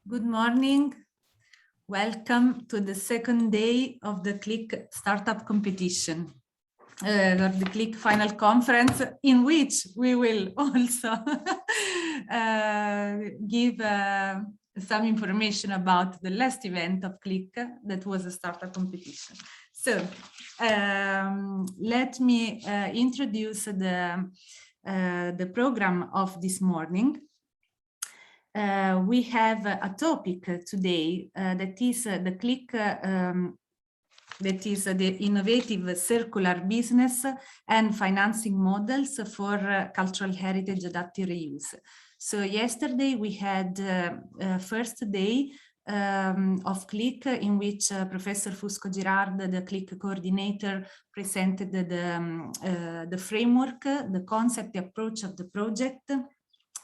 Good morning. Welcome to the second day of the CLIC Startup Competition, or the CLIC Final Conference, in which we will also give some information about the last event of CLIC that was a startup competition. So let me introduce the program of this morning. We have a topic today that is the CLIC, that is the innovative circular business and financing models for cultural heritage adaptive reuse. So yesterday we had first day of CLIC, in which Professor Fusco Girard, the CLIC coordinator, presented the framework, the concept, the approach of the project.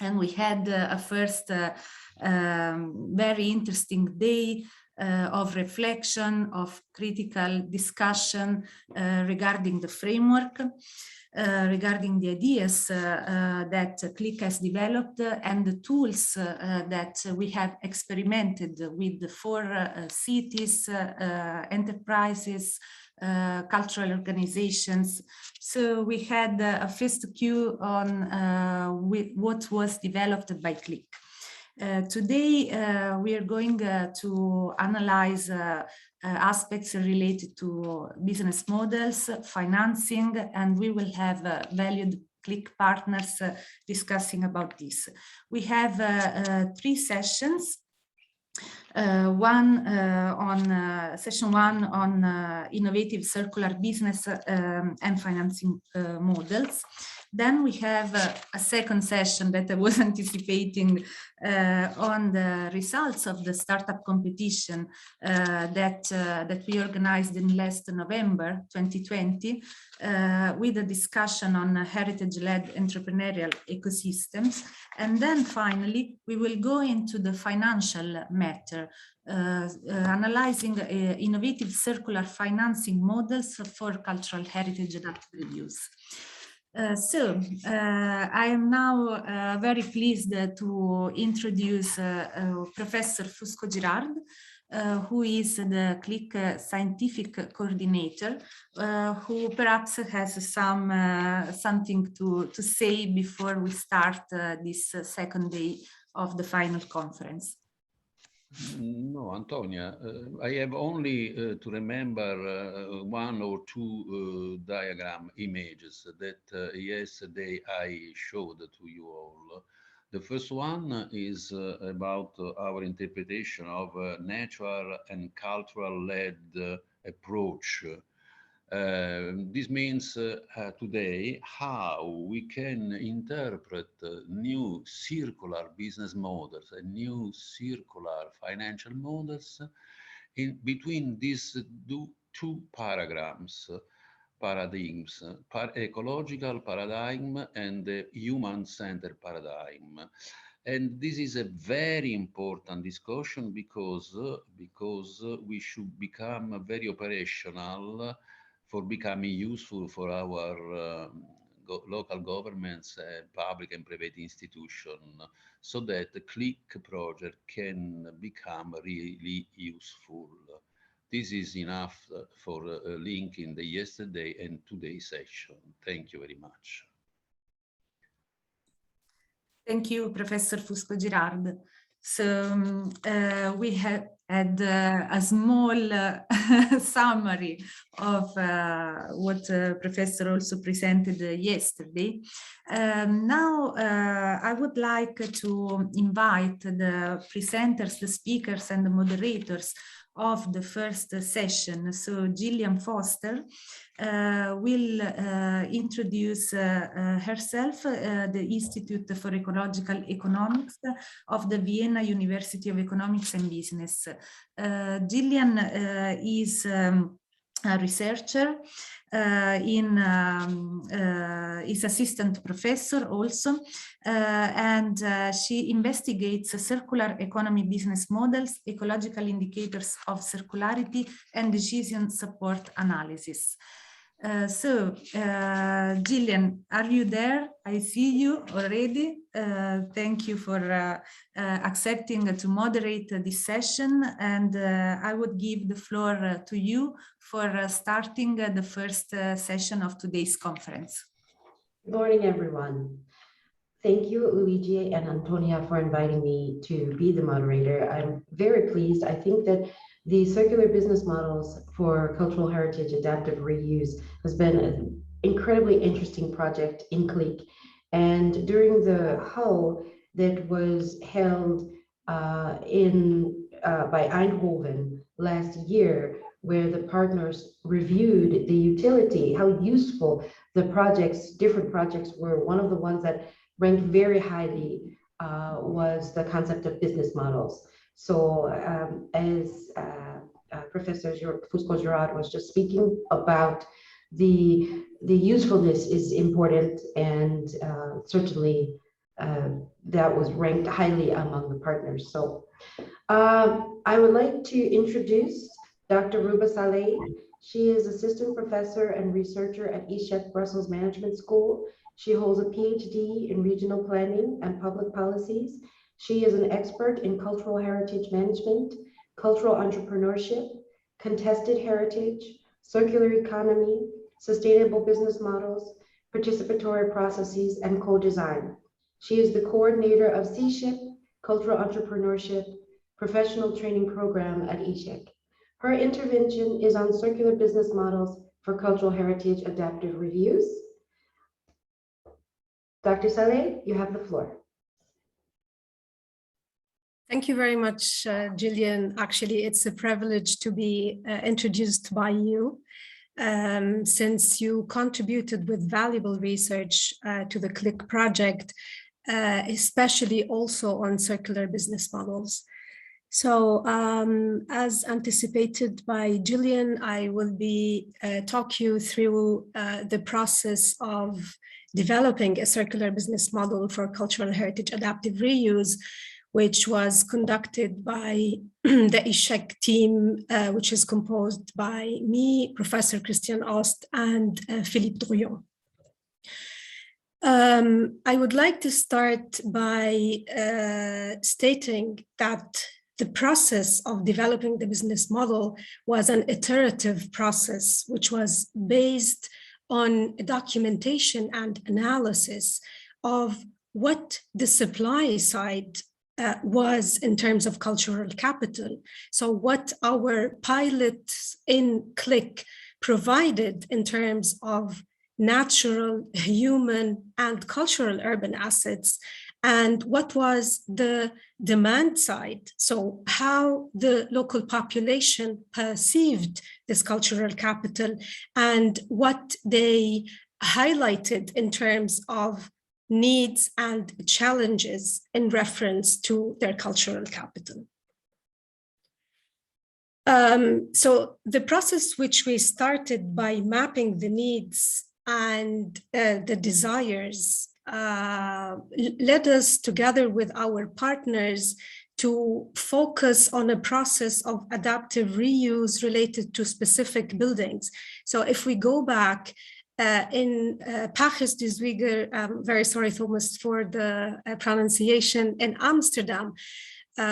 And we had a first very interesting day of reflection, of critical discussion regarding the framework, regarding the ideas that CLIC has developed and the tools that we have experimented with the 4 cities, enterprises, cultural organizations. So we had a first cue on what was developed by CLIC. Today we are going to analyze aspects related to business models, financing, and we will have valued CLIC partners discussing about this. We have 3 sessions. Session 1 on innovative circular business and financing models. Then we have a second session that I was anticipating on the results of the startup competition that we organized in last November 2020 with a discussion on heritage-led entrepreneurial ecosystems. And then finally, we will go into the financial matter, analyzing innovative circular financing models for cultural heritage adaptive reuse. I am now very pleased to introduce Professor Fusco Girard, who is the CLIC scientific coordinator, who perhaps has something to say before we start this second day of the final conference. No, Antonia, I have only to remember 1 or 2 diagram images that yesterday I showed to you all. The first one is about our interpretation of natural and cultural-led approach. This means today how we can interpret new circular business models and new circular financial models in between these 2 paradigms, ecological paradigm and the human-centered paradigm. And this is a very important discussion because we should become very operational for becoming useful for our local governments, public and private institutions, so that the CLIC project can become really useful. This is enough for linking the yesterday and today's session. Thank you very much. Thank you, Professor Fusco Girard. So we had a small summary of what Professor also presented yesterday. Now I would like to invite the presenters, the speakers and the moderators of the first session. So Gillian Foster will introduce herself, the Institute for Ecological Economics of the Vienna University of Economics and Business. Gillian is a researcher, is assistant professor also, and she investigates circular economy business models, ecological indicators of circularity, and decision support analysis. Gillian, are you there? I see you already. Thank you for accepting to moderate this session, and I would give the floor to you for starting the first session of today's conference. Good morning, everyone. Thank you, Luigi and Antonia, for inviting me to be the moderator. I'm very pleased. I think that the circular business models for cultural heritage adaptive reuse has been an incredibly interesting project in CLIC. And during the HO that was held by Eindhoven last year, where the partners reviewed the utility, how useful the projects, different projects were, one of the ones that ranked very highly was the concept of business models. So as Professor Fusco-Girard was just speaking about, the usefulness is important, and certainly that was ranked highly among the partners. So I would like to introduce Dr. Ruba Saleh. She is assistant professor and researcher at ESHEC Brussels Management School. She holds a PhD in regional planning and public policies. She is an expert in cultural heritage management, cultural entrepreneurship, contested heritage, circular economy, sustainable business models, participatory processes, and co-design. She is the coordinator of CSHIP, Cultural Entrepreneurship, Professional Training Program at ESHEC. Her intervention is on circular business models for cultural heritage adaptive reviews. Dr. Saleh, you have the floor. Thank you very much, Gillian. Actually, it's a privilege to be introduced by you, since you contributed with valuable research to the CLIC project, especially also on circular business models. So as anticipated by Gillian, I will be talk you through the process of developing a circular business model for cultural heritage adaptive reuse, which was conducted by the ESHEC team, which is composed by me, Professor Christian Ost, and Philippe Drouillon. I would like to start by stating that the process of developing the business model was an iterative process, which was based on documentation and analysis of what the supply side was in terms of cultural capital. So what our pilots in CLIC provided in terms of natural, human, and cultural urban assets, and what was the demand side. So how the local population perceived this cultural capital and what they highlighted in terms of needs and challenges in reference to their cultural capital. So the process which we started by mapping the needs and the desires led us together with our partners to focus on a process of adaptive reuse related to specific buildings. So if we go back in Pages de Zwiger, I'm very sorry, Thomas, for the pronunciation, in Amsterdam,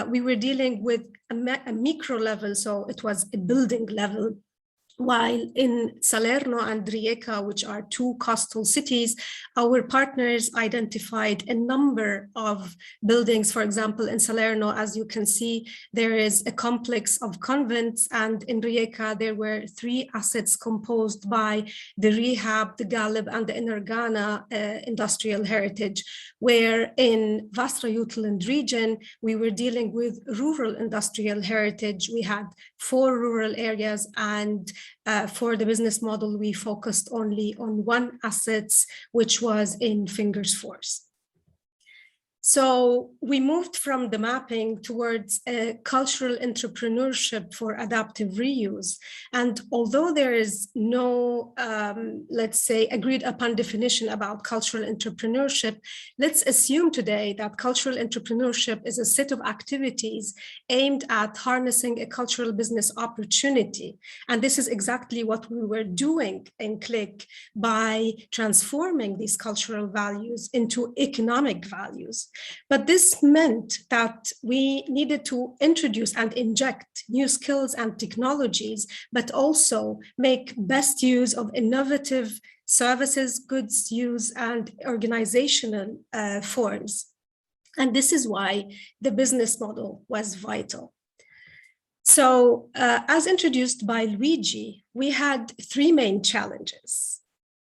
we were dealing with a micro level, so it was a building level. While in Salerno and Rijeka, which are two coastal cities, our partners identified a number of buildings. For example, in Salerno, as you can see, there is a complex of convents, and in Rijeka, there were 3 assets composed by the Rehab, the Galeb, and the Energana industrial heritage, where in Västra Jutland region, we were dealing with rural industrial heritage. We had 4 rural areas, and for the business model, we focused only on 1 asset, which was in Fingersfors. So we moved from the mapping towards a cultural entrepreneurship for adaptive reuse. And although there is no, let's say, agreed upon definition about cultural entrepreneurship, let's assume today that cultural entrepreneurship is a set of activities aimed at harnessing a cultural business opportunity. And this is exactly what we were doing in CLIC by transforming these cultural values into economic values. But this meant that we needed to introduce and inject new skills and technologies, but also make best use of innovative services, goods use, and organizational forms. And this is why the business model was vital. So as introduced by Luigi, we had three main challenges: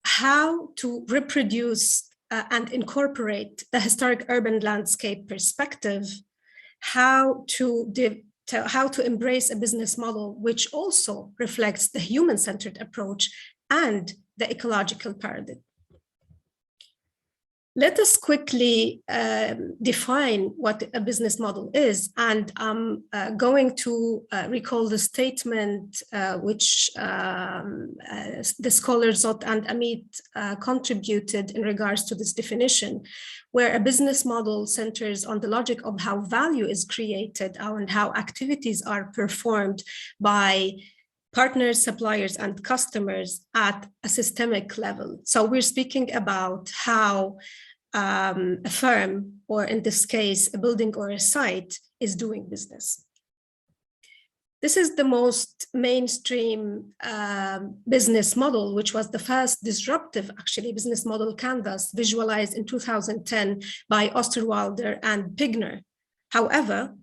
how to reproduce and incorporate the historic urban landscape perspective, how to embrace a business model which also reflects the human-centered approach and the ecological paradigm. Let us quickly define what a business model is, and I'm going to recall the statement which the scholars Zot and Amit contributed in regards to this definition, where a business model centers on the logic of how value is created and how activities are performed by partners, suppliers, and customers at a systemic level. So we're speaking about how a firm, or in this case, a building or a site, is doing business. This is the most mainstream business model, which was the first disruptive, actually, business model canvas visualized in 2010 by Osterwalder and Pigner. However,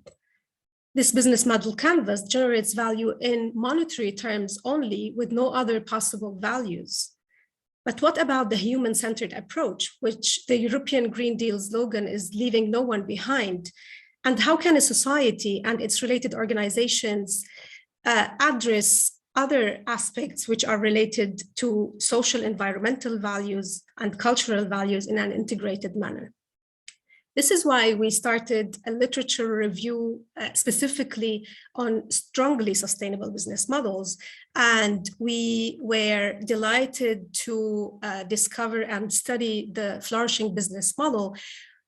this business model canvas generates value in monetary terms only, with no other possible values. But what about the human-centered approach, which the European Green Deal slogan is leaving no one behind? And how can a society and its related organizations address other aspects which are related to social, environmental values and cultural values in an integrated manner? This is why we started a literature review specifically on strongly sustainable business models. And we were delighted to discover and study the flourishing business model,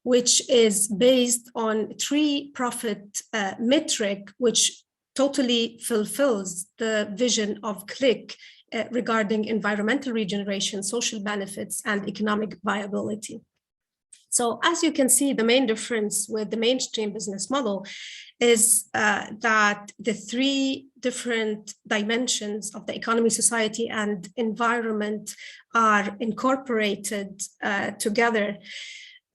which is based on three profit metric, which totally fulfills the vision of CLIC regarding environmental regeneration, social benefits, and economic viability. So as you can see, the main difference with the mainstream business model is that the three different dimensions of the economy, society, and environment are incorporated together.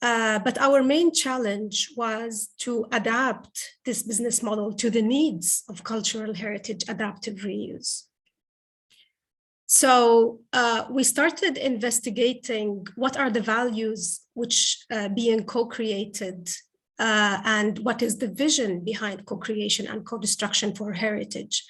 But our main challenge was to adapt this business model to the needs of cultural heritage adaptive reuse. So we started investigating what are the values which being co-created and what is the vision behind co-creation and co-destruction for heritage.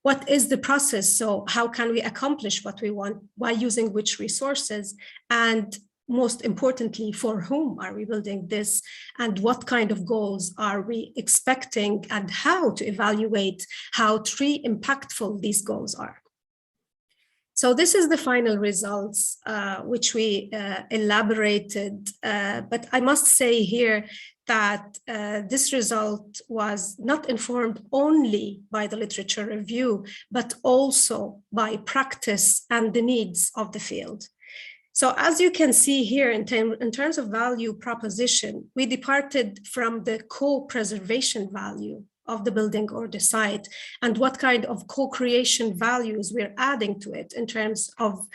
What is the process? So how can we accomplish what we want by using which resources? And most importantly, for whom are we building this? And what kind of goals are we expecting, and how to evaluate how truly impactful these goals are? So this is the final results, which we elaborated, but I must say here that this result was not informed only by the literature review, but also by practice and the needs of the field. So as you can see here, in terms of value proposition, we departed from the co-preservation value of the building or the site, and what kind of co-creation values we're adding to it in terms of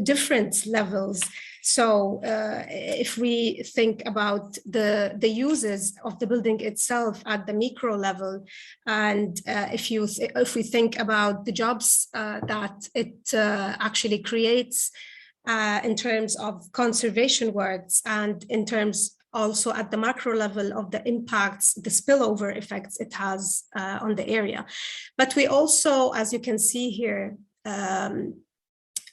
different levels. So if we think about the uses of the building itself at the micro level, and if we think about the jobs that it actually creates in terms of conservation works, and in terms also at the macro level of the impacts, the spillover effects it has on the area. But we also, as you can see here,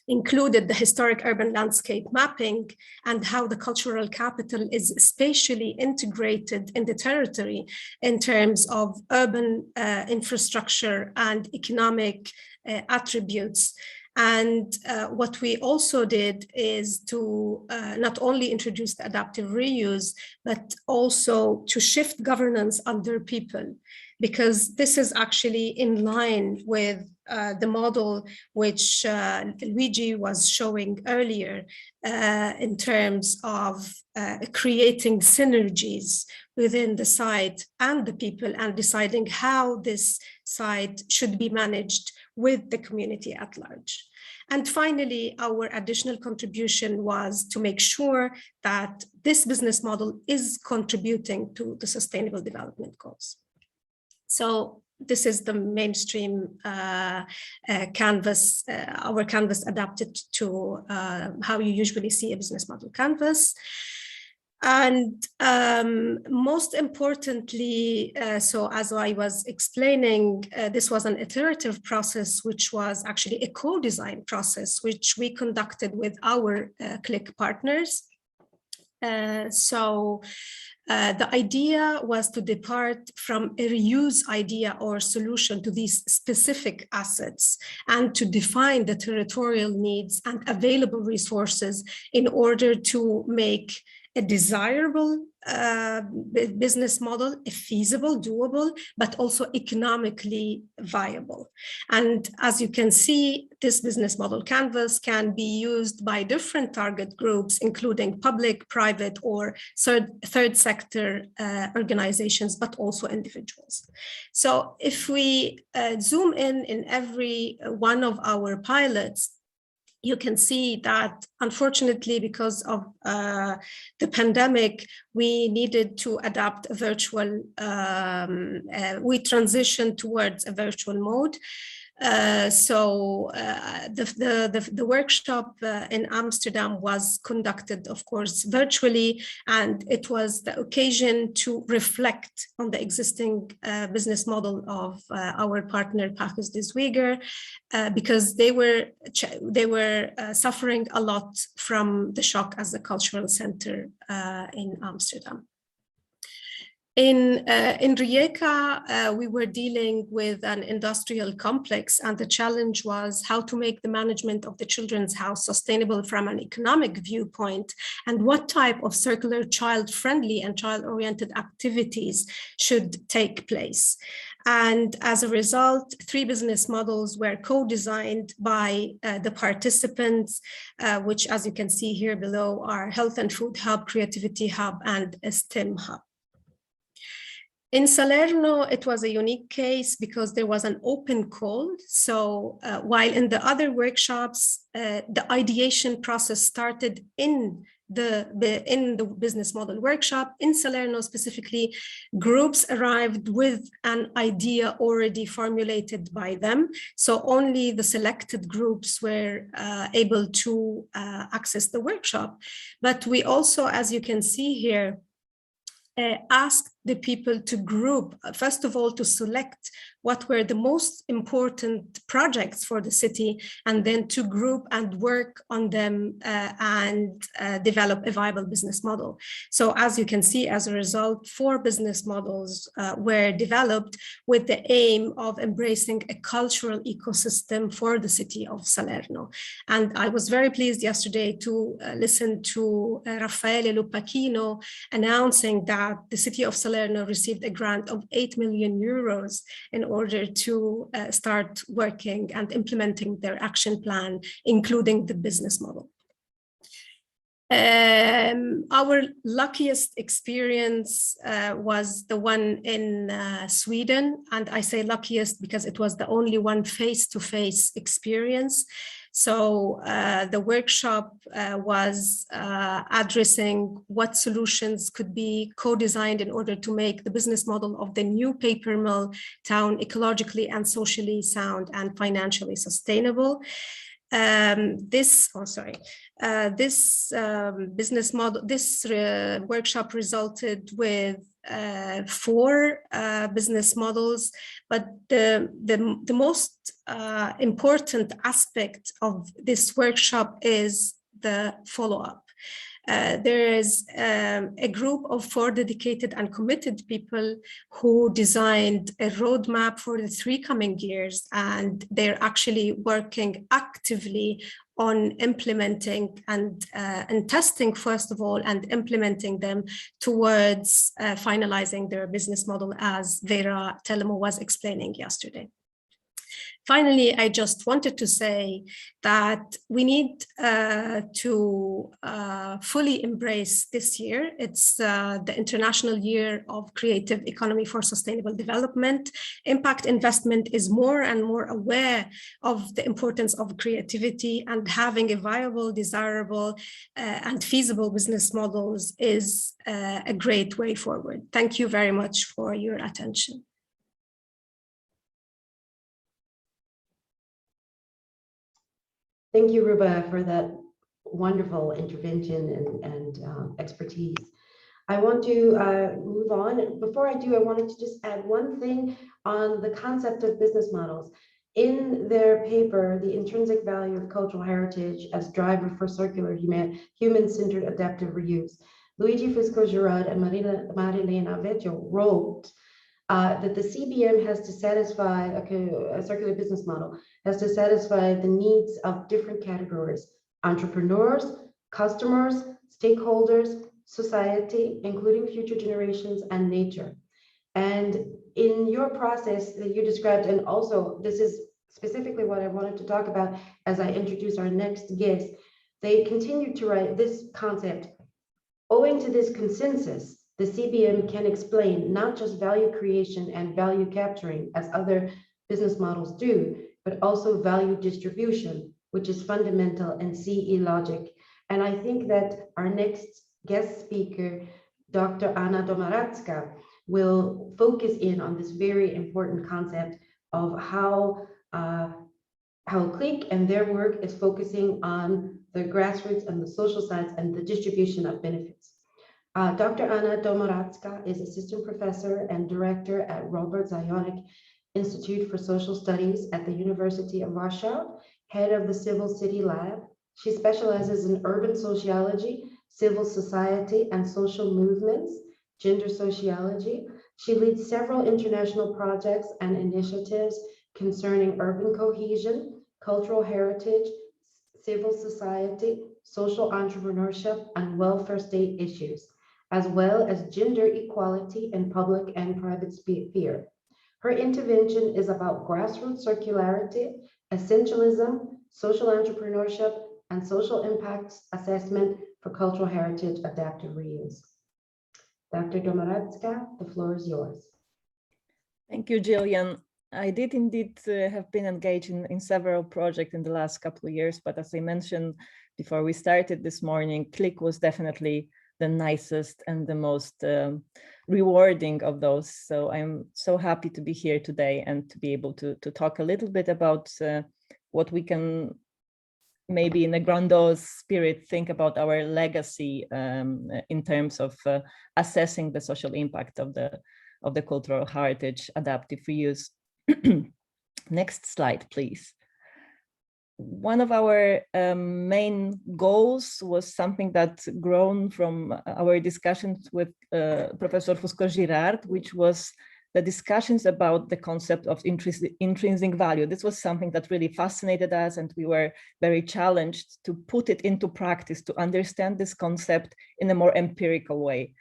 included the historic urban landscape mapping and how the cultural capital is spatially integrated in the territory in terms of urban infrastructure and economic attributes. And what we also did is to not only introduce the adaptive reuse, but also to shift governance under people, because this is actually in line with the model which Luigi was showing earlier in terms of creating synergies within the site and the people, and deciding how this site should be managed with the community at large. And finally, our additional contribution was to make sure that this business model is contributing to the Sustainable Development Goals. So this is the mainstream canvas, our canvas adapted to how you usually see a business model canvas. And most importantly, so as I was explaining, this was an iterative process, which was actually a co-design process, which we conducted with our CLIC partners. The idea was to depart from a reuse idea or solution to these specific assets, and to define the territorial needs and available resources in order to make a desirable business model, a feasible, doable, but also economically viable. And as you can see, this business model canvas can be used by different target groups, including public, private, or third sector organizations, but also individuals. So if we zoom in every one of our pilots, you can see that, unfortunately, because of the pandemic, we needed to adapt a virtual, we transitioned towards a virtual mode. The workshop in Amsterdam was conducted, of course, virtually, and it was the occasion to reflect on the existing business model of our partner, Packers de Zwijger, because they were suffering a lot from the shock as a cultural center in Amsterdam. In Rijeka, we were dealing with an industrial complex, and the challenge was how to make the management of the children's house sustainable from an economic viewpoint, and what type of circular, child-friendly and child-oriented activities should take place. And as a result, 3 business models were co-designed by the participants, which, as you can see here below, are Health and Food Hub, Creativity Hub, and a STEM Hub. In Salerno, it was a unique case because there was an open call. So while in the other workshops, the ideation process started in the business model workshop, in Salerno specifically, groups arrived with an idea already formulated by them. So only the selected groups were able to access the workshop. But we also, as you can see here, asked the people to group, first of all, to select what were the most important projects for the city, and then to group and work on them and develop a viable business model. So as you can see, as a result, 4 business models were developed with the aim of embracing a cultural ecosystem for the city of Salerno. And I was very pleased yesterday to listen to Raffaele Lupacchino announcing that the city of Salerno received a grant of 8 million euros in order to start working and implementing their action plan, including the business model. Our luckiest experience was the one in Sweden, and I say luckiest because it was the only one face-to-face experience. So the workshop was addressing what solutions could be co-designed in order to make the business model of the new paper mill town ecologically and socially sound and financially sustainable. this business model, this workshop resulted with 4 business models, but the most important aspect of this workshop is the follow-up. There is a group of 4 dedicated and committed people who designed a roadmap for the 3 coming years, and they're actually working actively on implementing and testing, first of all, and implementing them towards finalizing their business model, as Vera Telemo was explaining yesterday. Finally, I just wanted to say that we need to fully embrace this year. It's the International Year of Creative Economy for Sustainable Development. Impact investment is more and more aware of the importance of creativity, and having a viable, desirable, and feasible business models is a great way forward. Thank you very much for your attention. Thank you, Ruba, for that wonderful intervention and expertise. I want to move on. Before I do, I wanted to just add one thing on the concept of business models. In their paper, The Intrinsic Value of Cultural Heritage as Driver for Circular Human-Centered Adaptive Reuse, Luigi Fusco-Girard and Marilena Vecchio wrote that the CBM has to satisfy, a circular business model, has to satisfy the needs of different categories: entrepreneurs, customers, stakeholders, society, including future generations, and nature. And in your process that you described, and also this is specifically what I wanted to talk about as I introduce our next guest, they continue to write this concept. Owing to this consensus, the CBM can explain not just value creation and value capturing as other business models do, but also value distribution, which is fundamental in CE logic. And I think that our next guest speaker, Dr. Anna Domaracka, will focus in on this very important concept of how CLIC and their work is focusing on the grassroots and the social sides and the distribution of benefits. Dr. Anna Domaracka is assistant professor and director at Robert Zionek Institute for Social Studies at the University of Warsaw, head of the Civil City Lab. She specializes in urban sociology, civil society and social movements, gender sociology. She leads several international projects and initiatives concerning urban cohesion, cultural heritage, civil society, social entrepreneurship, and welfare state issues, as well as gender equality in public and private sphere. Her intervention is about grassroots circularity, essentialism, social entrepreneurship, and social impact assessment for cultural heritage adaptive reuse. Dr. Domaracka, the floor is yours. Thank you, Jillian. I did indeed have been engaged in several projects in the last couple of years, but as I mentioned before we started this morning, CLIC was definitely the nicest and the most rewarding of those. So I'm so happy to be here today and to be able to talk a little bit about what we can maybe in a grandiose spirit think about our legacy in terms of assessing the social impact of the cultural heritage adaptive reuse. Next slide, please. One of our main goals was something that's grown from our discussions with Professor Fusco-Girard, which was the discussions about the concept of intrinsic value. This was something that really fascinated us, and we were very challenged to put it into practice, to understand this concept in a more empirical way.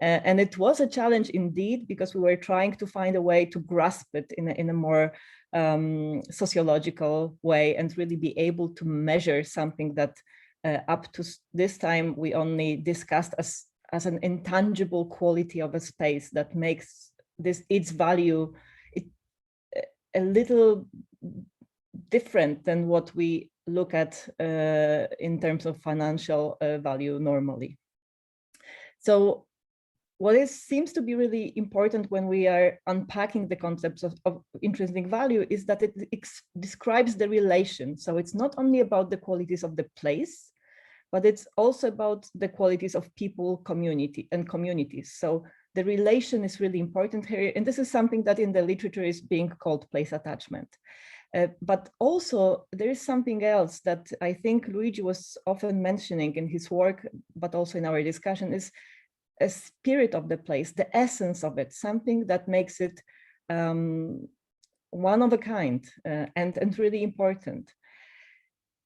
And it was a challenge indeed, because we were trying to find a way to grasp it in a more sociological way and really be able to measure something that up to this time we only discussed as an intangible quality of a space that makes its value a little different than what we look at in terms of financial value normally. So what seems to be really important when we are unpacking the concepts of intrinsic value is that it describes the relation. So it's not only about the qualities of the place, but it's also about the qualities of people, community, and communities. So the relation is really important here. And this is something that in the literature is being called place attachment. But also there is something else that I think Luigi was often mentioning in his work, but also in our discussion, is a spirit of the place, the essence of it, something that makes it one of a kind and really important.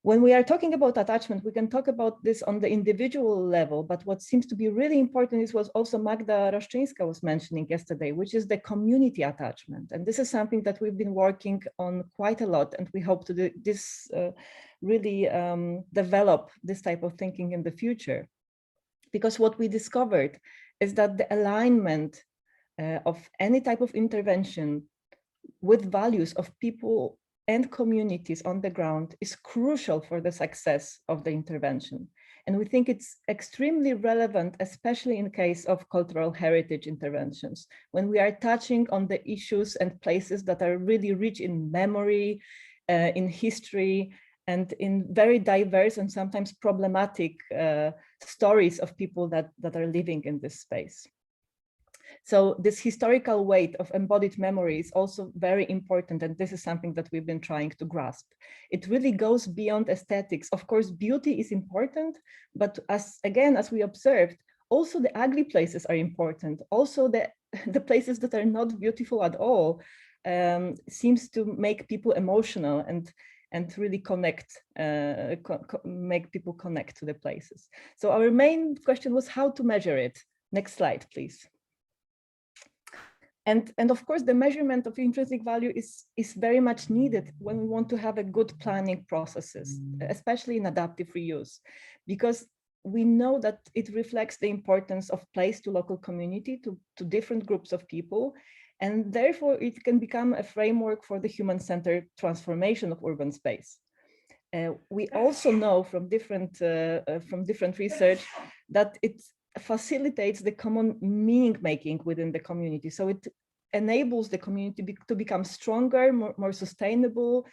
When we are talking about attachment, we can talk about this on the individual level, but what seems to be really important is what also Magda Roszczyńska was mentioning yesterday, which is the community attachment. And this is something that we've been working on quite a lot, and we hope to really develop this type of thinking in the future. Because what we discovered is that the alignment of any type of intervention with values of people and communities on the ground is crucial for the success of the intervention. And we think it's extremely relevant, especially in case of cultural heritage interventions, when we are touching on the issues and places that are really rich in memory, in history, and in very diverse and sometimes problematic stories of people that are living in this space. So this historical weight of embodied memory is also very important, and this is something that we've been trying to grasp. It really goes beyond aesthetics. Of course, beauty is important, but as we observed, also the ugly places are important. Also the places that are not beautiful at all seems to make people emotional and really connect, make people connect to the places. So our main question was how to measure it. Next slide, please. And of course, the measurement of intrinsic value is very much needed when we want to have a good planning processes, especially in adaptive reuse, because we know that it reflects the importance of place to local community, to different groups of people, and therefore it can become a framework for the human-centered transformation of urban space. We also know from different research that it facilitates the common meaning making within the community. So it enables the community to become stronger, more sustainable,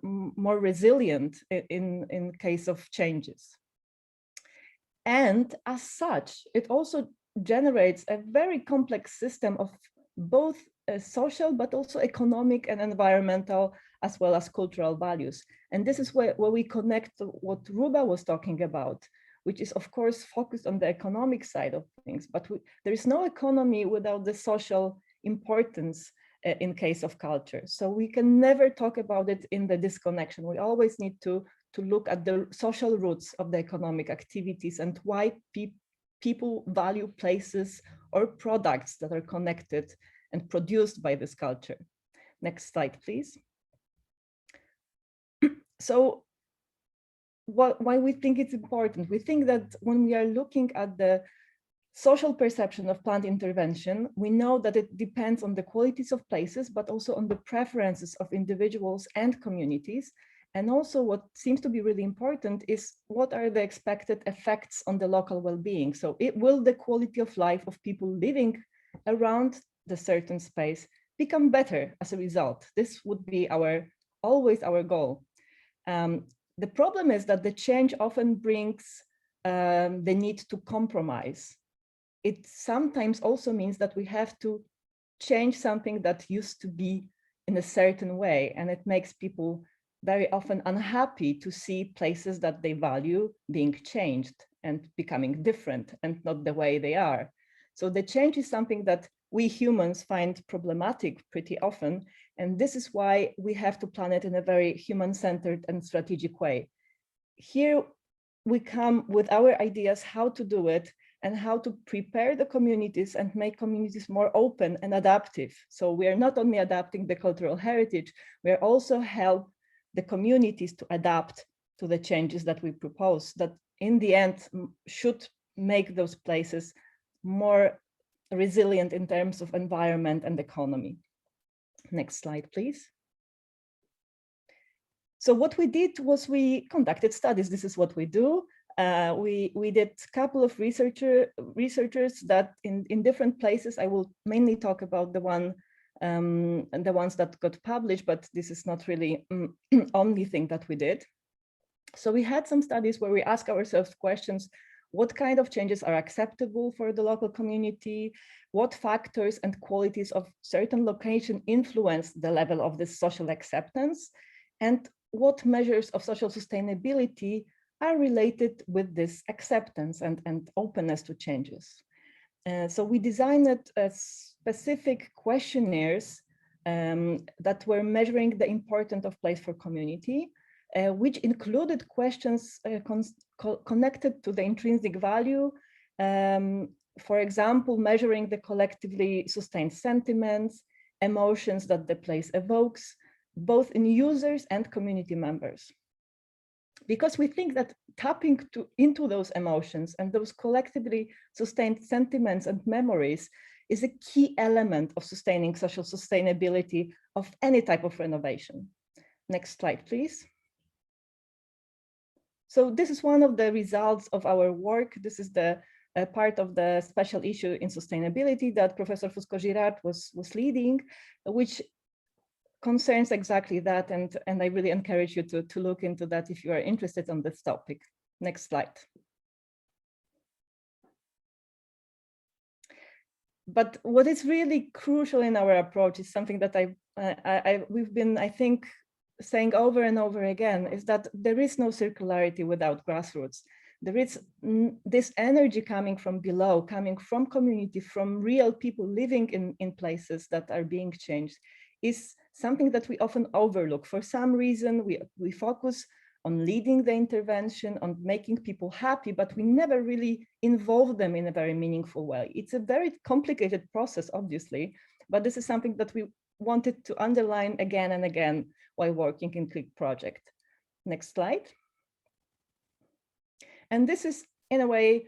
more resilient in case of changes. And as such, it also generates a very complex system of both social, but also economic and environmental, as well as cultural values. And this is where we connect what Ruba was talking about, which is of course focused on the economic side of things, but there is no economy without the social importance in case of culture. So we can never talk about it in the disconnection. We always need to look at the social roots of the economic activities and why people value places or products that are connected and produced by this culture. Next slide, please. So why we think it's important? We think that when we are looking at the social perception of planned intervention, we know that it depends on the qualities of places, but also on the preferences of individuals and communities. And also what seems to be really important is what are the expected effects on the local well-being. So will the quality of life of people living around the certain space become better as a result? This would be always our goal. The problem is that the change often brings the need to compromise. It sometimes also means that we have to change something that used to be in a certain way, and it makes people very often unhappy to see places that they value being changed and becoming different and not the way they are. So the change is something that we humans find problematic pretty often, and this is why we have to plan it in a very human-centered and strategic way. Here we come with our ideas how to do it and how to prepare the communities and make communities more open and adaptive. So we are not only adapting the cultural heritage, we are also help the communities to adapt to the changes that we propose, that in the end should make those places more resilient in terms of environment and economy. Next slide, please. So what we did was we conducted studies. This is what we do. we did a couple of researchers that in different places. I will mainly talk about the ones that got published, but this is not really only thing that we did. So we had some studies where we ask ourselves questions: what kind of changes are acceptable for the local community? What factors and qualities of certain location influence the level of this social acceptance? And what measures of social sustainability are related with this acceptance and openness to changes? So we designed specific questionnaires that were measuring the importance of place for community, which included questions connected to the intrinsic value. For example, measuring the collectively sustained sentiments, emotions that the place evokes, both in users and community members. Because we think that tapping into those emotions and those collectively sustained sentiments and memories is a key element of sustaining social sustainability of any type of renovation. Next slide, please. So this is one of the results of our work. This is the part of the special issue in sustainability that Professor Fusco-Girard was leading, which concerns exactly that, and I really encourage you to look into that if you are interested on this topic. Next slide. But what is really crucial in our approach is something that we've been, I think, saying over and over again, is that there is no circularity without grassroots. There is this energy coming from below, coming from community, from real people living in places that are being changed, is something that we often overlook. For some reason, we focus on leading the intervention, on making people happy, but we never really involve them in a very meaningful way. It's a very complicated process, obviously, but this is something that we wanted to underline again and again while working in CLIC project. Next slide. And this is, in a way,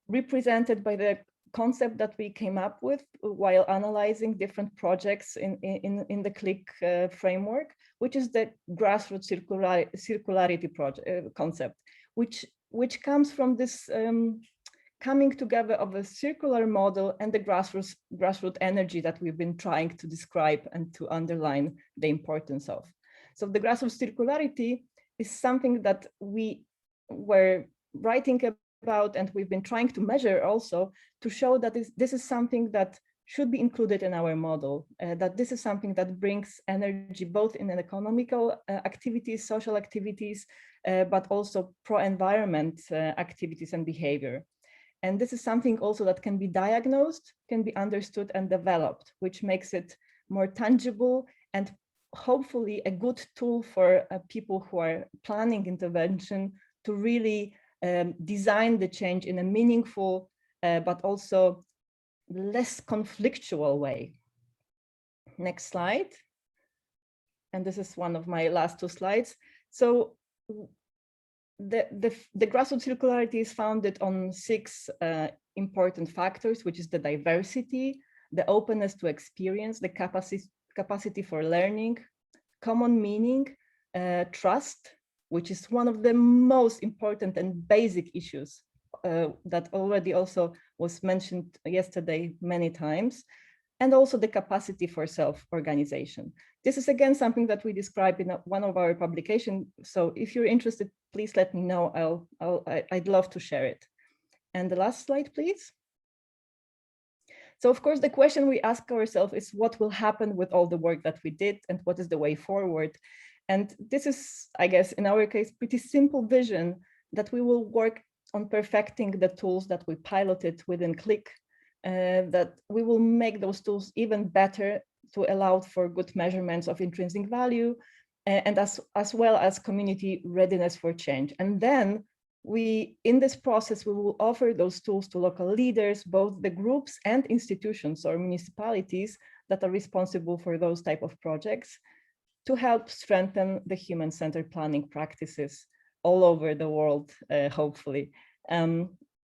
represented by the concept that we came up with while analyzing different projects in the CLIC framework, which is the grassroots circularity project concept, which comes from this coming together of a circular model and the grassroots energy that we've been trying to describe and to underline the importance of. So the grassroots circularity is something that we were writing about, and we've been trying to measure also to show that this is something that should be included in our model, that this is something that brings energy both in an economical activities, social activities, but also pro-environment activities and behavior. And this is something also that can be diagnosed, can be understood and developed, which makes it more tangible and hopefully a good tool for people who are planning intervention to really design the change in a meaningful, but also less conflictual way. Next slide. And this is one of my last two slides. So the grassroots circularity is founded on 6 important factors, which is the diversity, the openness to experience, the capacity for learning, common meaning, trust, which is one of the most important and basic issues that already also was mentioned yesterday many times, and also the capacity for self-organization. This is again something that we describe in one of our publications. So if you're interested, please let me know. I'd love to share it. And the last slide, please. So of course, the question we ask ourselves is what will happen with all the work that we did and what is the way forward? And this is, I guess, in our case, pretty simple vision that we will work on perfecting the tools that we piloted within CLIC, that we will make those tools even better to allow for good measurements of intrinsic value, and as well as community readiness for change. And then in this process, we will offer those tools to local leaders, both the groups and institutions or municipalities that are responsible for those type of projects, to help strengthen the human-centered planning practices all over the world, hopefully. And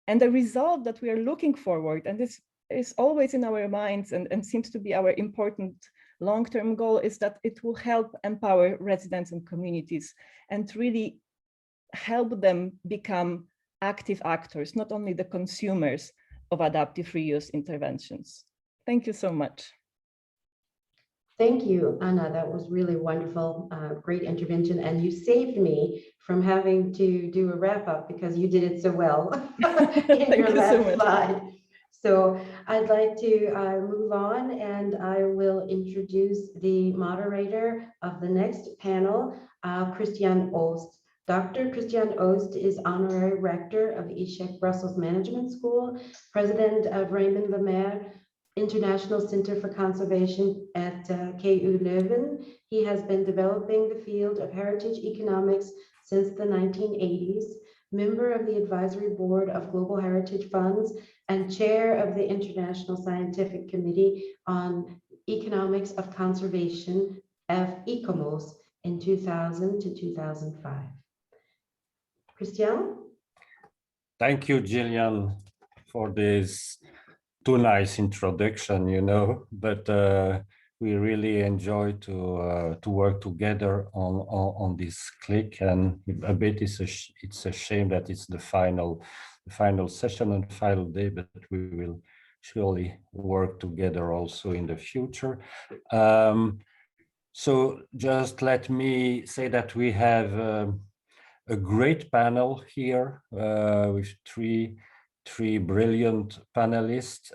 the result that we are looking forward, and this is always in our minds and seems to be our important long-term goal, is that it will help empower residents and communities and really help them become active actors, not only the consumers of adaptive reuse interventions. Thank you so much. Thank you, Anna. That was really wonderful, great intervention. And you saved me from having to do a wrap up because you did it so well in your last slide. So I'd like to move on, and I will introduce the moderator of the next panel, Christian Oost. Dr. Christian Oost is Honorary Rector of ESHEC Brussels Management School, President of Raymond Lemaire International Center for Conservation at KU Leuven. He has been developing the field of heritage economics since the 1980s, member of the Advisory Board of Global Heritage Funds, and chair of the International Scientific Committee on Economics of Conservation of ICOMOS in 2000 to 2005. Christian? Thank you, Gillian, for this too nice introduction, you know, but we really enjoy to work together on this CLIC, and a bit it's a shame that it's the final session and final day, but we will surely work together also in the future. So just let me say that we have a great panel here with three brilliant panelists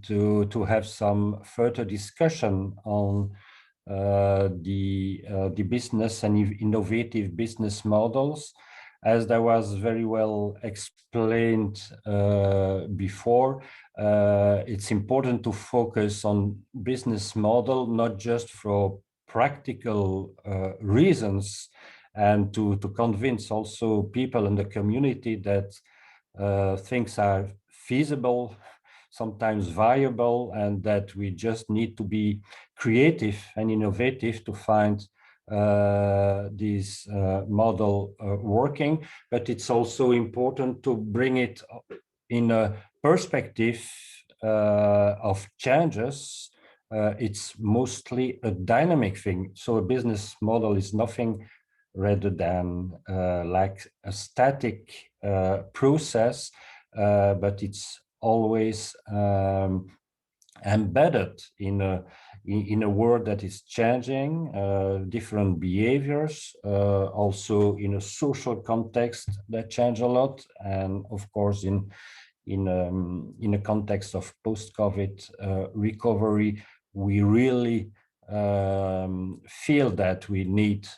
to have some further discussion on the business and innovative business models. As that was very well explained before, it's important to focus on business model, not just for practical reasons, and to convince also people in the community that things are feasible, sometimes viable, and that we just need to be creative and innovative to find this model working. But it's also important to bring it in a perspective of changes. It's mostly a dynamic thing. So a business model is nothing rather than like a static process, but it's always embedded in a world that is changing, different behaviors, also in a social context that change a lot, and of course in a context of post-COVID recovery, we really feel that we need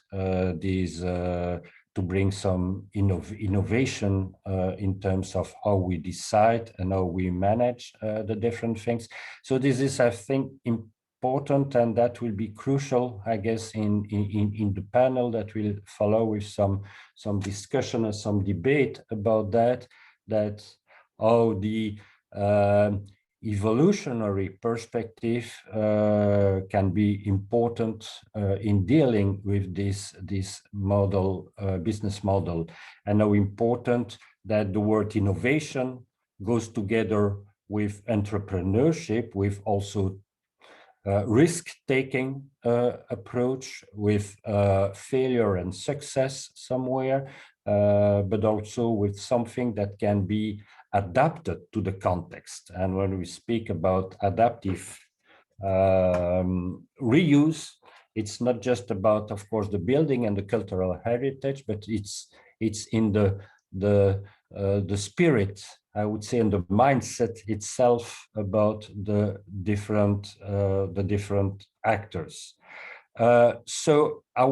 these to bring some innovation in terms of how we decide and how we manage the different things. So this is, I think, important, and that will be crucial, I guess, in the panel that will follow with some discussion or some debate about that how the evolutionary perspective can be important in dealing with this model, business model, and how important that the word innovation goes together with entrepreneurship, with also risk-taking approach, with failure and success somewhere, but also with something that can be adapted to the context. And when we speak about adaptive reuse, it's not just about, of course, the building and the cultural heritage, but it's in the spirit, I would say, and the mindset itself about the different actors. So I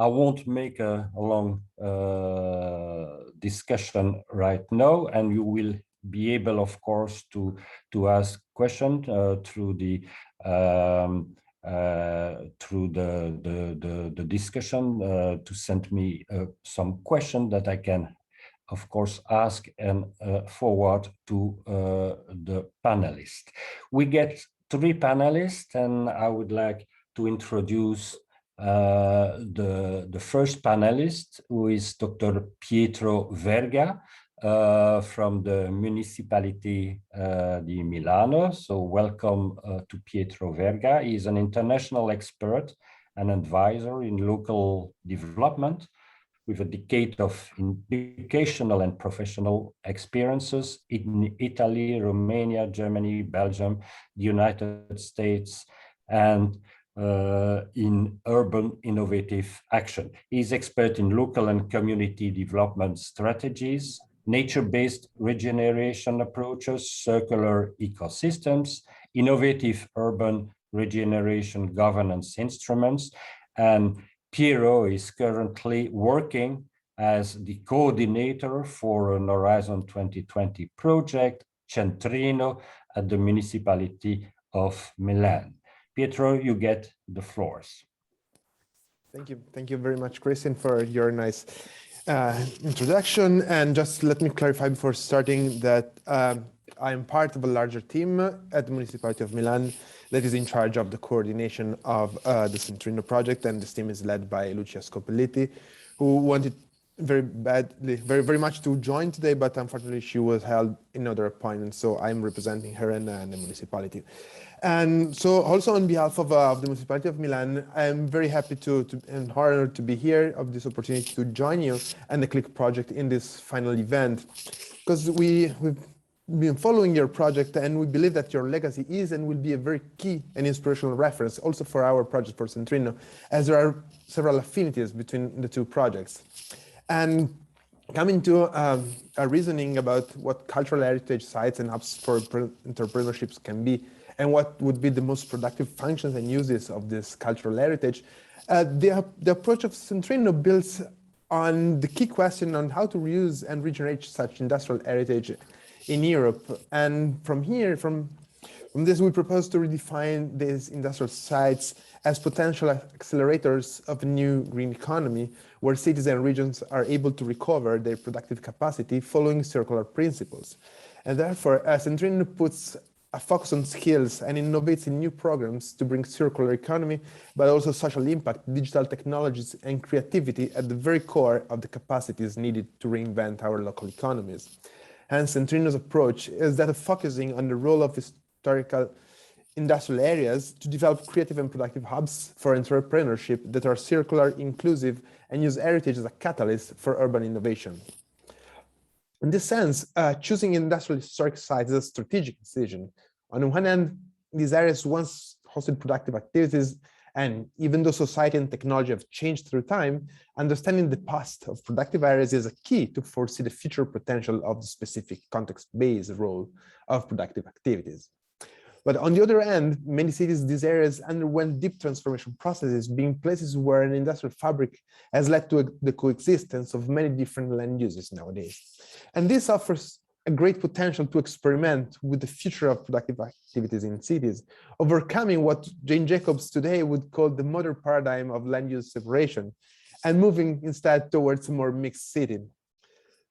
won't make a long discussion right now, and you will be able, of course, to ask questions through the discussion, to send me some questions that I can, of course, ask and forward to the panelists. We get 3 panelists, and I would like to introduce the first panelist, who is Dr. Pietro Verga from the municipality di Milano. So welcome to Pietro Verga. He is an international expert and advisor in local development, with a decade of educational and professional experiences in Italy, Romania, Germany, Belgium, the United States, and in urban innovative action. He's expert in local and community development strategies, nature-based regeneration approaches, circular ecosystems, innovative urban regeneration governance instruments, and Piero is currently working as the coordinator for an Horizon 2020 project, Centrino, at the municipality of Milan. Pietro, you get the floors. Thank you very much, Christian, for your nice introduction. And just let me clarify before starting that I'm part of a larger team at the municipality of Milan that is in charge of the coordination of the Centrino project, and this team is led by Lucia Scopelliti, who wanted very much to join today, but unfortunately she was held in other appointments, so I'm representing her and the municipality. And so also on behalf of the municipality of Milan, I'm very happy and honored to be here, of this opportunity to join you and the CLIC project in this final event, because we've been following your project, and we believe that your legacy is and will be a very key and inspirational reference also for our project for Centrino, as there are several affinities between the two projects. And coming to a reasoning about what cultural heritage sites and hubs for entrepreneurships can be, and what would be the most productive functions and uses of this cultural heritage, the approach of Centrino builds on the key question on how to reuse and regenerate such industrial heritage in Europe. And from this, we propose to redefine these industrial sites as potential accelerators of a new green economy, where cities and regions are able to recover their productive capacity following circular principles. And therefore, Centrino puts a focus on skills and innovates in new programs to bring circular economy, but also social impact, digital technologies, and creativity at the very core of the capacities needed to reinvent our local economies. Hence, Centrino's approach is that of focusing on the role of historical industrial areas to develop creative and productive hubs for entrepreneurship that are circular, inclusive, and use heritage as a catalyst for urban innovation. In this sense, choosing industrial historic sites is a strategic decision. On the one hand, these areas once hosted productive activities, and even though society and technology have changed through time, understanding the past of productive areas is a key to foresee the future potential of the specific context-based role of productive activities. But on the other hand, many cities, these areas underwent deep transformation processes, being places where an industrial fabric has led to the coexistence of many different land uses nowadays. And this offers a great potential to experiment with the future of productive activities in cities, overcoming what Jane Jacobs today would call the modern paradigm of land use separation, and moving instead towards a more mixed city.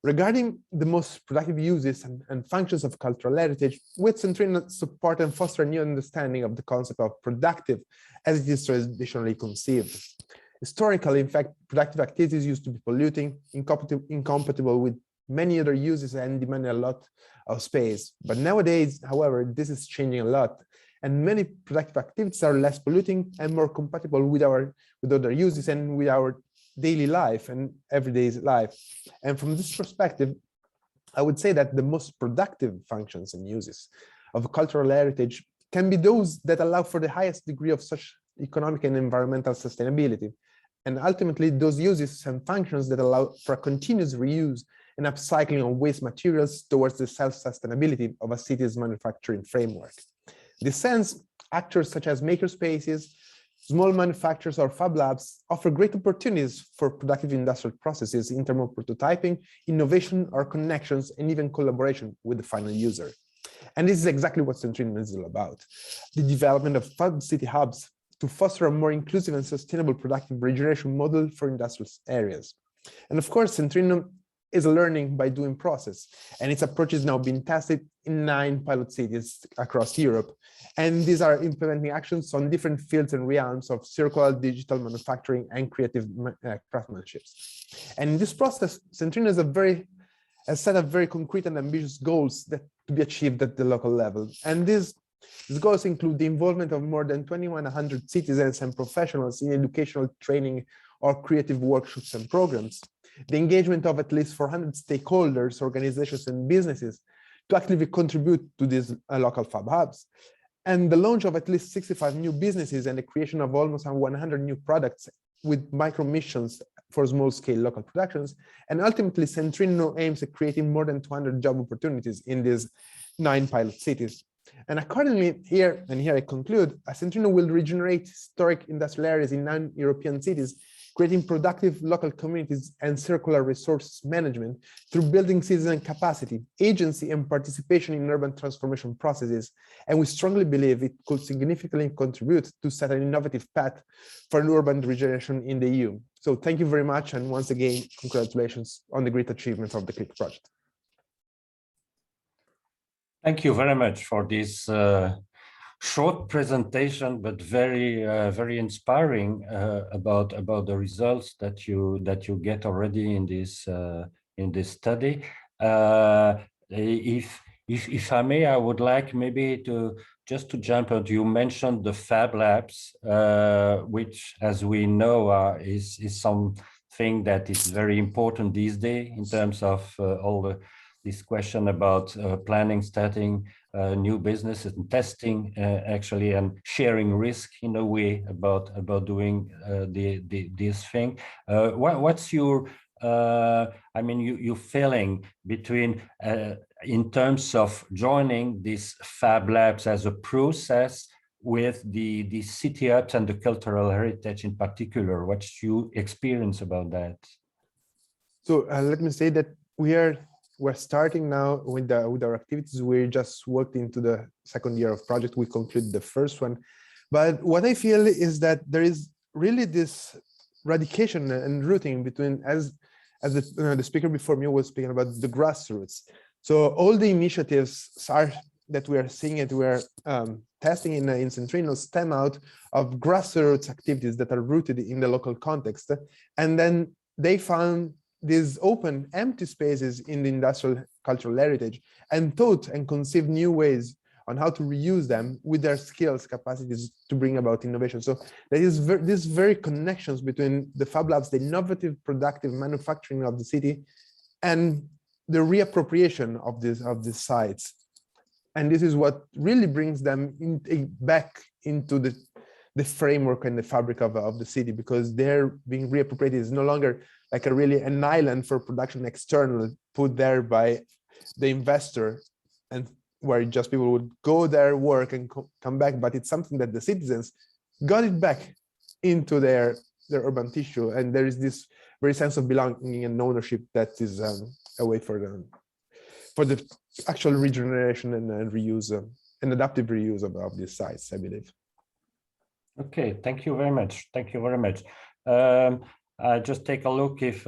Regarding the most productive uses and functions of cultural heritage, we at Centrino support and foster a new understanding of the concept of productive as it is traditionally conceived. Historically, in fact, productive activities used to be polluting, incompatible with many other uses, and demanding a lot of space. But nowadays, however, this is changing a lot, and many productive activities are less polluting and more compatible with other uses and with our daily life and everyday life. And from this perspective, I would say that the most productive functions and uses of cultural heritage can be those that allow for the highest degree of such economic and environmental sustainability, and ultimately those uses and functions that allow for a continuous reuse and upcycling of waste materials towards the self-sustainability of a city's manufacturing framework. In this sense, actors such as makerspaces, small manufacturers, or fab labs offer great opportunities for productive industrial processes in terms of prototyping, innovation, or connections, and even collaboration with the final user. And this is exactly what Centrino is all about: the development of fab city hubs to foster a more inclusive and sustainable productive regeneration model for industrial areas. And of course, Centrino is a learning by doing process, and its approach is now being tested in 9 pilot cities across Europe. And these are implementing actions on different fields and realms of circular, digital manufacturing, and creative craftsmanship. And in this process, Centrino has set up very concrete and ambitious goals that to be achieved at the local level. And these goals include the involvement of more than 2,100 citizens and professionals in educational training or creative workshops and programs, the engagement of at least 400 stakeholders, organizations, and businesses to actively contribute to these local fab hubs, and the launch of at least 65 new businesses and the creation of almost 100 new products with micro missions for small-scale local productions. And ultimately, Centrino aims at creating more than 200 job opportunities in these 9 pilot cities. And accordingly, here I conclude, Centrino will regenerate historic industrial areas in 9 European cities, creating productive local communities and circular resource management through building citizen capacity, agency, and participation in urban transformation processes. And we strongly believe it could significantly contribute to set an innovative path for an urban regeneration in the EU. So thank you very much. And once again, congratulations on the great achievements of the CLIC project. Thank you very much for this short presentation, but very inspiring about the results that you get already in this study. If I may, I would like maybe to jump on. You mentioned the Fab Labs, which, as we know, is something that is very important these days in terms of all this question about planning, starting new businesses and testing actually, and sharing risk in a way about doing this thing. What's your I mean, you feeling between in terms of joining these Fab Labs as a process with the city hubs and the cultural heritage in particular? What's your experience about that? So let me say that we're starting now with our activities. We just worked into the second year of project. We concluded the first one. But what I feel is that there is really this radication and rooting between, as the speaker before me was speaking about, the grassroots. So all the initiatives that we are seeing and we are testing in Centrino stem out of grassroots activities that are rooted in the local context. And then they found these open, empty spaces in the industrial cultural heritage and thought and conceived new ways on how to reuse them with their skills, capacities to bring about innovation. So there is these very connections between the Fab Labs, the innovative, productive manufacturing of the city, and the reappropriation of these sites. And this is what really brings them back into the framework and the fabric of the city, because they're being reappropriated. Is no longer like an island for production external put there by the investor, and where just people would go there, work, and come back. But it's something that the citizens got it back into their urban tissue, and there is this very sense of belonging and ownership that is a way for the actual regeneration and reuse and adaptive reuse of these sites, I believe. Okay, thank you very much. Thank you very much. I just take a look if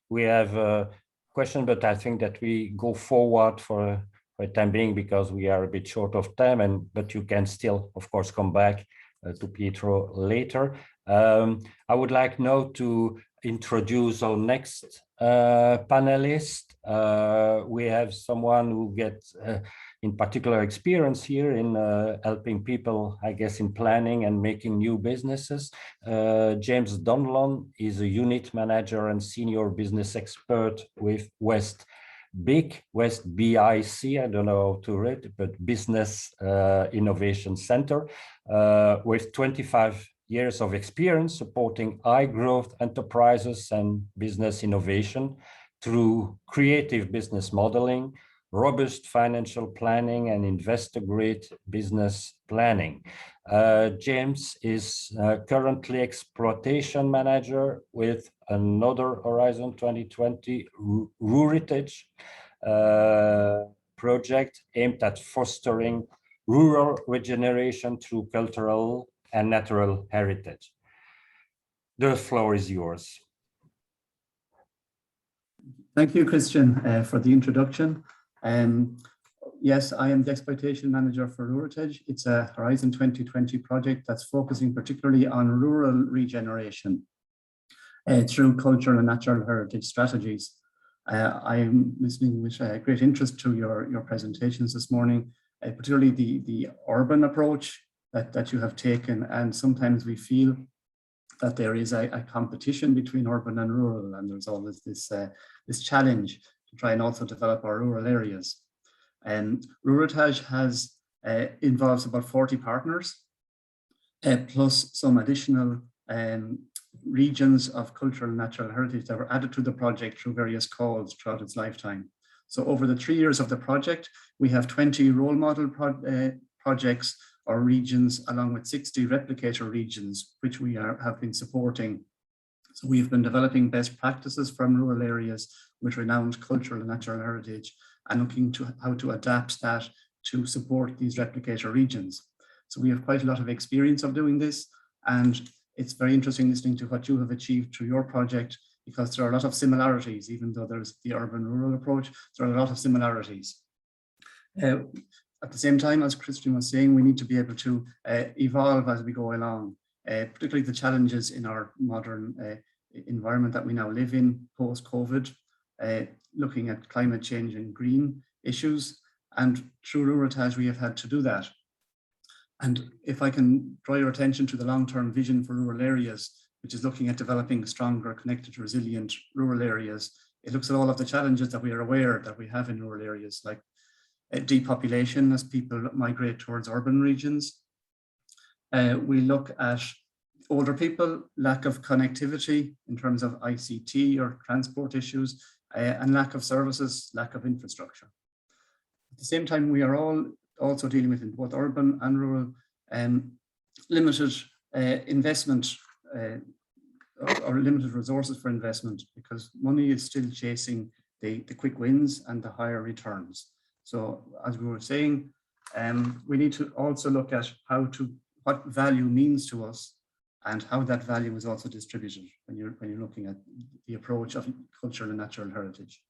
we have a question, but I think that we go forward for the time being because we are a bit short of time, but you can still, of course, come back to Pietro later. I would like now to introduce our next panelist. We have someone who gets in particular experience here in helping people, I guess, in planning and making new businesses. James Donlon is a unit manager and senior business expert with West BIC, I don't know how to read it, but Business Innovation Center, with 25 years of experience supporting high growth enterprises and business innovation through creative business modeling, robust financial planning, and investor-grade business planning. James is currently exploitation manager with another Horizon 2020 Ruritage project aimed at fostering rural regeneration through cultural and natural heritage. The floor is yours. Thank you, Christian, for the introduction. Yes, I am the exploitation manager for Ruritage. It's a Horizon 2020 project that's focusing particularly on rural regeneration through cultural and natural heritage strategies. I'm listening with great interest to your presentations this morning, particularly the urban approach that you have taken. And sometimes we feel that there is a competition between urban and rural, and there's always this, this challenge to try and also develop our rural areas. And Ruritage has involves about 40 partners, plus some additional regions of cultural and natural heritage that were added to the project through various calls throughout its lifetime. So over the 3 years of the project, we have 20 role model projects or regions, along with 60 replicator regions, which we have been supporting. So we've been developing best practices from rural areas with renowned cultural and natural heritage, and looking to how to adapt that to support these replicator regions. So we have quite a lot of experience of doing this, and it's very interesting listening to what you have achieved through your project, because there are a lot of similarities. Even though there's the urban-rural approach, there are a lot of similarities. At the same time, as Christian was saying, we need to be able to evolve as we go along, particularly the challenges in our modern environment that we now live in post-COVID, looking at climate change and green issues. And through Ruritage, we have had to do that. And if I can draw your attention to the long-term vision for rural areas, which is looking at developing stronger, connected, resilient rural areas, it looks at all of the challenges that we are aware that we have in rural areas, like depopulation as people migrate towards urban regions. We look at older people, lack of connectivity in terms of ICT or transport issues, and lack of services, lack of infrastructure. At the same time, we are all also dealing with, in both urban and rural, limited investment or limited resources for investment, because money is still chasing the quick wins and the higher returns. So as we were saying, we need to also look at what value means to us, and how that value is also distributed when you're looking at the approach of cultural and natural heritage.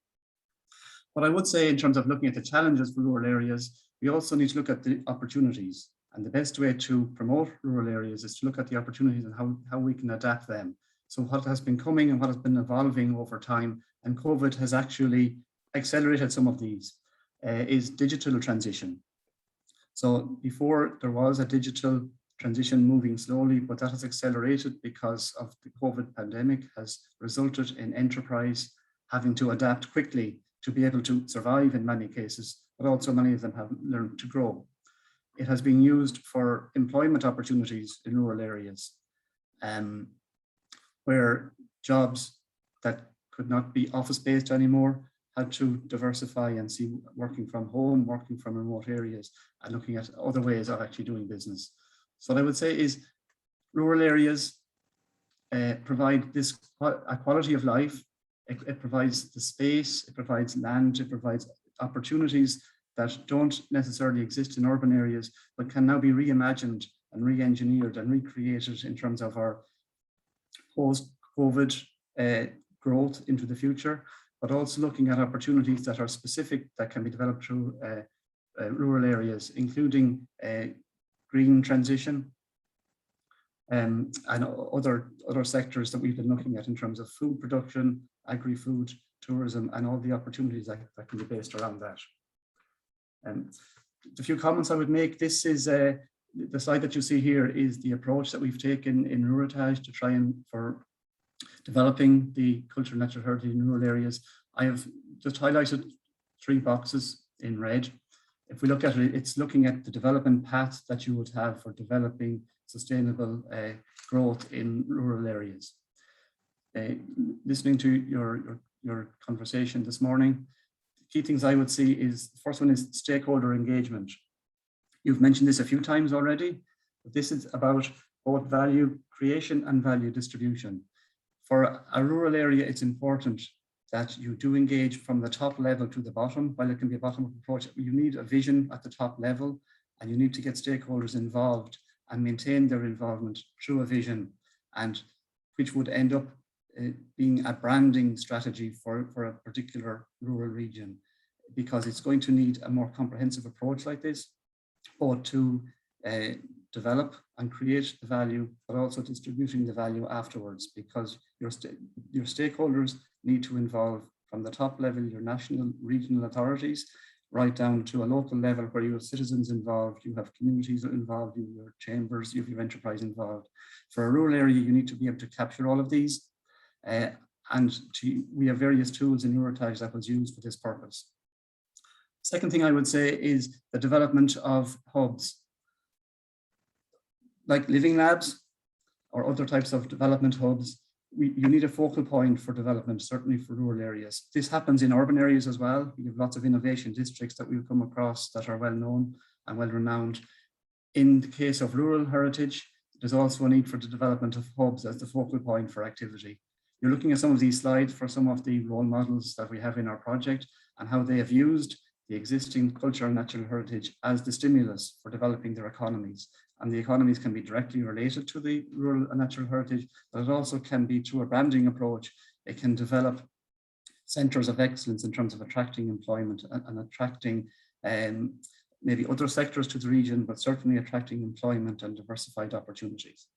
What I would say in terms of looking at the challenges for rural areas, we also need to look at the opportunities. And the best way to promote rural areas is to look at the opportunities and how we can adapt them. So what has been coming and what has been evolving over time, and COVID has actually accelerated some of these, is digital transition. So before, there was a digital transition moving slowly, but that has accelerated because of the COVID pandemic, has resulted in enterprise having to adapt quickly to be able to survive in many cases, but also many of them have learned to grow. It has been used for employment opportunities in rural areas, where jobs that could not be office-based anymore had to diversify and see working from home, working from remote areas, and looking at other ways of actually doing business. So what I would say is rural areas provide a quality of life. It provides the space, it provides land, it provides opportunities that don't necessarily exist in urban areas, but can now be reimagined and re-engineered and recreated in terms of our post-COVID growth into the future, but also looking at opportunities that are specific that can be developed through rural areas, including green transition and other sectors that we've been looking at in terms of food production, agri-food, tourism, and all the opportunities that can be based around that. The few comments I would make, this is the slide that you see here is the approach that we've taken in Ruritage to try and for developing the cultural and natural heritage in rural areas. I have just highlighted 3 boxes in red. If we look at it, it's looking at the development path that you would have for developing sustainable growth in rural areas. Listening to your conversation this morning, the key things I would see is, the first one is stakeholder engagement. You've mentioned this a few times already, but this is about both value creation and value distribution. For a rural area, it's important that you do engage from the top level to the bottom. While it can be a bottom-up approach, you need a vision at the top level, and you need to get stakeholders involved and maintain their involvement through a vision, and which would end up being a branding strategy for a particular rural region, because it's going to need a more comprehensive approach like this, both to develop and create the value, but also distributing the value afterwards, because your stakeholders need to involve from the top level, your national, regional authorities, right down to a local level where you have citizens involved, you have communities involved, you have your chambers, you have your enterprise involved. For a rural area, you need to be able to capture all of these. We have various tools in Eurotage that was used for this purpose. Second thing I would say is the development of hubs. Like living labs or other types of development hubs, you need a focal point for development, certainly for rural areas. This happens in urban areas as well. We have lots of innovation districts that we've come across that are well known and well renowned. In the case of rural heritage, there's also a need for the development of hubs as the focal point for activity. You're looking at some of these slides for some of the role models that we have in our project and how they have used the existing culture and natural heritage as the stimulus for developing their economies. And the economies can be directly related to the rural and natural heritage, but it also can be through a branding approach. It can develop centers of excellence in terms of attracting employment and attracting maybe other sectors to the region, but certainly attracting employment and diversified opportunities.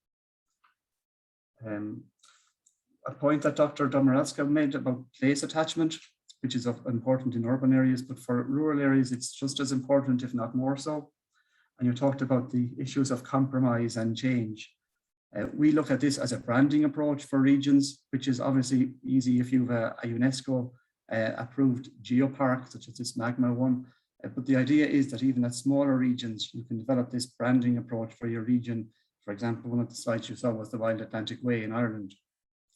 A point that Dr. Domarowska made about place attachment, which is important in urban areas, but for rural areas, it's just as important, if not more so. And you talked about the issues of compromise and change. We look at this as a branding approach for regions, which is obviously easy if you have a UNESCO approved geopark, such as this Magma one. But the idea is that even at smaller regions, you can develop this branding approach for your region. For example, one of the slides you saw was the Wild Atlantic Way in Ireland,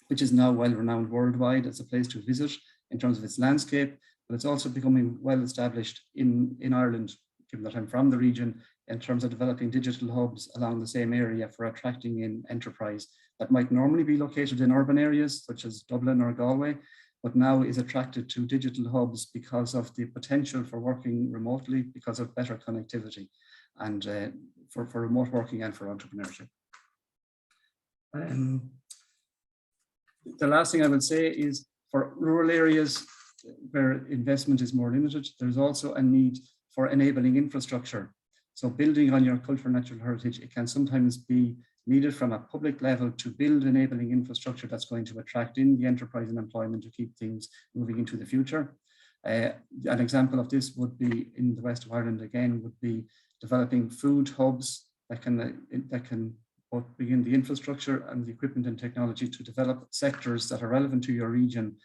which is now well renowned worldwide as a place to visit in terms of its landscape, but it's also becoming well established in Ireland, given that I'm from the region, in terms of developing digital hubs along the same area for attracting in enterprise that might normally be located in urban areas such as Dublin or Galway, but now is attracted to digital hubs because of the potential for working remotely, because of better connectivity and for remote working and for entrepreneurship. The last thing I would say is for rural areas where investment is more limited, there's also a need for enabling infrastructure. So building on your cultural natural heritage, it can sometimes be needed from a public level to build enabling infrastructure that's going to attract in the enterprise and employment to keep things moving into the future. An example of this would be in the west of Ireland, again, would be developing food hubs that can both begin the infrastructure and the equipment and technology to develop sectors that are relevant to your region,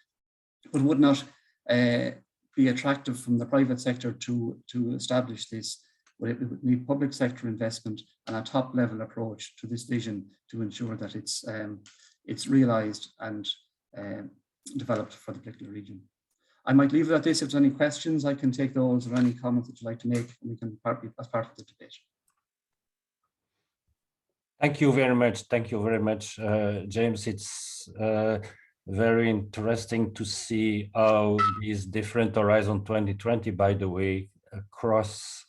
but would not be attractive from the private sector to establish this. It would need public sector investment and a top level approach to this vision to ensure that it's realized and developed for the particular region. I might leave it at this. If there's any questions, I can take those, or any comments that you'd like to make, and we can be as part of the debate. Thank you very much. Thank you very much, James. It's very interesting to see how these different Horizon 2020, by the way, across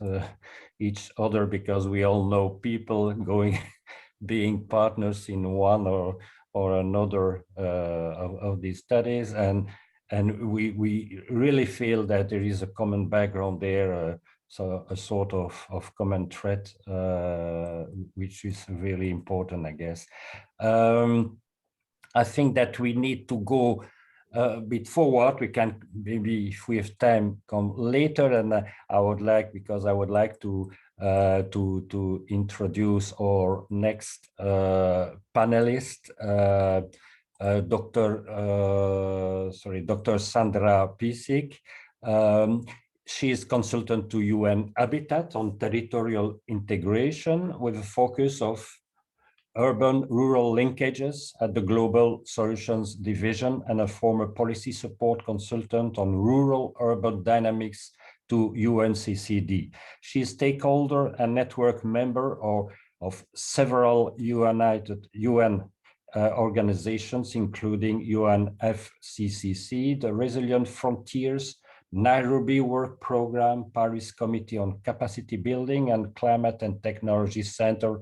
each other, because we all know people being partners in one or another of these studies, and we really feel that there is a common background there, so a sort of common thread, which is really important, I guess. I think that we need to go a bit forward. We can maybe, if we have time, come later, and I would like to introduce our next panelist, Dr. Sandra Pisik. She is consultant to UN Habitat on territorial integration with a focus of urban-rural linkages at the Global Solutions Division, and a former policy support consultant on rural-urban dynamics to UNCCD. She is stakeholder and network member of several UN organizations, including UNFCCC, the Resilient Frontiers, Nairobi Work Program, Paris Committee on Capacity Building, and Climate and Technology Center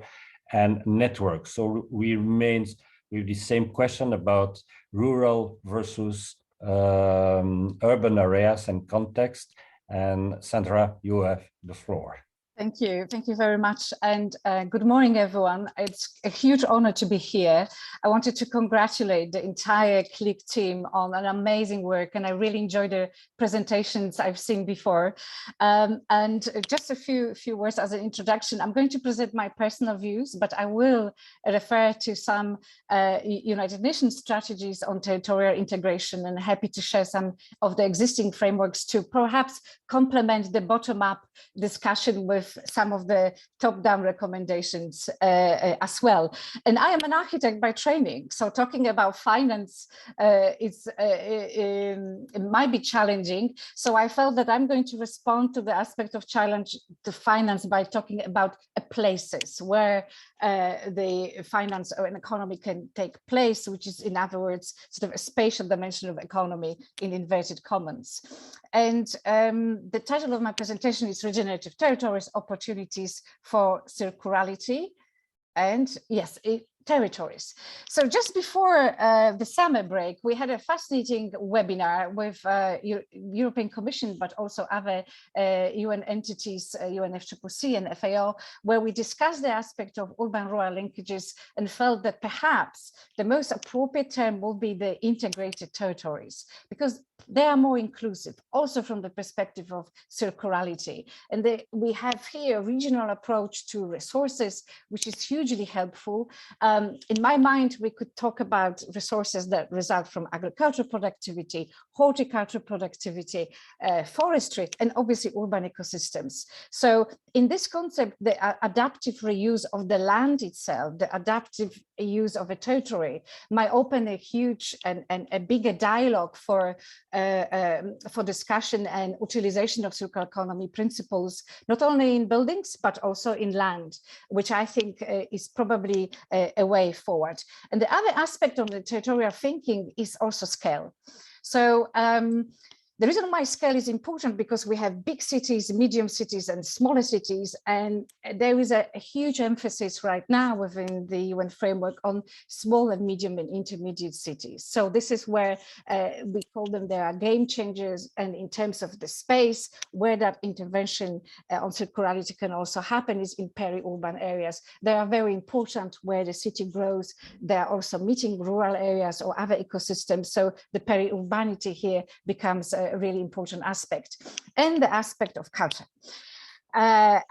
and Network. So we remain with the same question about rural versus urban areas and context. And Sandra, you have the floor. Thank you very much, and good morning, everyone. It's a huge honor to be here. I wanted to congratulate the entire CLIC team on an amazing work, and I really enjoyed the presentations I've seen before. And just a few words as an introduction. I'm going to present my personal views, but I will refer to some United Nations strategies on territorial integration, and happy to share some of the existing frameworks to perhaps complement the bottom-up discussion with some of the top-down recommendations as well. And I am an architect by training, so talking about finance it might be challenging. So I felt that I'm going to respond to the aspect of challenge to finance by talking about places where the finance or an economy can take place, which is, in other words, sort of a spatial dimension of economy in inverted commas. And the title of my presentation is Regenerative Territories, Opportunities for Circularity. And yes, territories. So just before the summer break, we had a fascinating webinar with European Commission, but also other UN entities, UNFCCC and FAO, where we discussed the aspect of urban-rural linkages and felt that perhaps the most appropriate term will be the integrated territories, because they are more inclusive, also from the perspective of circularity. And we have here a regional approach to resources, which is hugely helpful. In my mind, we could talk about resources that result from agricultural productivity, horticultural productivity, forestry, and obviously urban ecosystems. So in this concept, the adaptive reuse of the land itself, the adaptive use of a territory might open a huge and a bigger dialogue for discussion and utilization of circular economy principles, not only in buildings, but also in land, which I think is probably a way forward. And the other aspect of the territorial thinking is also scale. So the reason why scale is important, because we have big cities, medium cities, and smaller cities, and there is a huge emphasis right now within the UN framework on small and medium and intermediate cities. So this is where we call them, there are game changers, and in terms of the space where that intervention on circularity can also happen is in peri-urban areas. They are very important where the city grows. They are also meeting rural areas or other ecosystems. So the peri-urbanity here becomes a really important aspect, and the aspect of culture. I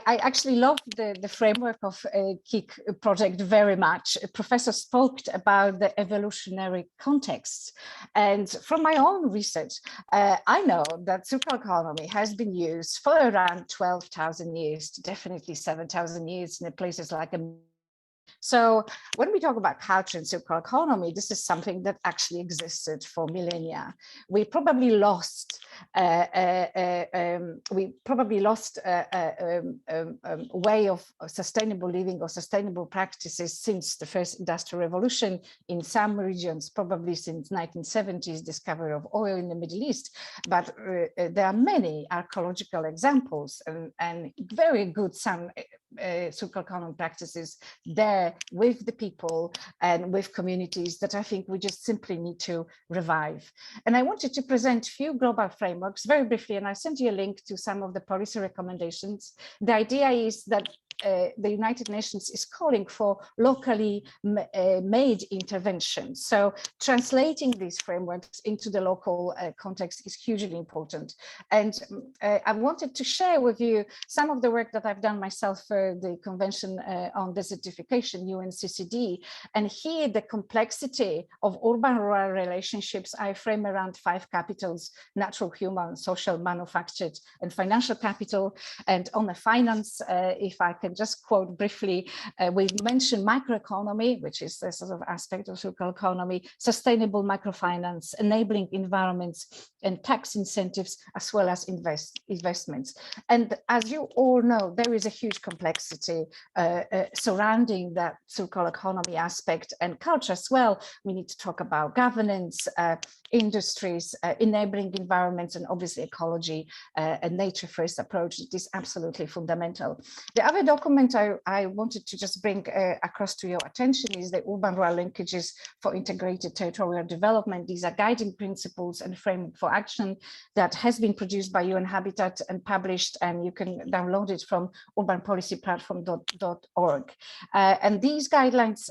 actually love the framework of CLIC project very much. A professor spoke about the evolutionary context, and from my own research, I know that circular economy has been used for around 12,000 years, definitely 7,000 years in places like So when we talk about culture and circular economy, this is something that actually existed for millennia. We probably lost a way of sustainable living or sustainable practices since the first industrial revolution in some regions, probably since 1970s discovery of oil in the Middle East. But there are many archaeological examples and very good circular economy practices there with the people and with communities that I think we just simply need to revive. And I wanted to present a few global frameworks very briefly, and I sent you a link to some of the policy recommendations. The idea is that the United Nations is calling for locally made interventions. So translating these frameworks into the local context is hugely important. And I wanted to share with you some of the work that I've done myself for the Convention on Desertification, UNCCD. And here the complexity of urban-rural relationships I frame around 5 capitals: natural, human, social, manufactured, and financial capital. And on the finance, if I can just quote briefly, we mentioned microeconomy, which is the sort of aspect of circular economy, sustainable microfinance, enabling environments, and tax incentives, as well as investments. And as you all know, there is a huge complexity surrounding that circular economy aspect and culture as well. We need to talk about governance, industries, enabling environments, and obviously ecology, a nature-first approach that is absolutely fundamental. The other document I wanted to just bring across to your attention is the urban-rural linkages for integrated territorial development. These are guiding principles and framework for action that has been produced by UN Habitat and published, and you can download it from urbanpolicyplatform.org. And these guidelines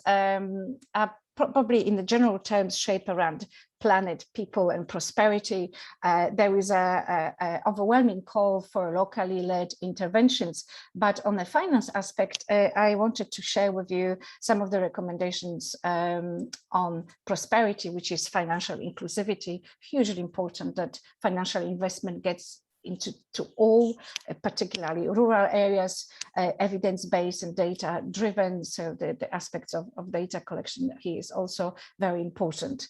are probably in the general terms shape around planet, people, and prosperity. There is a overwhelming call for locally led interventions, but on the finance aspect, I wanted to share with you some of the recommendations on prosperity, which is financial inclusivity. Hugely important that financial investment gets into all, particularly rural areas, evidence-based and data-driven. So the aspects of data collection here is also very important.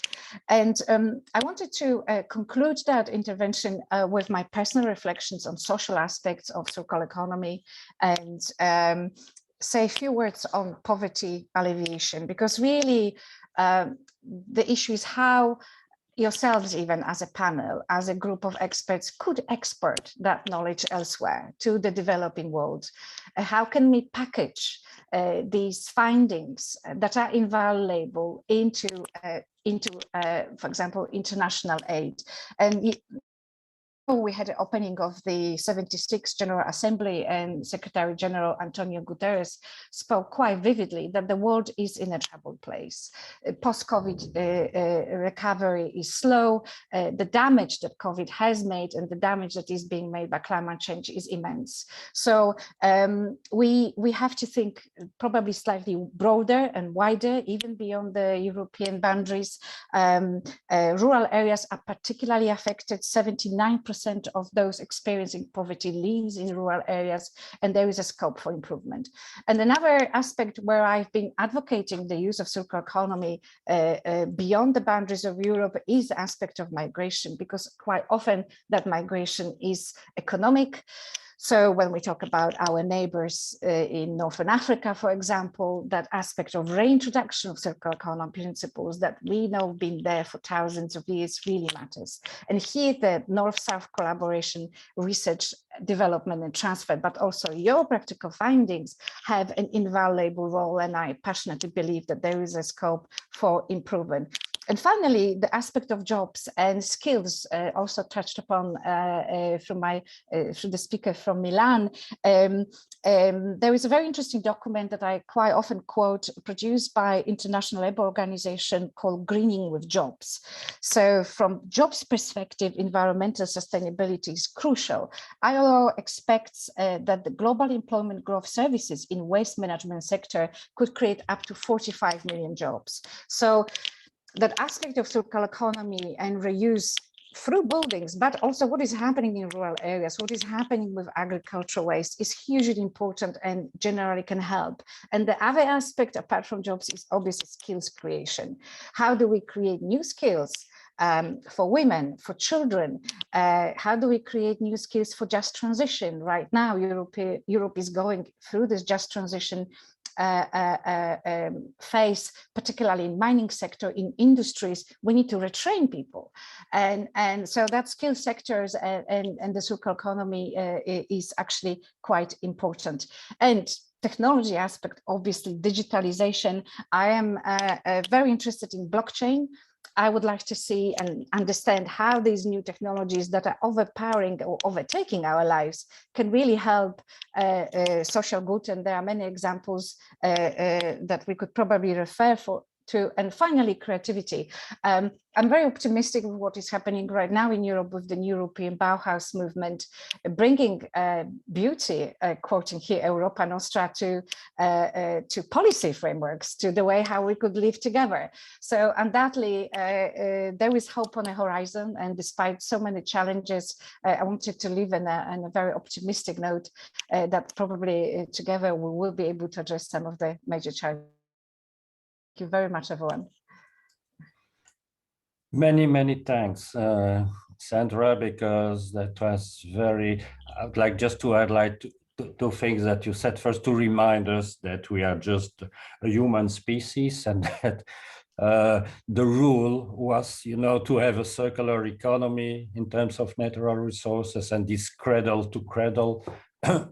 And I wanted to conclude that intervention with my personal reflections on social aspects of circular economy and say a few words on poverty alleviation, because really the issue is how yourselves, even as a panel, as a group of experts, could export that knowledge elsewhere to the developing world. How can we package these findings that are invaluable into for example, international aid? And we had an opening of the 76th General Assembly, and Secretary General Antonio Guterres spoke quite vividly that the world is in a troubled place. Post-COVID recovery is slow. The damage that COVID has made and the damage that is being made by climate change is immense. So we have to think probably slightly broader and wider, even beyond the European boundaries. Rural areas are particularly affected. 79% of those experiencing poverty lives in rural areas, and there is a scope for improvement. And another aspect where I've been advocating the use of circular economy beyond the boundaries of Europe is the aspect of migration, because quite often that migration is economic. So when we talk about our neighbors in Northern Africa, for example, that aspect of reintroduction of circular economy principles that we know been there for thousands of years really matters. And here the North-South collaboration, research, development and transfer, but also your practical findings have an invaluable role. And I passionately believe that there is a scope for improvement. And finally, the aspect of jobs and skills, also touched upon through the speaker from Milan. There is a very interesting document that I quite often quote, produced by International Labour Organization, called Greening with Jobs. So from jobs perspective, environmental sustainability is crucial. ILO expects that the global employment growth services in waste management sector could create up to 45 million jobs. So that aspect of circular economy and reuse through buildings, but also what is happening in rural areas, what is happening with agricultural waste is hugely important and generally can help. And the other aspect apart from jobs is obviously skills creation. How do we create new skills for women, for children? How do we create new skills for just transition? Right now, Europe is going through this just transition phase, particularly in mining sector, in industries. We need to retrain people, and so that skill sectors and the circular economy is actually quite important. And technology aspect, obviously digitalization. I am very interested in blockchain. I would like to see and understand how these new technologies that are overpowering or overtaking our lives can really help social good. And there are many examples that we could probably refer to. And finally, creativity. I'm very optimistic with what is happening right now in Europe with the European Bauhaus movement, bringing beauty, quoting here Europa Nostra, to policy frameworks, to the way how we could live together. So undoubtedly, there is hope on the horizon. And despite so many challenges, I wanted to leave on a very optimistic note that probably together we will be able to address some of the major challenges. Thank you very much, everyone. Many thanks, Sandra, because that was very, I'd like just to highlight two things that you said. First, to remind us that we are just a human species and that the rule was, to have a circular economy in terms of natural resources and this cradle to cradle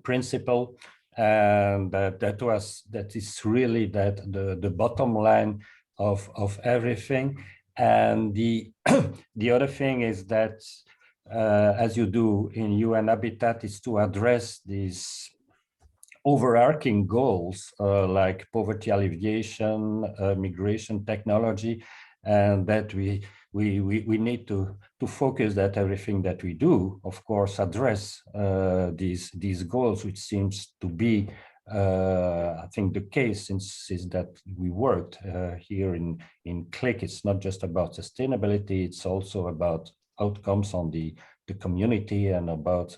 principle. And that is really the bottom line of everything. And the the other thing is that, as you do in UN Habitat, is to address these overarching goals like poverty alleviation, migration, technology, and that we need to focus that everything that we do, of course, address these goals, which seems to be, I think, the case since that we worked here in CLIC. It's not just about sustainability; it's also about outcomes on the community and about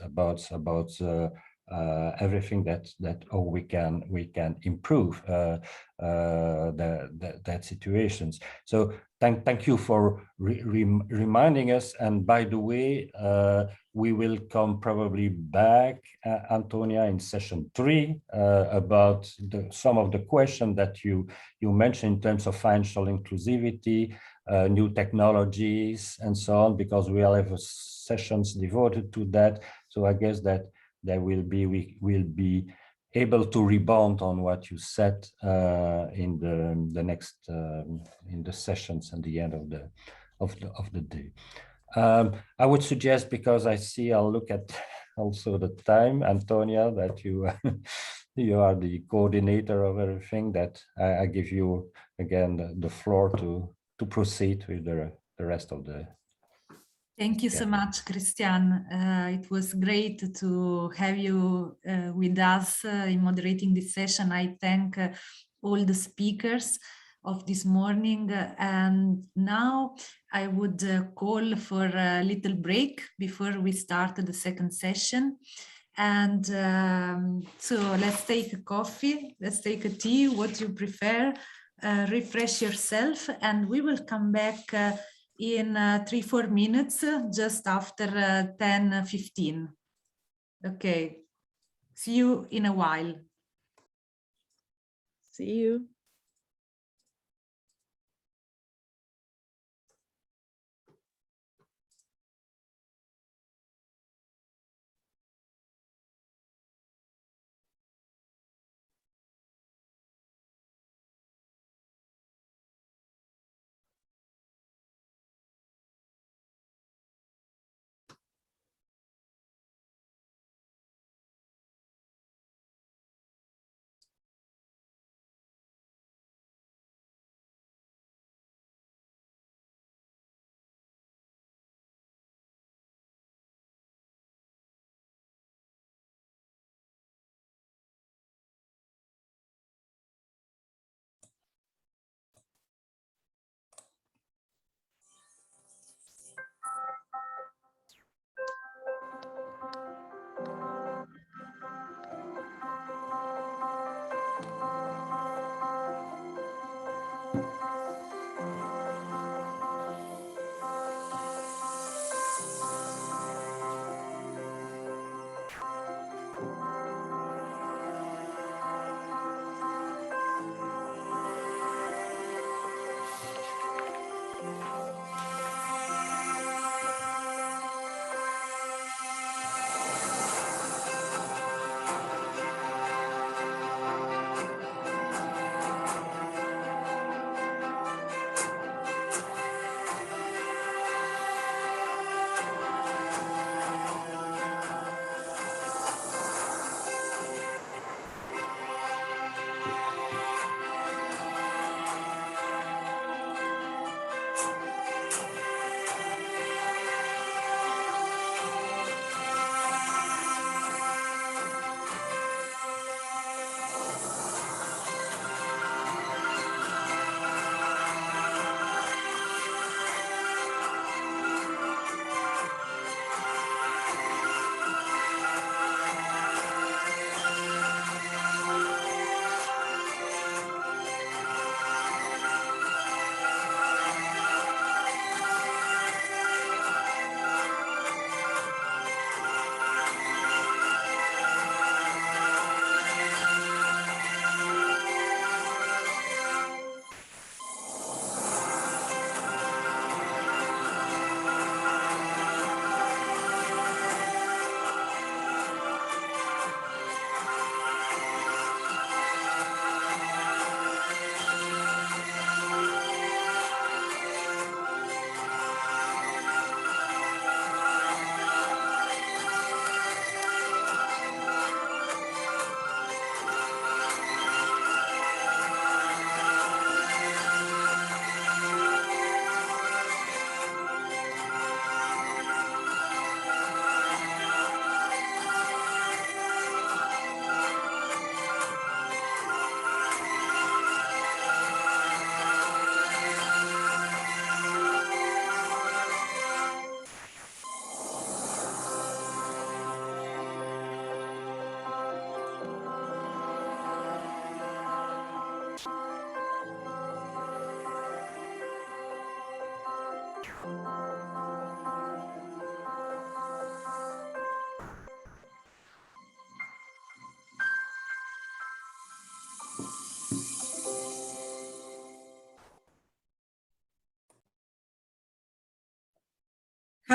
everything that we can improve that situations. So thank you for reminding us. And by the way, we will come probably back, Antonia, in session 3 about some of the questions that you mentioned in terms of financial inclusivity, new technologies, and so on, because we will have sessions devoted to that. So I guess that we will be able to rebound on what you said in the next in the sessions at the end of the day. I would suggest, because I see, I'll look at also the time, Antonia, that you you are the coordinator of everything, that I give you again the floor to proceed with the rest of the. Thank you so much, Christian. It was great to have you with us in moderating this session. I thank all the speakers of this morning. And now I would call for a little break before we start the second session. And so let's take a coffee, let's take a tea, what you prefer, refresh yourself, and we will come back in 3-4 minutes, just after 10:15. Okay, see you in a while. See you.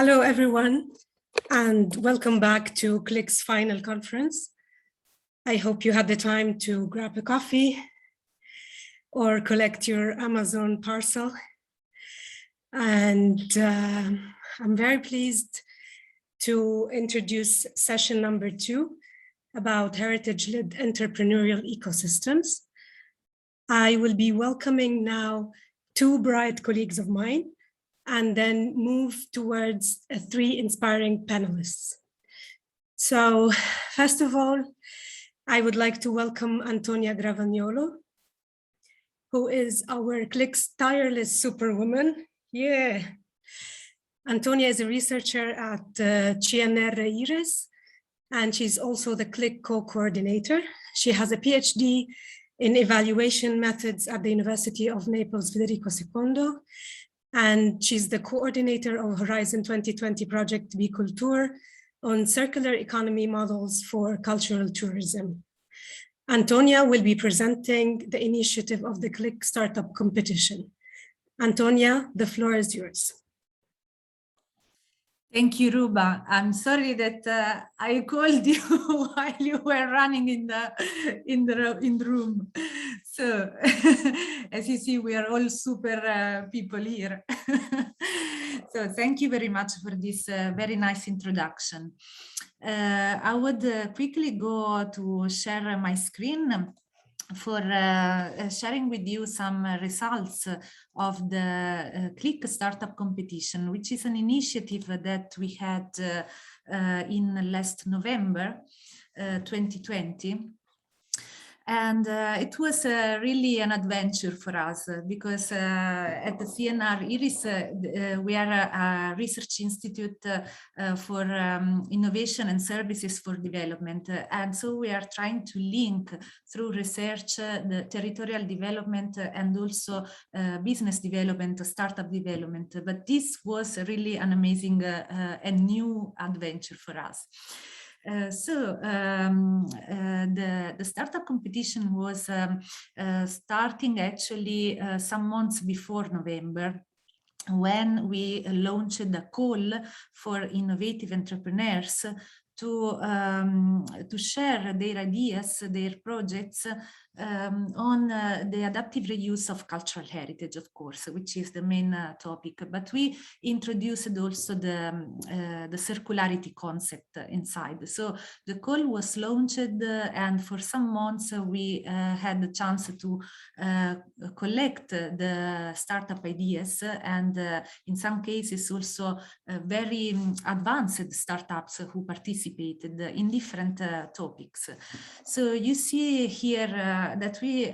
Hello, everyone, and welcome back to CLIC's Final Conference. I hope you had the time to grab a coffee or collect your Amazon parcel. And I'm very pleased to introduce session number 2 about heritage-led entrepreneurial ecosystems. I will be welcoming now 2 bright colleagues of mine, and then move towards 3 inspiring panelists. So first of all, I would like to welcome Antonia Gravagnolo, who is our CLIC's tireless superwoman. Yeah. Antonia is a researcher at CNR IRES, and she's also the CLIC co-coordinator. She has a PhD in evaluation methods at the University of Naples Federico II, and she's the coordinator of Horizon 2020 project Biculture on circular economy models for cultural tourism. Antonia will be presenting the initiative of the CLIC Startup Competition. Antonia, the floor is yours. Thank you, Ruba. I'm sorry that I called you while you were running in the room. So, as you see, we are all super people here. So, thank you very much for this very nice introduction. I would quickly go to share my screen for sharing with you some results of the CLIC Startup Competition, which is an initiative that we had in last November 2020. And it was really an adventure for us because at the CNR IRIS, we are a research institute for innovation and services for development. And so we are trying to link through research, the territorial development and also business development, startup development. But this was really an amazing and new adventure for us. The startup competition was starting actually some months before November, when we launched a call for innovative entrepreneurs to share their ideas, their projects on the adaptive reuse of cultural heritage, of course, which is the main topic. But we introduced also the circularity concept inside. So the call was launched, and for some months we had the chance to collect the startup ideas, and in some cases also very advanced startups who participated in different topics. So you see here that we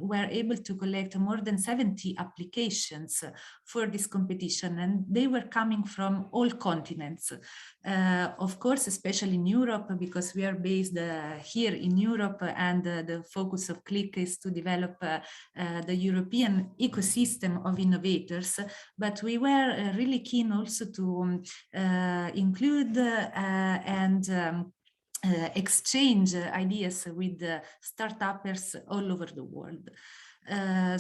were able to collect more than 70 applications for this competition, and they were coming from all continents. Of course, especially in Europe, because we are based here in Europe, and the focus of CLIC is to develop the European ecosystem of innovators. But we were really keen also to include and exchange ideas with startuppers all over the world.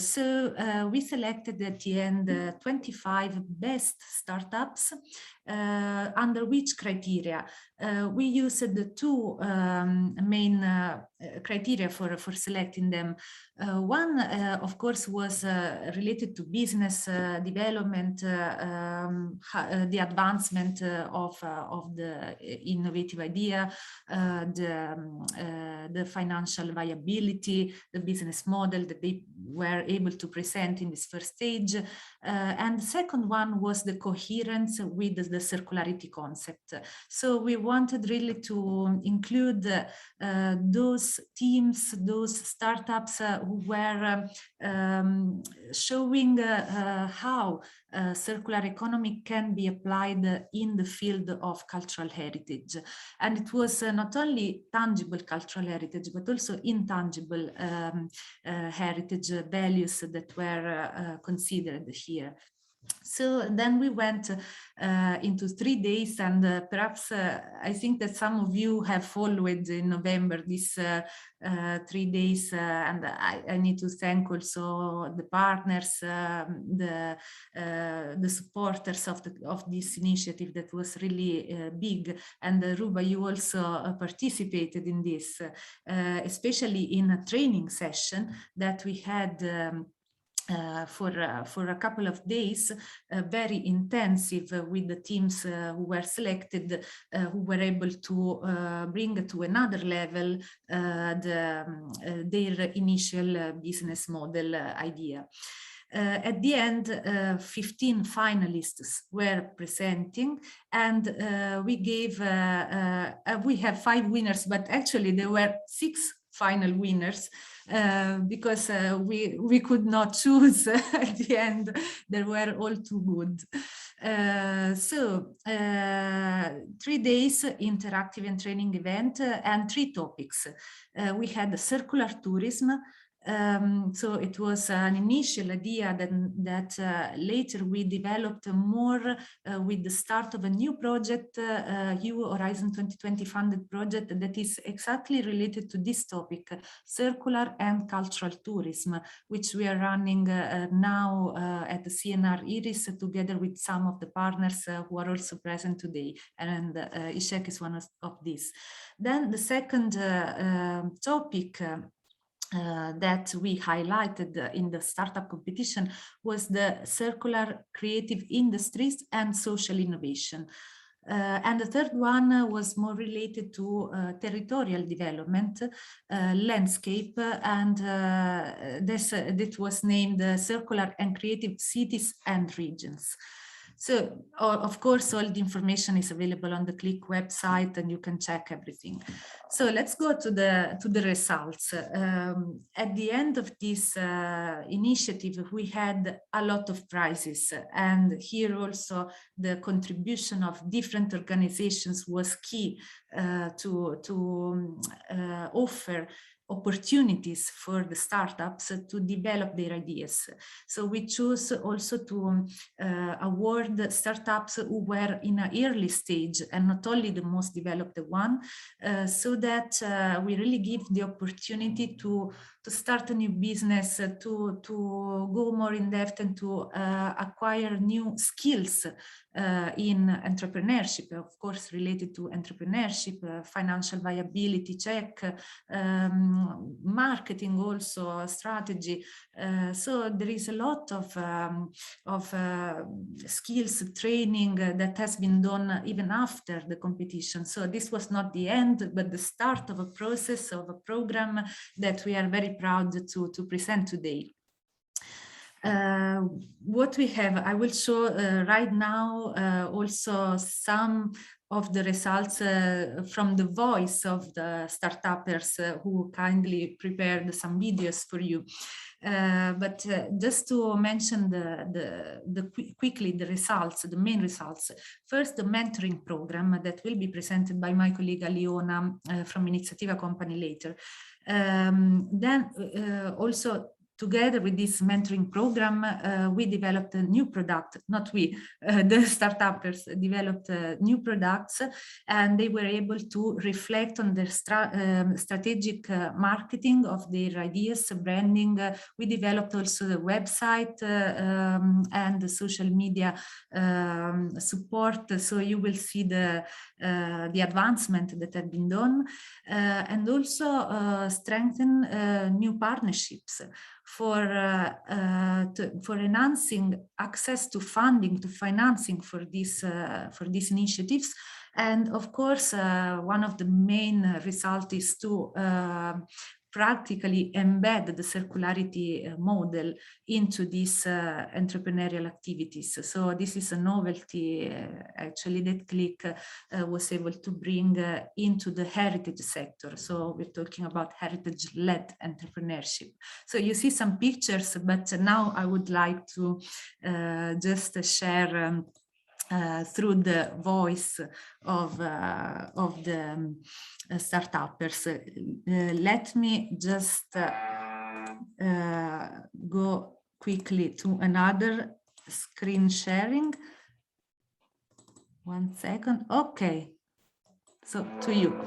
So we selected at the end 25 best startups. Under which criteria? We used the 2 main criteria for selecting them. One, of course, was related to business development, the advancement of the innovative idea, the financial viability, the business model that they were able to present in this first stage. And the second one was the coherence with the circularity concept. So we wanted really to include those teams, those startups who were showing how circular economy can be applied in the field of cultural heritage. And it was not only tangible cultural heritage, but also intangible heritage values that were considered here. So then we went into 3 days, and perhaps I think that some of you have followed in November this 3 days, and I need to thank also the partners, the supporters of this initiative that was really big. And Ruba, you also participated in this, especially in a training session that we had for a couple of days, very intensive with the teams who were selected, who were able to bring to another level their initial business model idea. At the end, 15 finalists were presenting, and we have 5 winners, but actually there were 6 final winners, because we could not choose at the end. They were all too good. 3 days interactive and training event, and 3 topics. We had circular tourism. So it was an initial idea that later we developed more with the start of a new project, EU Horizon 2020 funded project that is exactly related to this topic, circular and cultural tourism, which we are running now at the CNR Iris together with some of the partners who are also present today, and ISHEC is one of these. Then the second topic that we highlighted in the startup competition was the circular creative industries and social innovation. And the third one was more related to territorial development, landscape, and that was named Circular and Creative Cities and Regions. So, of course, all the information is available on the CLIC website, and you can check everything. So let's go to the results. At the end of this initiative, we had a lot of prizes, and here also the contribution of different organizations was key to offer opportunities for the startups to develop their ideas. So we chose also to award startups who were in an early stage and not only the most developed one, so that we really give the opportunity to start a new business, to go more in depth and to acquire new skills in entrepreneurship, of course, related to entrepreneurship, financial viability check, marketing also, strategy. So there is a lot of skills training that has been done even after the competition. So this was not the end, but the start of a process, of a program that we are very proud to present today. What we have, I will show right now also some of the results from the voice of the startuppers who kindly prepared some videos for you. But just to mention quickly the results, the main results. First, the mentoring program that will be presented by my colleague Aliona from Iniziativa Company later. Then also, together with this mentoring program, we developed a new product, not we, the startuppers developed new products, and they were able to reflect on their strategic marketing of their ideas, branding. We developed also the website and the social media support, so you will see the advancement that have been done, and also strengthen new partnerships for enhancing access to funding, to financing for these initiatives. And of course, one of the main results is to practically embed the circularity model into these entrepreneurial activities. So this is a novelty actually that CLIC was able to bring into the heritage sector. So we're talking about heritage-led entrepreneurship. So you see some pictures, but now I would like to just share through the voice of the startuppers. Let me just go quickly to another screen sharing. 1 second. Okay. So to you.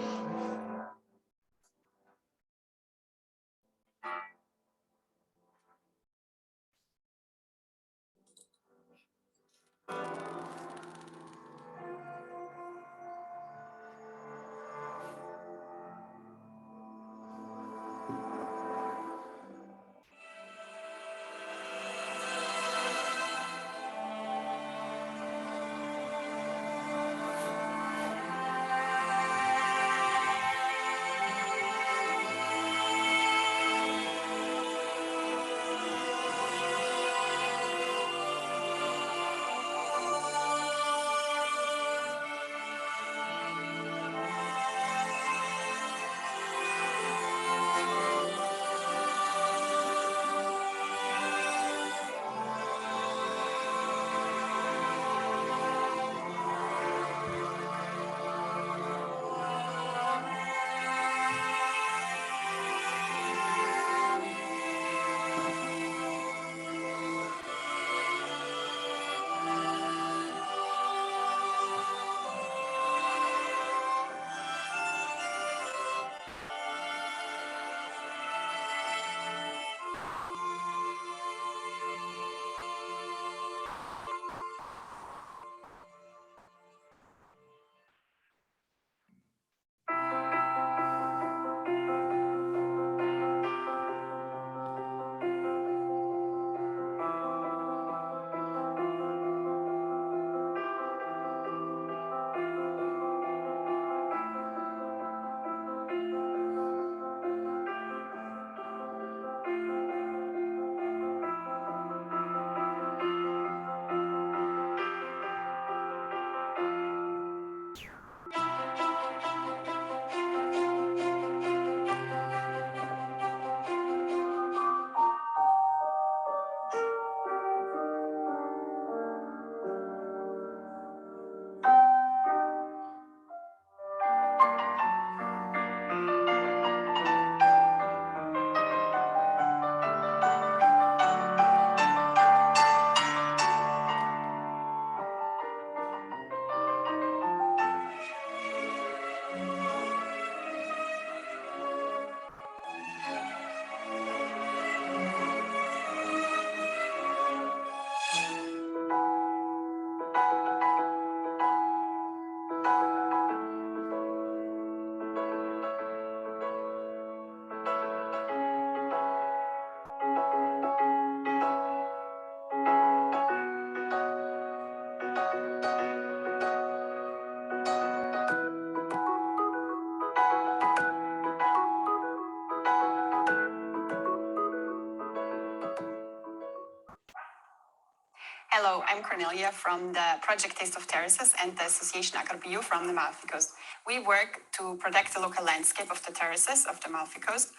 Hello, I'm Cornelia from the Project Taste of Terraces and the Association Agarbio from the Amalfi Coast. We work to protect the local landscape of the terraces of the Amalfi Coast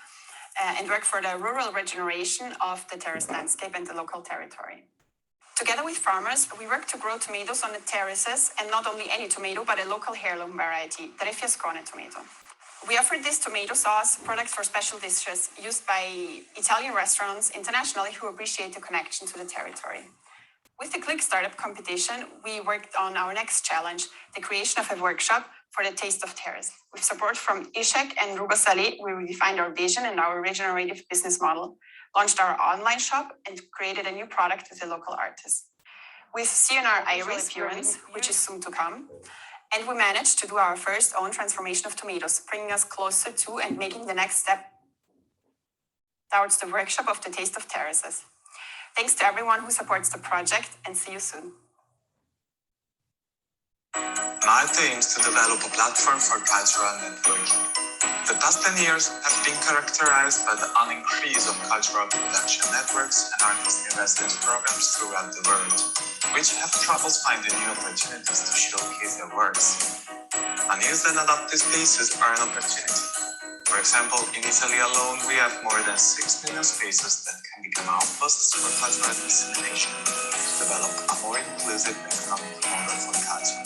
and work for the rural regeneration of the terrace landscape and the local territory. Together with farmers, we work to grow tomatoes on the terraces, and not only any tomato, but a local heirloom variety, the Refiascone tomato. We offer this tomato sauce product for special dishes used by Italian restaurants internationally who appreciate the connection to the territory. With the CLIC Startup competition, we worked on our next challenge, the creation of a workshop for the Taste of Terrace. With support from Ishak and Ruba Saleh, we refined our vision and our regenerative business model, launched our online shop, and created a new product with a local artist. With CNR Iris appearance, which is soon to come, and we managed to do our first own transformation of tomatoes, bringing us closer to and making the next step towards the workshop of the Taste of Terraces. Thanks to everyone who supports the project, and see you soon. Malta aims to develop a platform for cultural networking. The past 10 years have been characterized by the increase of cultural production networks and artist in residence programs throughout the world, which have troubles finding new opportunities to showcase their works. Unused and adaptive spaces are an opportunity. For example, in Italy alone, we have more than 6 million spaces that can become outposts for cultural dissemination to develop a more inclusive economic model for culture.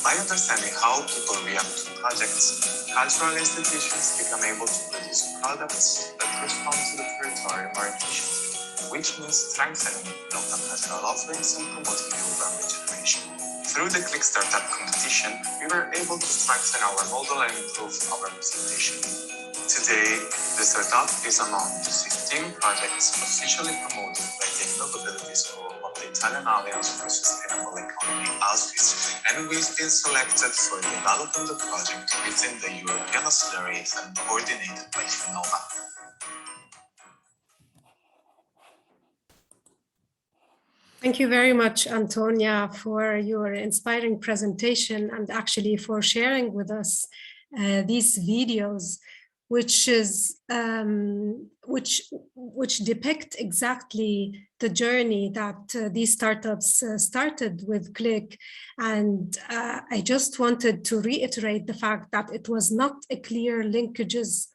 By understanding how people react to projects, cultural institutions become able to produce products that respond to the territory more efficiently. which means strengthening local cultural offerings and promoting urban regeneration. Through the CLIC Startup competition, we were able to strengthen our model and improve our representation. Today, the startup is among the 15 projects officially promoted by the Innovability School of the Italian Alliance for Sustainable Economy, ALSFIS, and we've been selected for developing the project within the European Acceleration coordinated by Innova. Thank you very much, Antonia, for your inspiring presentation and actually for sharing with us these videos, which depict exactly the journey that these startups started with CLIC. And I just wanted to reiterate the fact that it was not a clear link at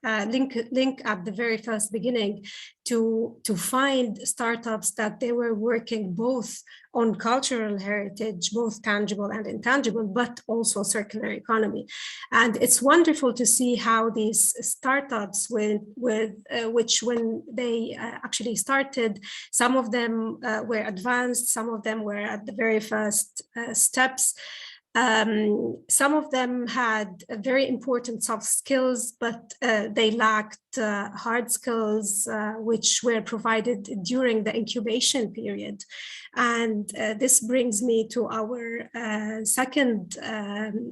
the very first beginning to find startups that they were working both on cultural heritage, both tangible and intangible, but also circular economy. And it's wonderful to see how these startups which when they actually started, some of them were advanced, some of them were at the very first steps. Some of them had very important soft skills, but they lacked hard skills, which were provided during the incubation period. And this brings me to our second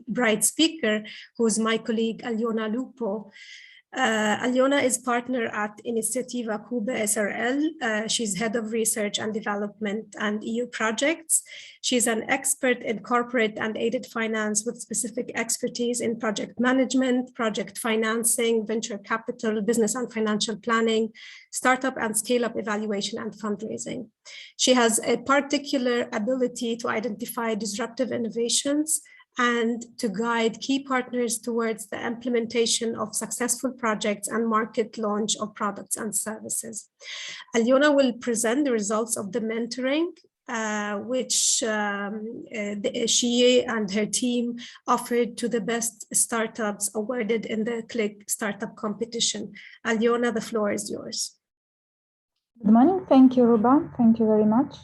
bright speaker, who's my colleague, Aliona Lupo. Aliona is partner at Iniziativa Cube SRL. She's head of research and development and EU projects. She's an expert in corporate and aided finance with specific expertise in project management, project financing, venture capital, business and financial planning, startup and scale-up evaluation and fundraising. She has a particular ability to identify disruptive innovations and to guide key partners towards the implementation of successful projects and market launch of products and services. Aliona will present the results of the mentoring, which she and her team offered to the best startups awarded in the CLIC Startup Competition. Aliona, the floor is yours. Good morning. Thank you, Ruba. Thank you very much.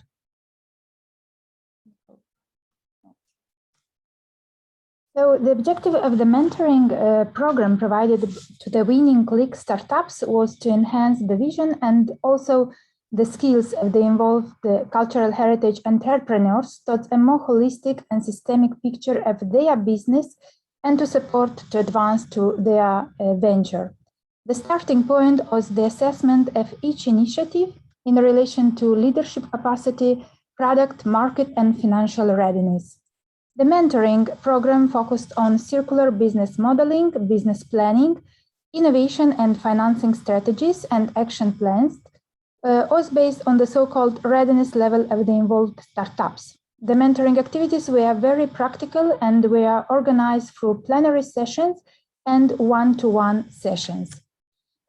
So the objective of the mentoring program provided to the winning CLIC startups was to enhance the vision and also the skills of the involved cultural heritage entrepreneurs towards a more holistic and systemic picture of their business and to support to advance to their venture. The starting point was the assessment of each initiative in relation to leadership capacity, product, market, and financial readiness. The mentoring program focused on circular business modeling, business planning, innovation and financing strategies and action plans, was based on the so-called readiness level of the involved startups. The mentoring activities were very practical and were organized through plenary sessions and one-to-one sessions.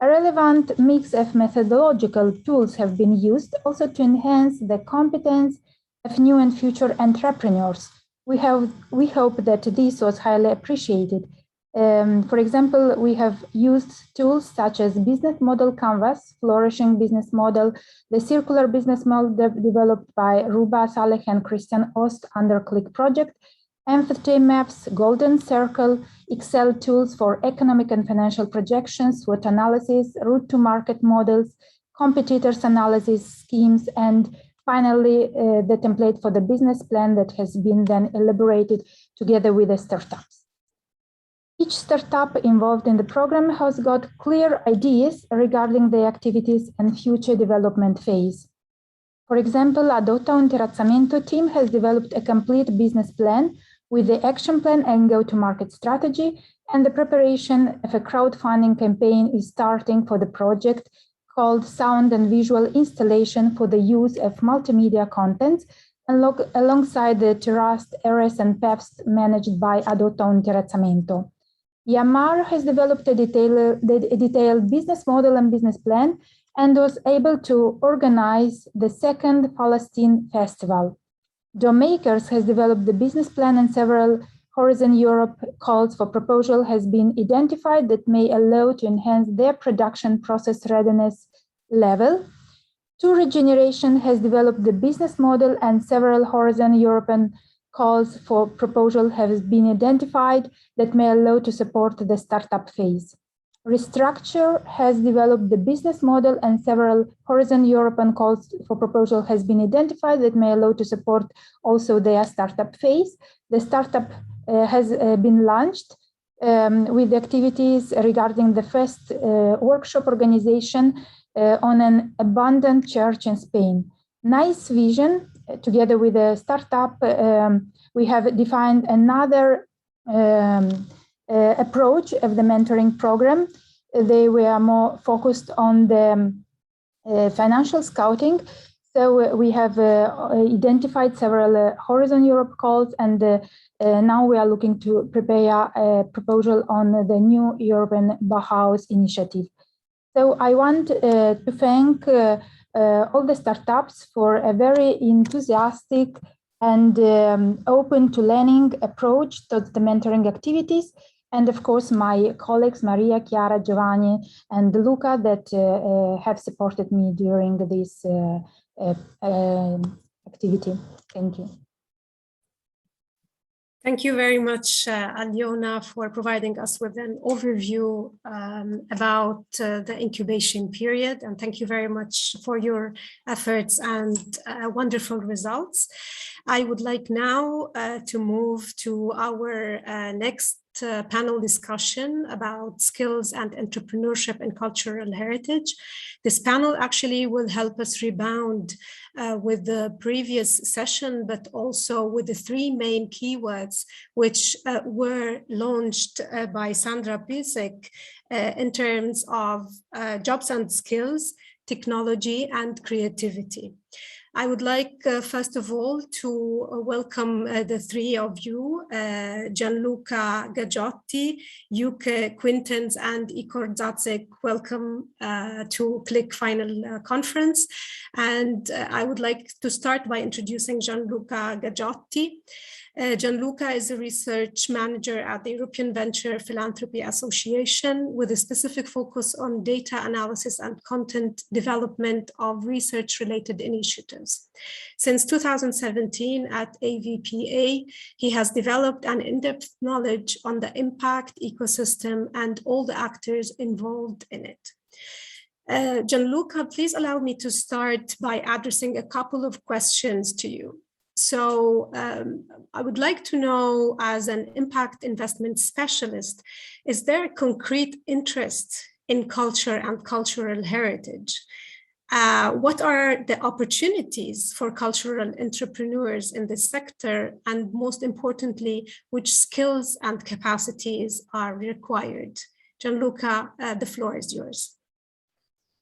A relevant mix of methodological tools have been used also to enhance the competence of new and future entrepreneurs. We hope that this was highly appreciated. For example, we have used tools such as Business Model Canvas, Flourishing Business Model, the Circular Business Model developed by Ruba Saleh and Christian Ost under CLIC Project, empathy maps, Golden Circle, Excel tools for economic and financial projections, SWOT analysis, route to market models, competitors analysis schemes, and finally, the template for the business plan that has been then elaborated together with the startups. Each startup involved in the program has got clear ideas regarding the activities and future development phase. For example, Adotta un Terrazzamento team has developed a complete business plan with the action plan and go-to-market strategy, and the preparation of a crowdfunding campaign is starting for the project called Sound and Visual Installation for the use of multimedia content alongside the Terrast, RS, and PEPS managed by Adotta un Terrazzamento. Yamar has developed a detailed business model and business plan and was able to organize the second Palestine Festival. Domemakers has developed the business plan and several Horizon Europe calls for proposal has been identified that may allow to enhance their production process readiness level. Tourist generation has developed the business model, and several horizon European calls for proposal have been identified that may allow to support the startup phase. Restructure has developed the business model, and several horizon European calls for proposal has been identified that may allow to support also their startup phase. The startup has been launched with activities regarding the first workshop organization on an abandoned church in Spain. Nice vision, together with a startup, we have defined another approach of the mentoring program. They were more focused on the financial scouting. So we have identified several Horizon Europe calls, and now we are looking to prepare a proposal on the new European Bauhaus initiative. So I want to thank all the startups for a very enthusiastic and open to learning approach to the mentoring activities. And of course, my colleagues, Maria, Chiara, Giovanni, and Luca that have supported me during this activity. Thank you. Thank you very much, Aliona, for providing us with an overview about the incubation period. And thank you very much for your efforts and wonderful results. I would like now to move to our next panel discussion about skills and entrepreneurship and cultural heritage. This panel actually will help us rebound with the previous session, but also with the three main keywords which were launched by Sandra Pilsek in terms of jobs and skills, technology, and creativity. I would like, first of all, to welcome the three of you, Gianluca Gaggiotti, Yuke Quintens, and Igor Zacek. Welcome to CLIC Final Conference. And I would like to start by introducing Gianluca Gaggiotti. Gianluca is a research manager at the European Venture Philanthropy Association with a specific focus on data analysis and content development of research-related initiatives. Since 2017 at AVPA, he has developed an in-depth knowledge on the impact ecosystem and all the actors involved in it. Gianluca, please allow me to start by addressing a couple of questions to you. So I would like to know, as an impact investment specialist, is there a concrete interest in culture and cultural heritage? What are the opportunities for cultural entrepreneurs in this sector? And most importantly, which skills and capacities are required? Gianluca, the floor is yours.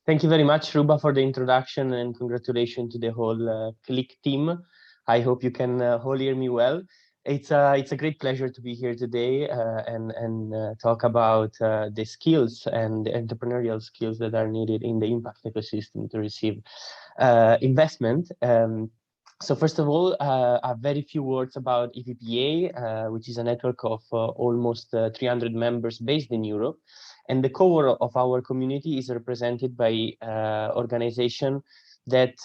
Thank you very much, Ruba, for the introduction, and congratulations to the whole CLIC team. I hope you can all hear me well. It's a great pleasure to be here today and talk about the skills and the entrepreneurial skills that are needed in the impact ecosystem to receive investment. So first of all, a very few words about EVPA, which is a network of almost 300 members based in Europe. And the core of our community is represented by organizations that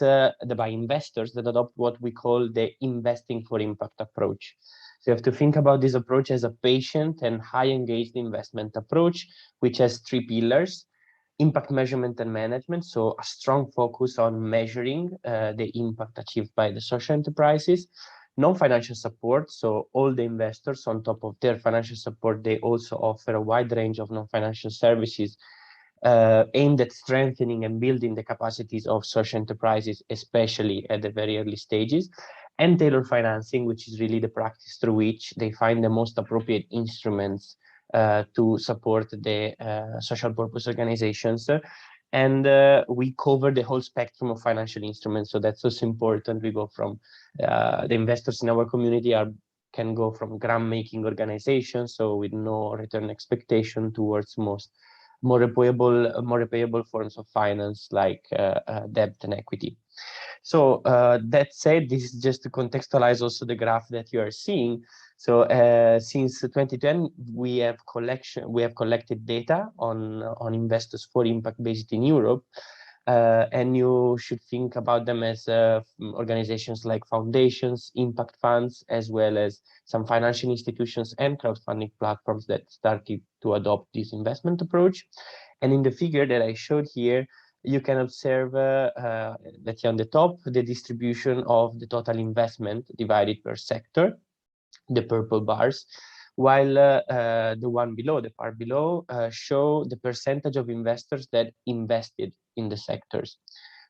by investors that adopt what we call the investing for impact approach. So you have to think about this approach as a patient and high engaged investment approach, which has three pillars: impact measurement and management. So a strong focus on measuring the impact achieved by the social enterprises. Non-financial support. So all the investors, on top of their financial support, they also offer a wide range of non-financial services aimed at strengthening and building the capacities of social enterprises, especially at the very early stages. And tailored financing, which is really the practice through which they find the most appropriate instruments to support the social purpose organizations. And we cover the whole spectrum of financial instruments. So that's also important. We go from the investors in our community can go from grant-making organizations, so with no return expectation, towards more repayable forms of finance like debt and equity. So that said, this is just to contextualize also the graph that you are seeing. So since 2010, we have collected data on investors for impact based in Europe. and you should think about them as organizations like foundations, impact funds, as well as some financial institutions and crowdfunding platforms that started to adopt this investment approach. And in the figure that I showed here, you can observe, let's say on the top, the distribution of the total investment divided per sector, the purple bars, while the one below, the part below, show the percentage of investors that invested in the sectors.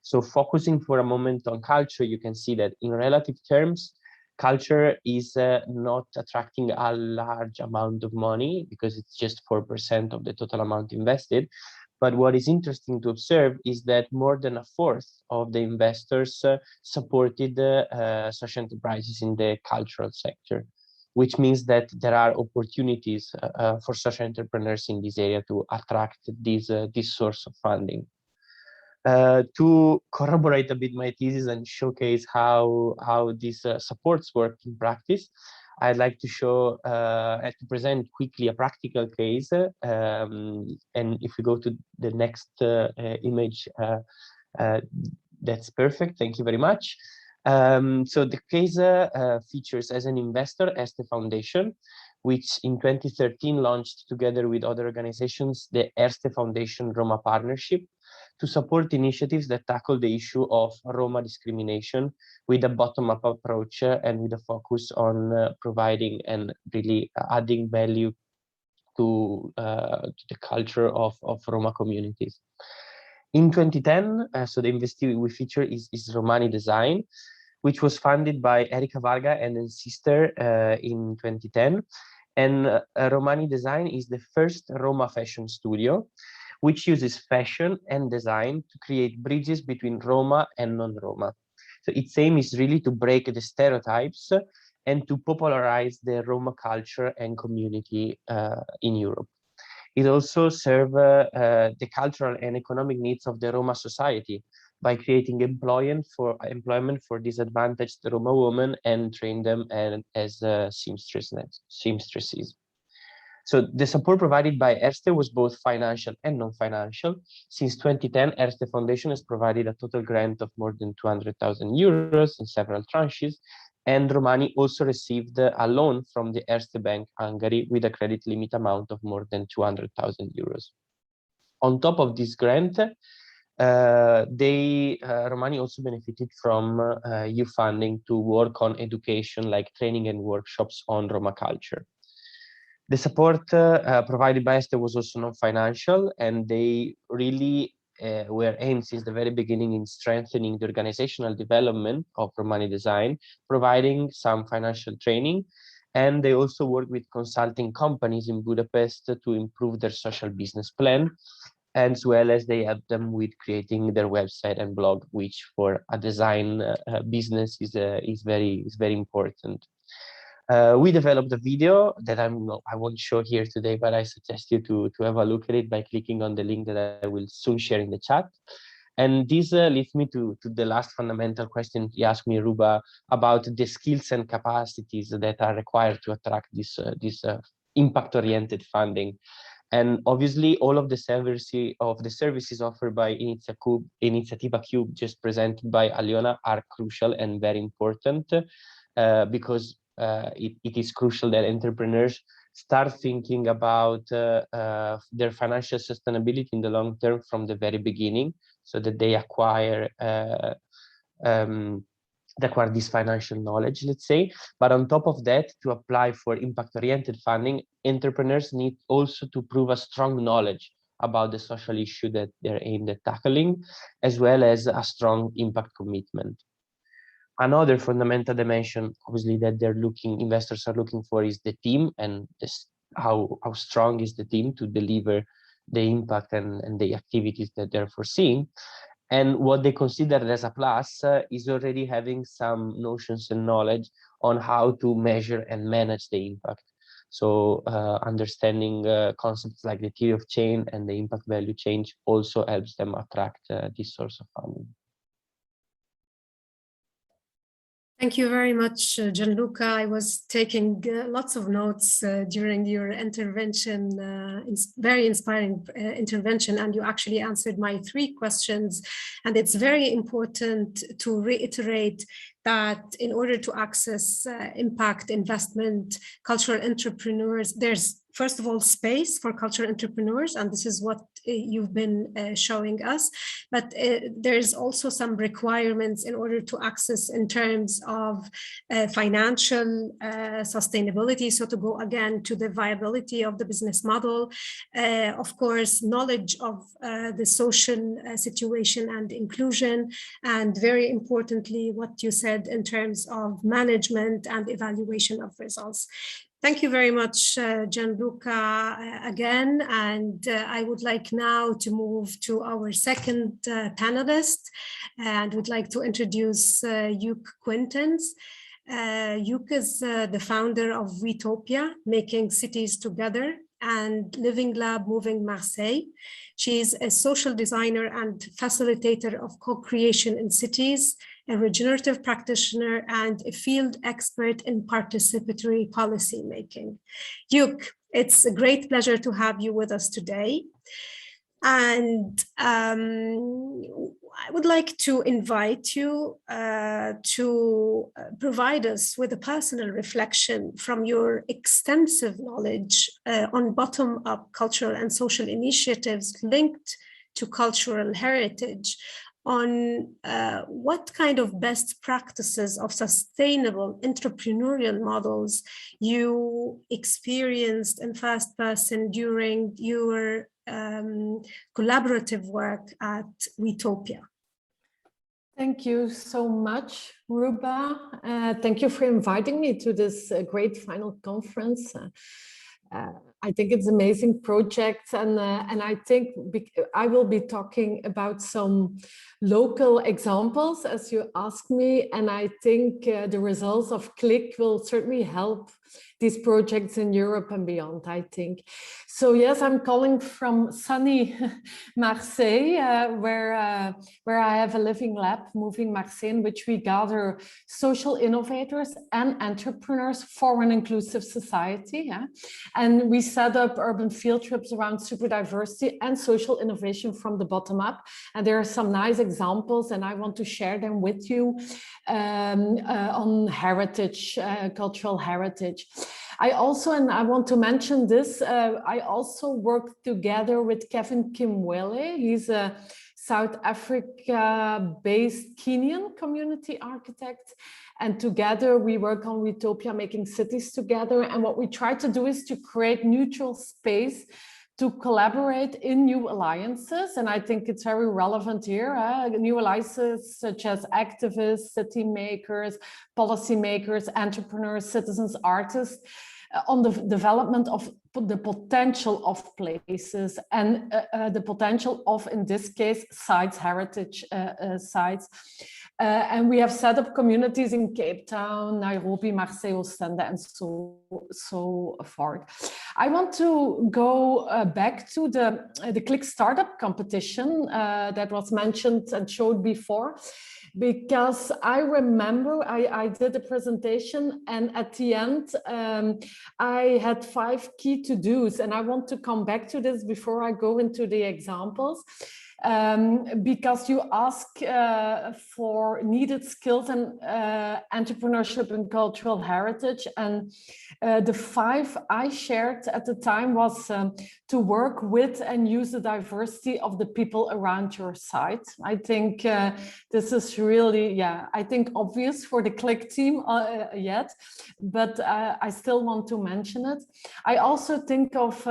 So focusing for a moment on culture, you can see that in relative terms, culture is not attracting a large amount of money because it's just 4% of the total amount invested. But what is interesting to observe is that more than a fourth of the investors supported social enterprises in the cultural sector, which means that there are opportunities for social entrepreneurs in this area to attract this source of funding. To corroborate a bit my thesis and showcase how these supports work in practice, I'd like to show and to present quickly a practical case. And if we go to the next image, that's perfect. Thank you very much. So the case features as an investor Erste Foundation, which in 2013 launched together with other organizations the Erste Foundation Roma Partnership to support initiatives that tackle the issue of Roma discrimination with a bottom-up approach and with a focus on providing and really adding value to the culture of Roma communities. In 2010, so the investee we feature is Romani Design, which was funded by Erika Varga and her sister in 2010. And Romani Design is the first Roma fashion studio, which uses fashion and design to create bridges between Roma and non-Roma. So its aim is really to break the stereotypes and to popularize the Roma culture and community in Europe. It also serves the cultural and economic needs of the Roma society by creating employment for disadvantaged Roma women and train them as seamstresses. So the support provided by Erste was both financial and non-financial. Since 2010, Erste Foundation has provided a total grant of more than 200,000 euros in several tranches. And Romani also received a loan from the Erste Bank Hungary with a credit limit amount of more than 200,000 euros. On top of this grant, Romani also benefited from EU funding to work on education, like training and workshops on Roma culture. The support provided by Erste was also non-financial, and they really were aimed since the very beginning in strengthening the organizational development of Romani Design, providing some financial training, and they also work with consulting companies in Budapest to improve their social business plan, as well as they help them with creating their website and blog, which for a design business is very important. We developed a video that I won't show here today, but I suggest you to have a look at it by clicking on the link that I will soon share in the chat. And this leads me to the last fundamental question you asked me, Ruba, about the skills and capacities that are required to attract this impact-oriented funding. And obviously, all of the services offered by Iniziativa Cube, just presented by Aliona, are crucial and very important because it is crucial that entrepreneurs start thinking about their financial sustainability in the long term from the very beginning, so that they acquire this financial knowledge, let's say. But on top of that, to apply for impact-oriented funding, entrepreneurs need also to prove a strong knowledge about the social issue that they're aimed at tackling, as well as a strong impact commitment. Another fundamental dimension, obviously, that investors are looking for is the team, and how strong is the team to deliver the impact and the activities that they're foreseeing. And what they consider as a plus is already having some notions and knowledge on how to measure and manage the impact. So understanding concepts like the theory of chain and the impact value chain also helps them attract this source of funding. Thank you very much, Gianluca. I was taking lots of notes during your intervention, very inspiring intervention, and you actually answered my 3 questions. And it's very important to reiterate that in order to access impact investment, cultural entrepreneurs, there's first of all space for cultural entrepreneurs, and this is what you've been showing us, but there's also some requirements in order to access in terms of financial sustainability. So to go again to the viability of the business model, of course, knowledge of the social situation and inclusion, and very importantly, what you said in terms of management and evaluation of results. Thank you very much, Gianluca, again. And I would like now to move to our second panelist, and would like to introduce Yuke Quintens. Yuke is the founder of Wetopia, Making Cities Together, and Living Lab Moving Marseille. She's a social designer and facilitator of co-creation in cities, a regenerative practitioner, and a field expert in participatory policy making. Yuke, it's a great pleasure to have you with us today. And I would like to invite you to provide us with a personal reflection from your extensive knowledge on bottom-up cultural and social initiatives linked to cultural heritage, on what kind of best practices of sustainable entrepreneurial models you experienced in first person during your collaborative work at Wetopia. Thank you so much, Ruba. Thank you for inviting me to this great final conference. I think it's an amazing project, and I think I will be talking about some local examples as you asked me, and I think the results of CLIC will certainly help these projects in Europe and beyond, I think. So yes, I'm calling from sunny Marseille, where I have a living lab, Moving Marseille, in which we gather social innovators and entrepreneurs for an inclusive society. Yeah? And we set up urban field trips around super diversity and social innovation from the bottom up. And there are some nice examples, and I want to share them with you on heritage, cultural heritage. I also, and I want to mention this, I also work together with Kevin Kimwele. He's a South Africa-based Kenyan community architect. And together we work on Wetopia, Making Cities Together. And what we try to do is to create neutral space to collaborate in new alliances. And I think it's very relevant here. New alliances such as activists, city makers, policy makers, entrepreneurs, citizens, artists, on the development of the potential of places and the potential of, in this case, sites, heritage sites. And we have set up communities in Cape Town, Nairobi, Marseille, Ostende, and so forth. I want to go back to the CLIC Startup competition that was mentioned and showed before, because I remember I did a presentation, and at the end I had 5 key to-dos, and I want to come back to this before I go into the examples. Because you ask for needed skills and entrepreneurship and cultural heritage. And the 5 I shared at the time was to work with and use the diversity of the people around your site. I think this is really, yeah, I think obvious for the CLIC team yet, but I still want to mention it. I also think of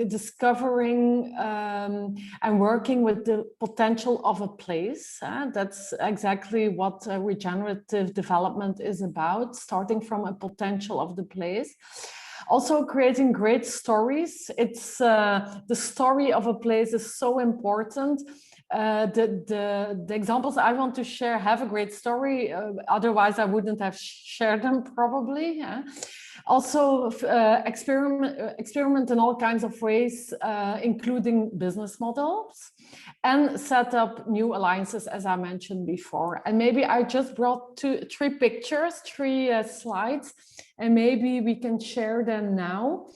discovering and working with the potential of a place. That's exactly what regenerative development is about, starting from a potential of the place. Also creating great stories. It's the story of a place is so important. The examples I want to share have a great story. Otherwise, I wouldn't have shared them probably. Also, experiment in all kinds of ways, including business models, and set up new alliances, as I mentioned before. And maybe I just brought three pictures, three slides, and maybe we can share them now.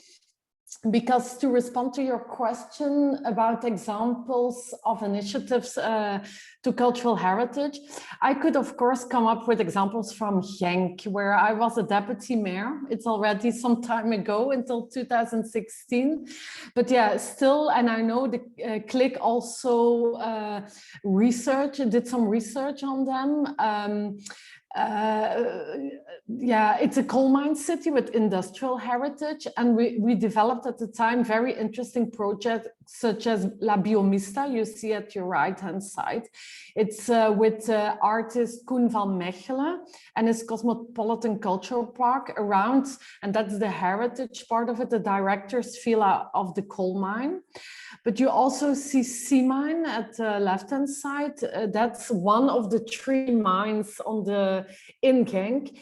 Because to respond to your question about examples of initiatives to cultural heritage, I could of course come up with examples from Genk, where I was a deputy mayor. It's already some time ago, until 2016. But yeah, still, and I know the CLIC also did some research on them. Yeah, it's a coal mine city with industrial heritage, and we developed at the time very interesting projects such as La Biomista, you see at your right hand side. It's with artist Koen van Mechelen and his Cosmopolitan Cultural Park around, and that's the heritage part of it, the director's villa of the coal mine. But you also see Sea Mine at the left-hand side. That's one of the 3 mines in Genk,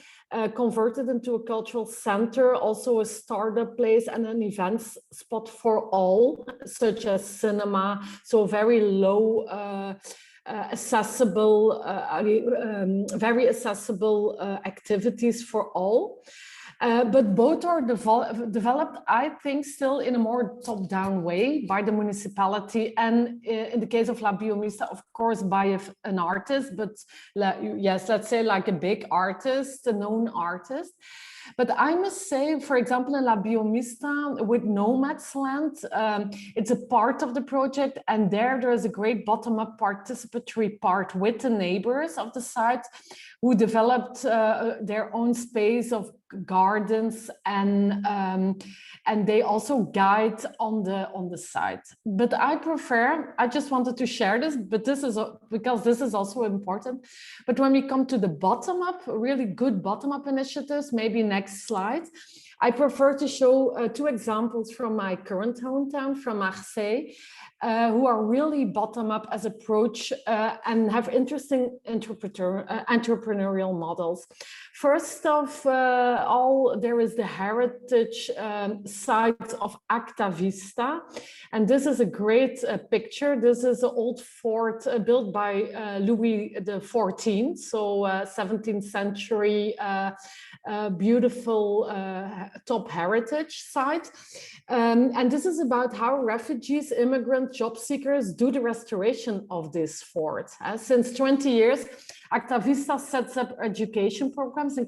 converted into a cultural center, also a startup place and an events spot for all, such as cinema, so very low accessible, very accessible activities for all. But both are developed, I think, still in a more top-down way by the municipality, and in the case of La Biomista, of course, by an artist, but yes, let's say like a big artist, a known artist. But I must say, for example, in La Biomista with Nomads Land, it's a part of the project, and there is a great bottom-up participatory part with the neighbors of the site who developed their own space of gardens, and they also guide on the site. But I just wanted to share this, but this is because this is also important. But when we come to the bottom-up, really good bottom-up initiatives, maybe next slide, I prefer to show 2 examples from my current hometown, from Marseille, who are really bottom-up as approach and have interesting entrepreneurial models. First of all, there is the heritage site of Acta Vista. And this is a great picture. This is an old fort built by Louis XIV, so 17th century beautiful top heritage site. And this is about how refugees, immigrants, job seekers do the restoration of this fort. Since 20 years, Acta Vista sets up education programs in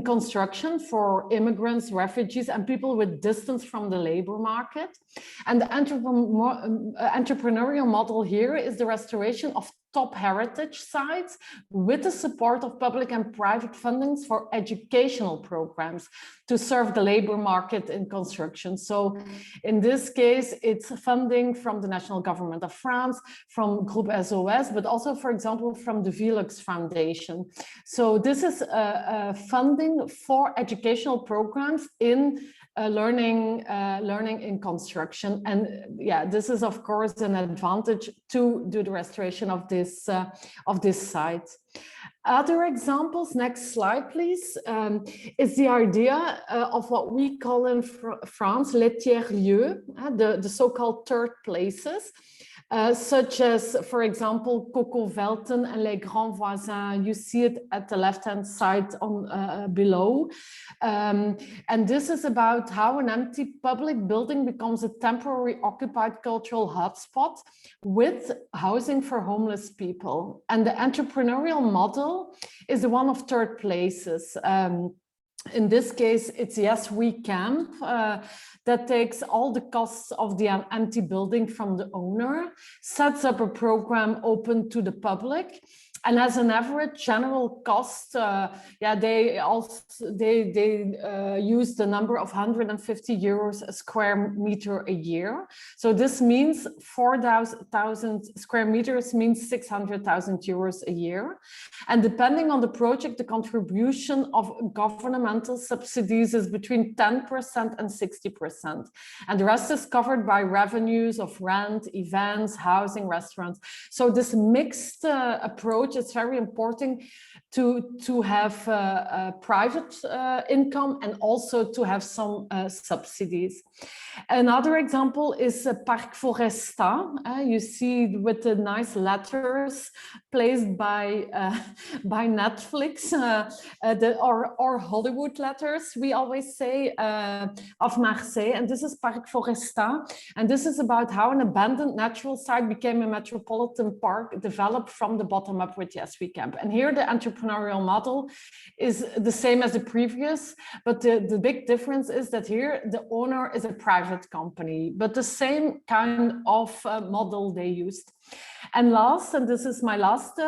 construction for immigrants, refugees, and people with distance from the labor market. And the entrepreneurial model here is the restoration of top heritage sites with the support of public and private fundings for educational programs to serve the labor market in construction. So in this case, it's funding from the National Government of France, from Groupe SOS, but also, for example, from the Velux Foundation. So this is funding for educational programs in learning in construction. And yeah, this is of course an advantage to do the restoration of this site. Other examples, next slide please, is the idea of what we call in France les tiers-lieux, the so-called third places. Such as, for example, Coco Velten and Les Grands Voisins. You see it at the left-hand side on below. And this is about how an empty public building becomes a temporary occupied cultural hotspot with housing for homeless people. And the entrepreneurial model is the one of third places. In this case, it's Yes We Camp that takes all the costs of the empty building from the owner, sets up a program open to the public, And as an average general cost, they use the number of 150 euros a square meter a year. So this means 4,000 square meters means 600,000 euros a year. And depending on the project, the contribution of governmental subsidies is between 10% and 60%. And the rest is covered by revenues of rent, events, housing, restaurants. So this mixed approach is very important to have private income and also to have some subsidies. Another example is Parc Foresta. You see with the nice letters placed by Netflix or Hollywood letters, we always say, of Marseille. And this is Parc Foresta. And this is about how an abandoned natural site became a metropolitan park developed from the bottom up with the SV camp. And here the entrepreneurial model is the same as the previous, but the big difference is that here the owner is a private company, but the same kind of model they used. And last, and this is my last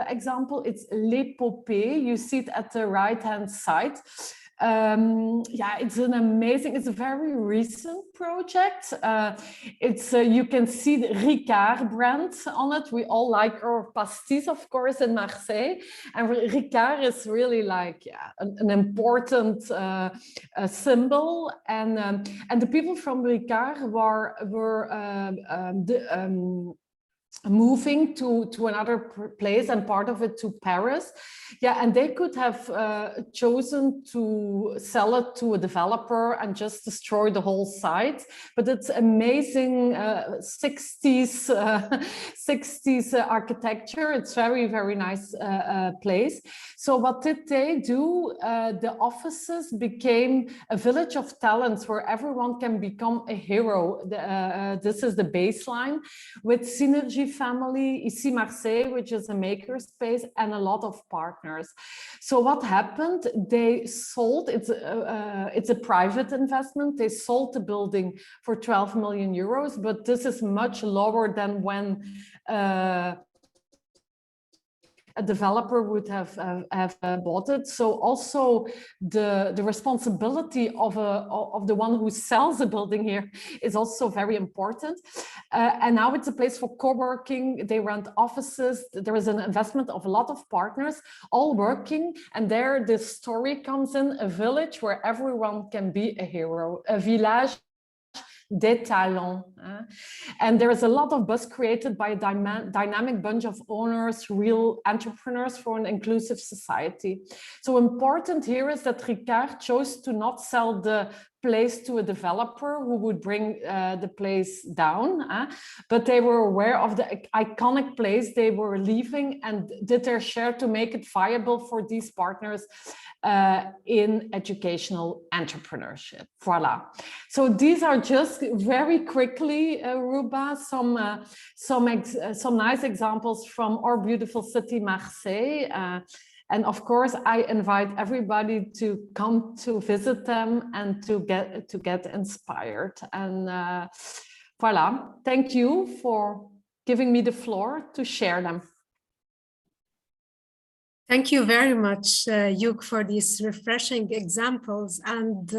example, it's L'Épopée. You see it at the right-hand side. It's it's a very recent project. You can see the Ricard brand on it. We all like our pastis, of course, in Marseille. And Ricard is really like an important symbol. And the people from Ricard were moving to another place, and part of it to Paris. And they could have chosen to sell it to a developer and just destroy the whole site. But it's amazing 60s architecture. It's very, very nice place. So what did they do? The offices became a village of talents where everyone can become a hero. This is the baseline with synergy family, Ici Marseille, which is a makerspace, and a lot of partners. So what happened? They sold, it's a private investment. They sold the building for 12 million euros, but this is much lower than when a developer would have bought it. So also the responsibility of the one who sells the building here is also very important. And now it's a place for co-working. They rent offices. There is an investment of a lot of partners all working. And there the story comes in, a village where everyone can be a hero, a village des talents. And there is a lot of buzz created by a dynamic bunch of owners, real entrepreneurs for an inclusive society. So important here is that Ricard chose to not sell the place to a developer who would bring the place down, but they were aware of the iconic place they were leaving and did their share to make it viable for these partners in educational entrepreneurship. Voila. So these are just very quickly, Ruba, some nice examples from our beautiful city, Marseille. And of course, I invite everybody to come to visit them and to get inspired. And voila, thank you for giving me the floor to share them. Thank you very much, Hugh, for these refreshing examples and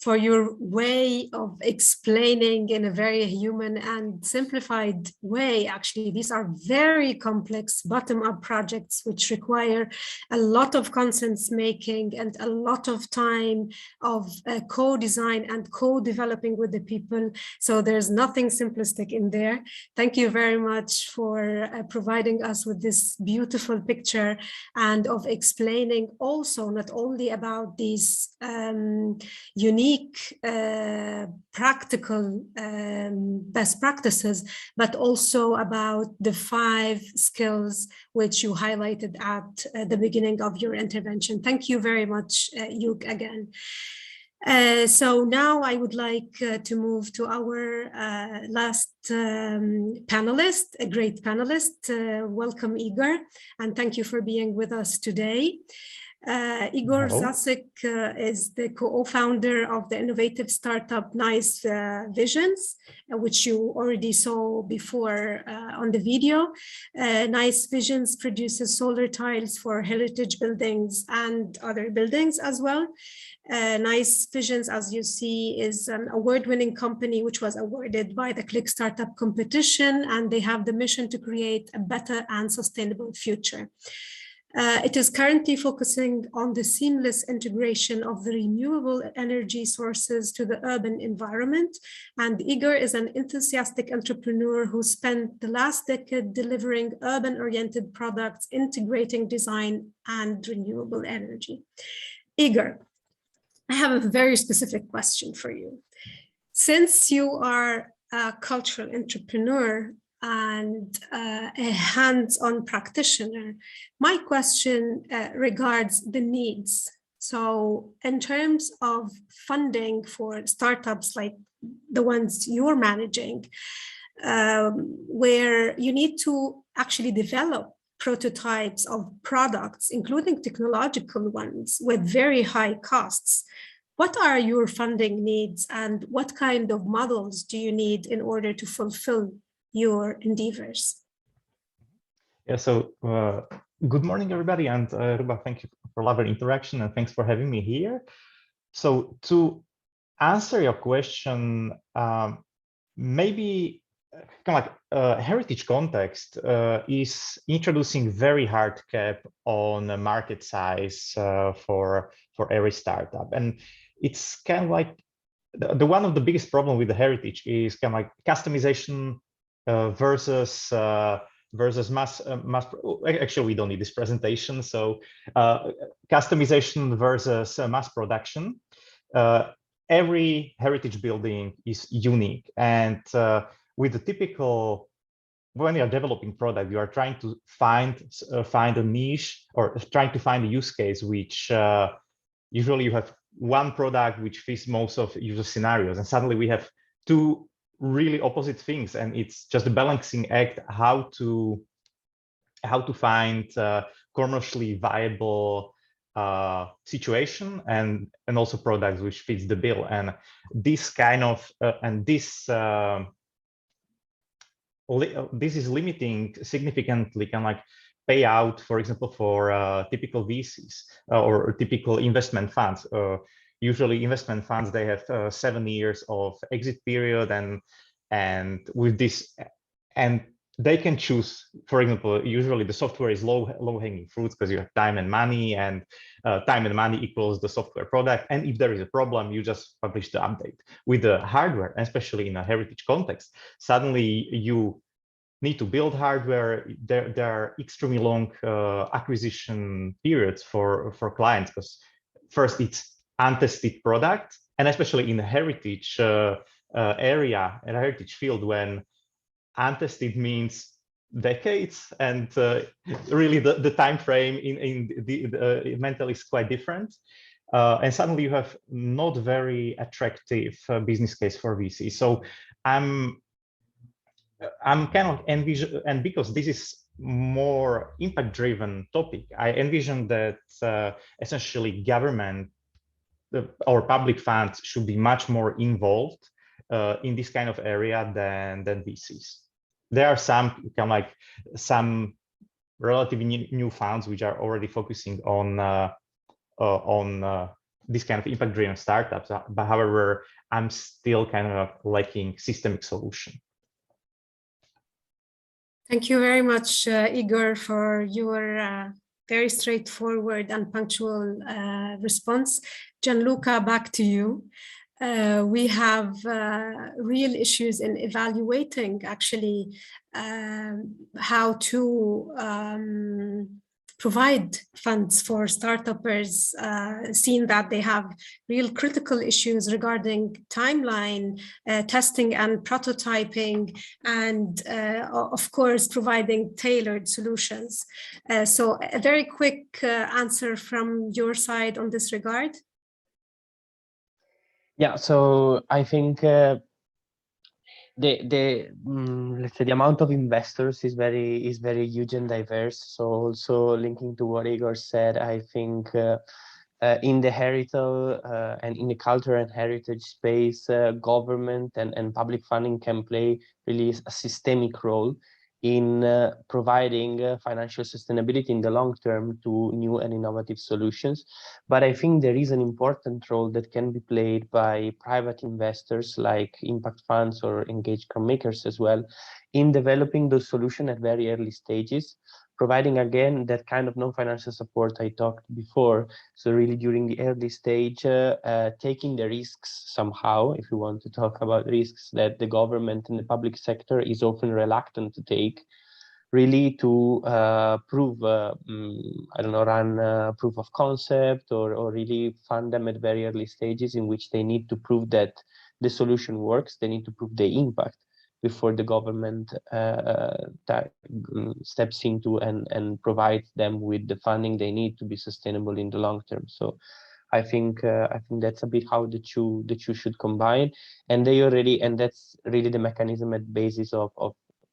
for your way of explaining in a very human and simplified way. Actually, these are very complex bottom-up projects which require a lot of consensus making and a lot of time of co-design and co-developing with the people. So there's nothing simplistic in there. Thank you very much for providing us with this beautiful picture and of explaining also not only about these unique practical best practices, but also about the 5 skills which you highlighted at the beginning of your intervention. Thank you very much, Hugh, again. So now I would like to move to our last panelist, a great panelist. Welcome, Igor, and thank you for being with us today. Igor Hello. Zasik is the co-founder of the innovative startup Nice Visions, which you already saw before on the video. Nice Visions produces solar tiles for heritage buildings and other buildings as well. Nice Visions, as you see, is an award-winning company which was awarded by the CLIC Startup Competition, and they have the mission to create a better and sustainable future. It is currently focusing on the seamless integration of the renewable energy sources to the urban environment. And Igor is an enthusiastic entrepreneur who spent the last decade delivering urban-oriented products, integrating design and renewable energy. Igor, I have a very specific question for you. Since you are a cultural entrepreneur and a hands-on practitioner, my question regards the needs. So in terms of funding for startups like the ones you're managing, where you need to actually develop prototypes of products, including technological ones with very high costs, what are your funding needs and what kind of models do you need in order to fulfill your endeavors? Yeah, so good morning, everybody. And Ruba, thank you for lovely interaction and thanks for having me here. So to answer your question, maybe kind of like heritage context is introducing very hard cap on a market size for every startup. And it's kind of like the one of the biggest problem with the heritage is kind of like customization versus mass. Actually, we don't need this presentation. So customization versus mass production. Every heritage building is unique, and with the typical, when you are developing product, you are trying to find a niche or trying to find a use case, which usually you have one product which fits most of user scenarios, and suddenly we have two really opposite things, and it's just a balancing act how to find commercially viable situation and also products which fits the bill. And this kind of this is limiting significantly kind of like payout, for example, for typical VCs or typical investment funds. Usually investment funds, they have 7 years of exit period, and with this, and they can choose, for example, usually the software is low-hanging fruits because you have time and money, and time and money equals the software product. And if there is a problem, you just publish the update. With the hardware, especially in a heritage context, suddenly you need to build hardware. There are extremely long acquisition periods for clients, because first it's untested product, and especially in the heritage area and heritage field, when untested means decades, and really the time frame in the mental is quite different, and suddenly you have not very attractive business case for VC. So I'm kind of envision, and because this is more impact driven topic, I envision that essentially government or public funds should be much more involved in this kind of area than VCs. There are some kind of like some relatively new funds which are already focusing on this kind of impact-driven startups. But however, I'm still kind of lacking systemic solution. Thank you very much, Igor, for your very straightforward and punctual response. Gianluca, back to you. We have real issues in evaluating actually how to provide funds for startuppers, seeing that they have real critical issues regarding timeline, testing and prototyping, and of course, providing tailored solutions. So a very quick answer from your side on this regard. Yeah, so I think let's say the amount of investors is very huge and diverse. So also linking to what Igor said, I think in the heritage and in the cultural and heritage space, government and public funding can play really a systemic role in providing financial sustainability in the long term to new and innovative solutions. But I think there is an important role that can be played by private investors like impact funds or engaged car makers as well in developing those solutions at very early stages, providing again that kind of non-financial support I talked before. So really during the early stage, taking the risks somehow, if you want to talk about risks that the government and the public sector is often reluctant to take, really to prove, I don't know, run proof of concept or really fund them at very early stages in which they need to prove that the solution works. They need to prove the impact before the government steps into and provides them with the funding they need to be sustainable in the long term. So I think that's a bit how the two should combine, and that's really the mechanism at basis of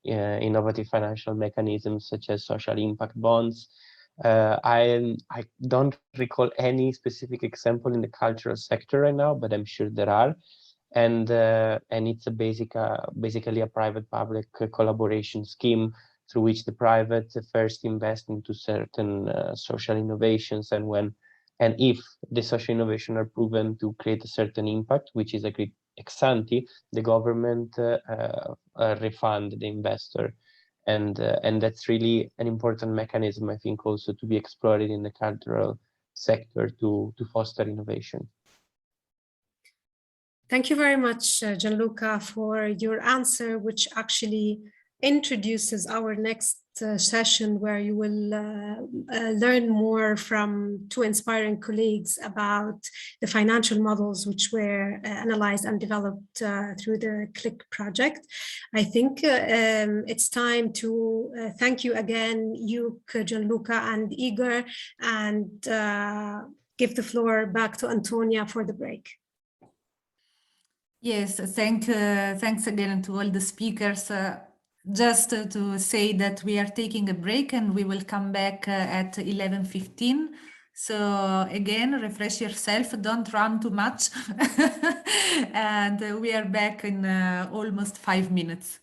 innovative financial mechanisms such as social impact bonds. I don't recall any specific example in the cultural sector right now, but I'm sure there are. And it's basically a private-public collaboration scheme through which the private first invest into certain social innovations, and if the social innovation are proven to create a certain impact, which is agreed ex ante, the government refund the investor, and that's really an important mechanism, I think, also to be explored in the cultural sector to foster innovation. Thank you very much, Gianluca, for your answer, which actually introduces our next session, where you will learn more from two inspiring colleagues about the financial models which were analyzed and developed through the CLIC project. I think it's time to thank you again, Gianluca and Igor, and give the floor back to Antonia for the break. Yes, thanks again to all the speakers. Just to say that we are taking a break and we will come back at 11:15. So again, refresh yourself, don't run too much. And we are back in almost 5 minutes.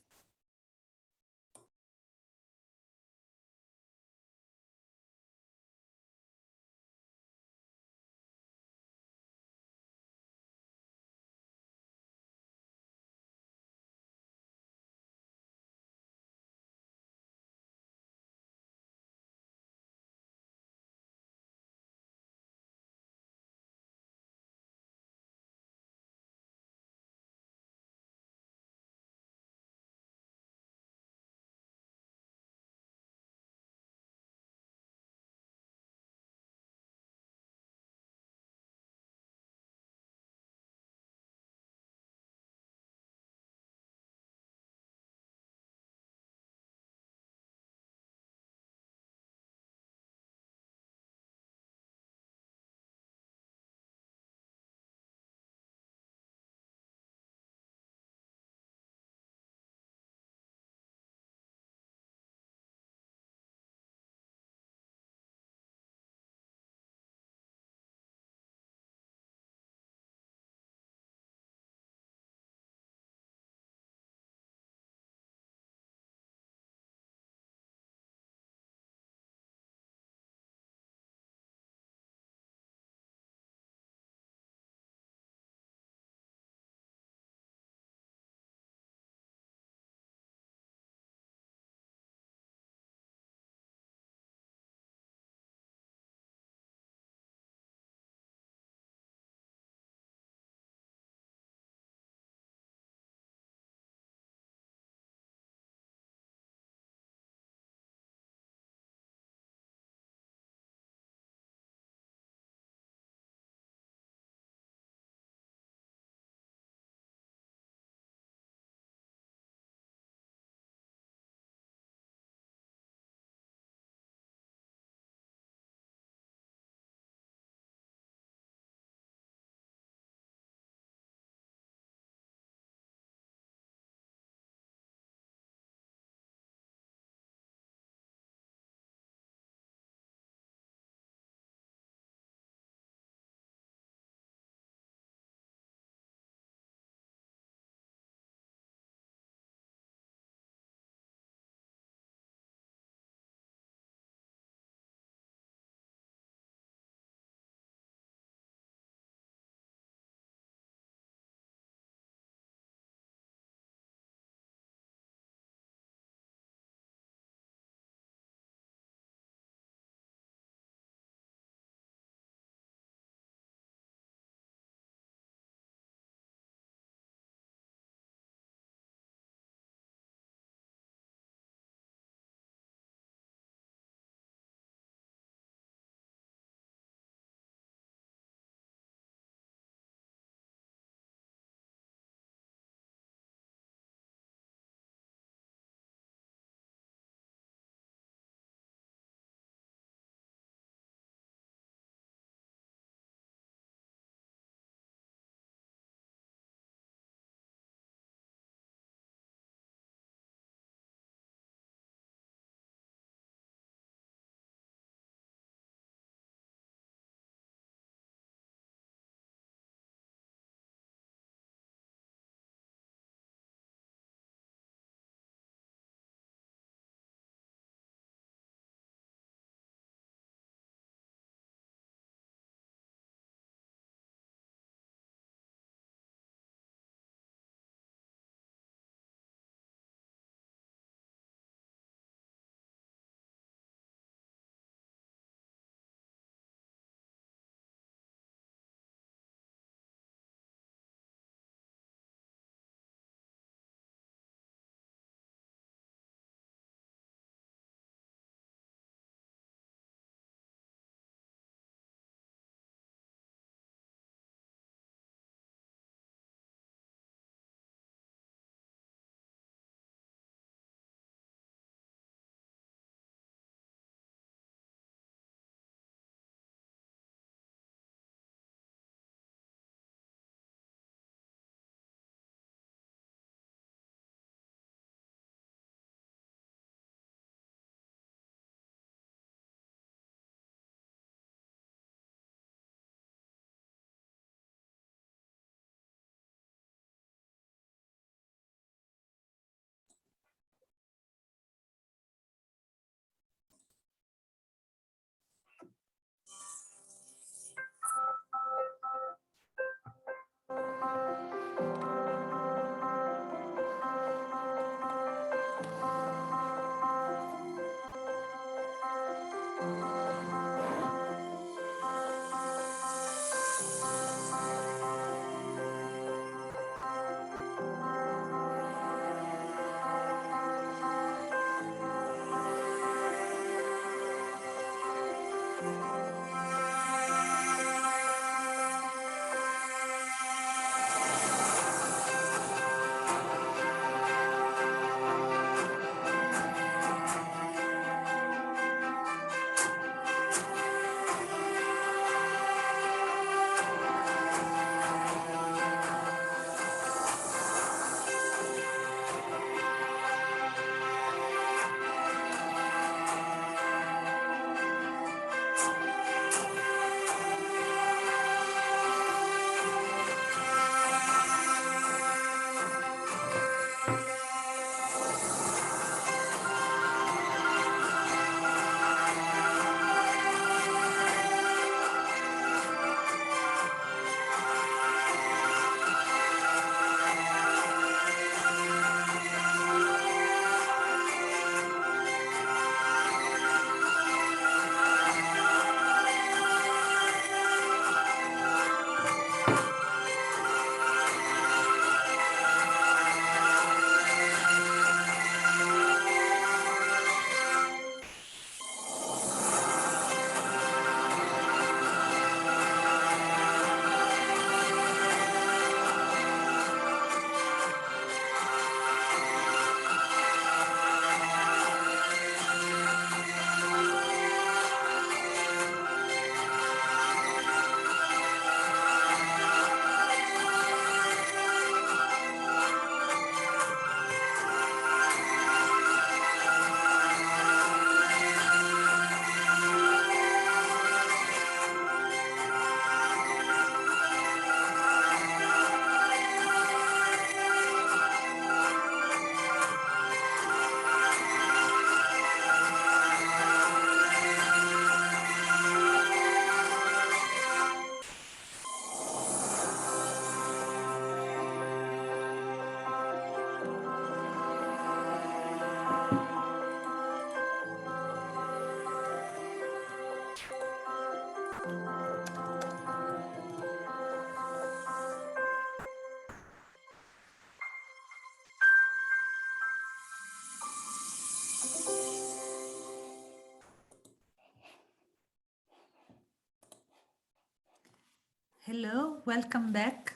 Hello, welcome back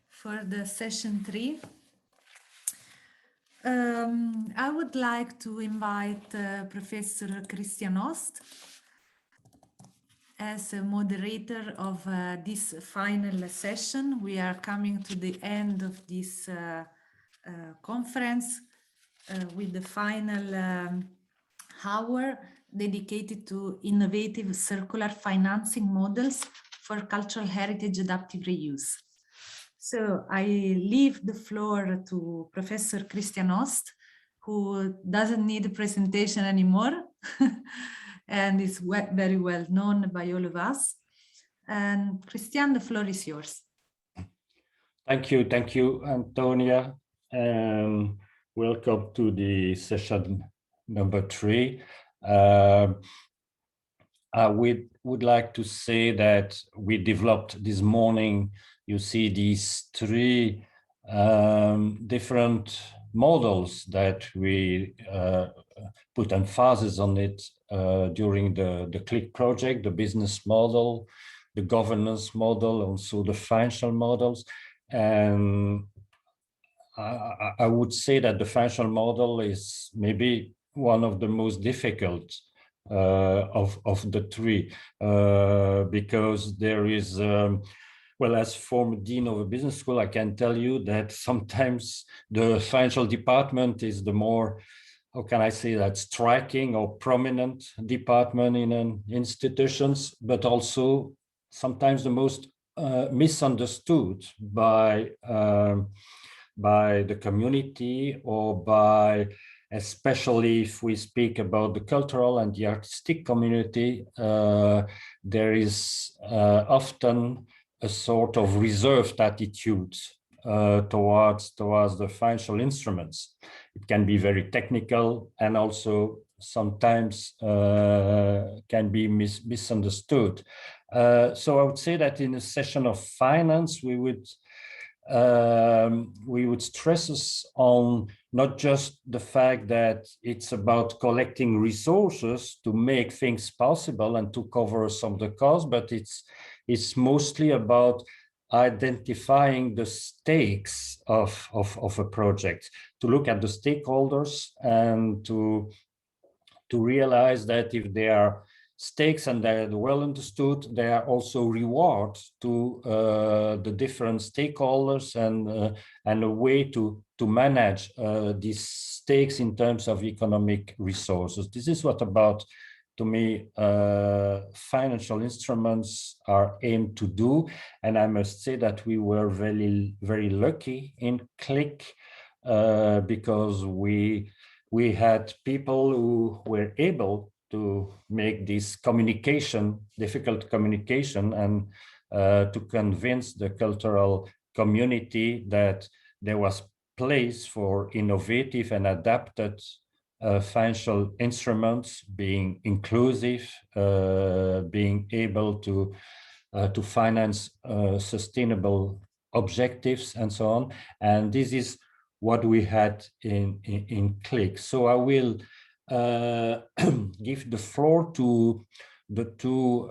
for the session 3. I would like to invite Professor Christian Ost as a moderator of this final session. We are coming to the end of this conference with the final hour dedicated to innovative circular financing models for cultural heritage adaptive reuse. So I leave the floor to Professor Christian Ost, who doesn't need a presentation anymore and is very well known by all of us. And Christian, the floor is yours. Thank you, Antonia. Welcome to the session number 3. I would like to say that we developed this morning, you see these 3 different models that we put emphasis on it during the CLIC project, the business model, the governance model, also the financial models. And I would say that the financial model is maybe one of the most difficult of the 3 because there is, well, as former dean of a business school, I can tell you that sometimes the financial department is the more, how can I say that, striking or prominent department in an institutions, but also sometimes the most misunderstood by the community, or by, especially if we speak about the cultural and the artistic community, there is often a sort of reserved attitude towards the financial instruments. It can be very technical and also sometimes can be misunderstood. So I would say that in a session of finance, we would stress us on not just the fact that it's about collecting resources to make things possible and to cover some of the costs, but it's mostly about identifying the stakes of a project, to look at the stakeholders and to realize that if they are stakes and they're well understood, there are also rewards to the different stakeholders and a way to manage these stakes in terms of economic resources. This is what about, to me, financial instruments are aimed to do. And I must say that we were very, very lucky in CLIC because we had people who were able to make this communication, difficult communication, and to convince the cultural community that there was place for innovative and adapted financial instruments, being inclusive, being able to finance sustainable objectives and so on. And this is what we had in CLIC. So I will give the floor to the two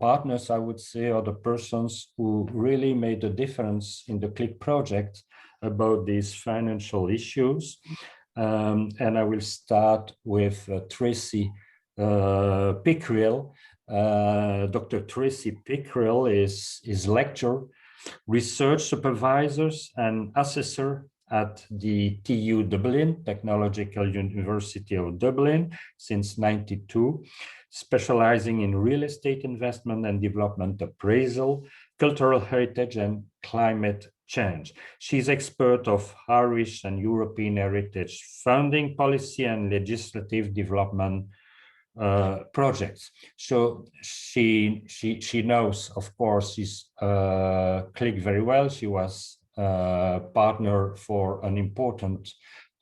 partners, I would say, or the persons who really made a difference in the CLIC project about these financial issues. And I will start with Tracy Pickrell. Dr. Tracy Pickrell is lecturer, research supervisors and assessor at the TU Dublin, Technological University of Dublin, since '92, specializing in real estate investment and development appraisal, cultural heritage and climate change. She's expert of Irish and European heritage funding policy and legislative development projects. So she knows, of course, she's CLIC very well. She was partner for an important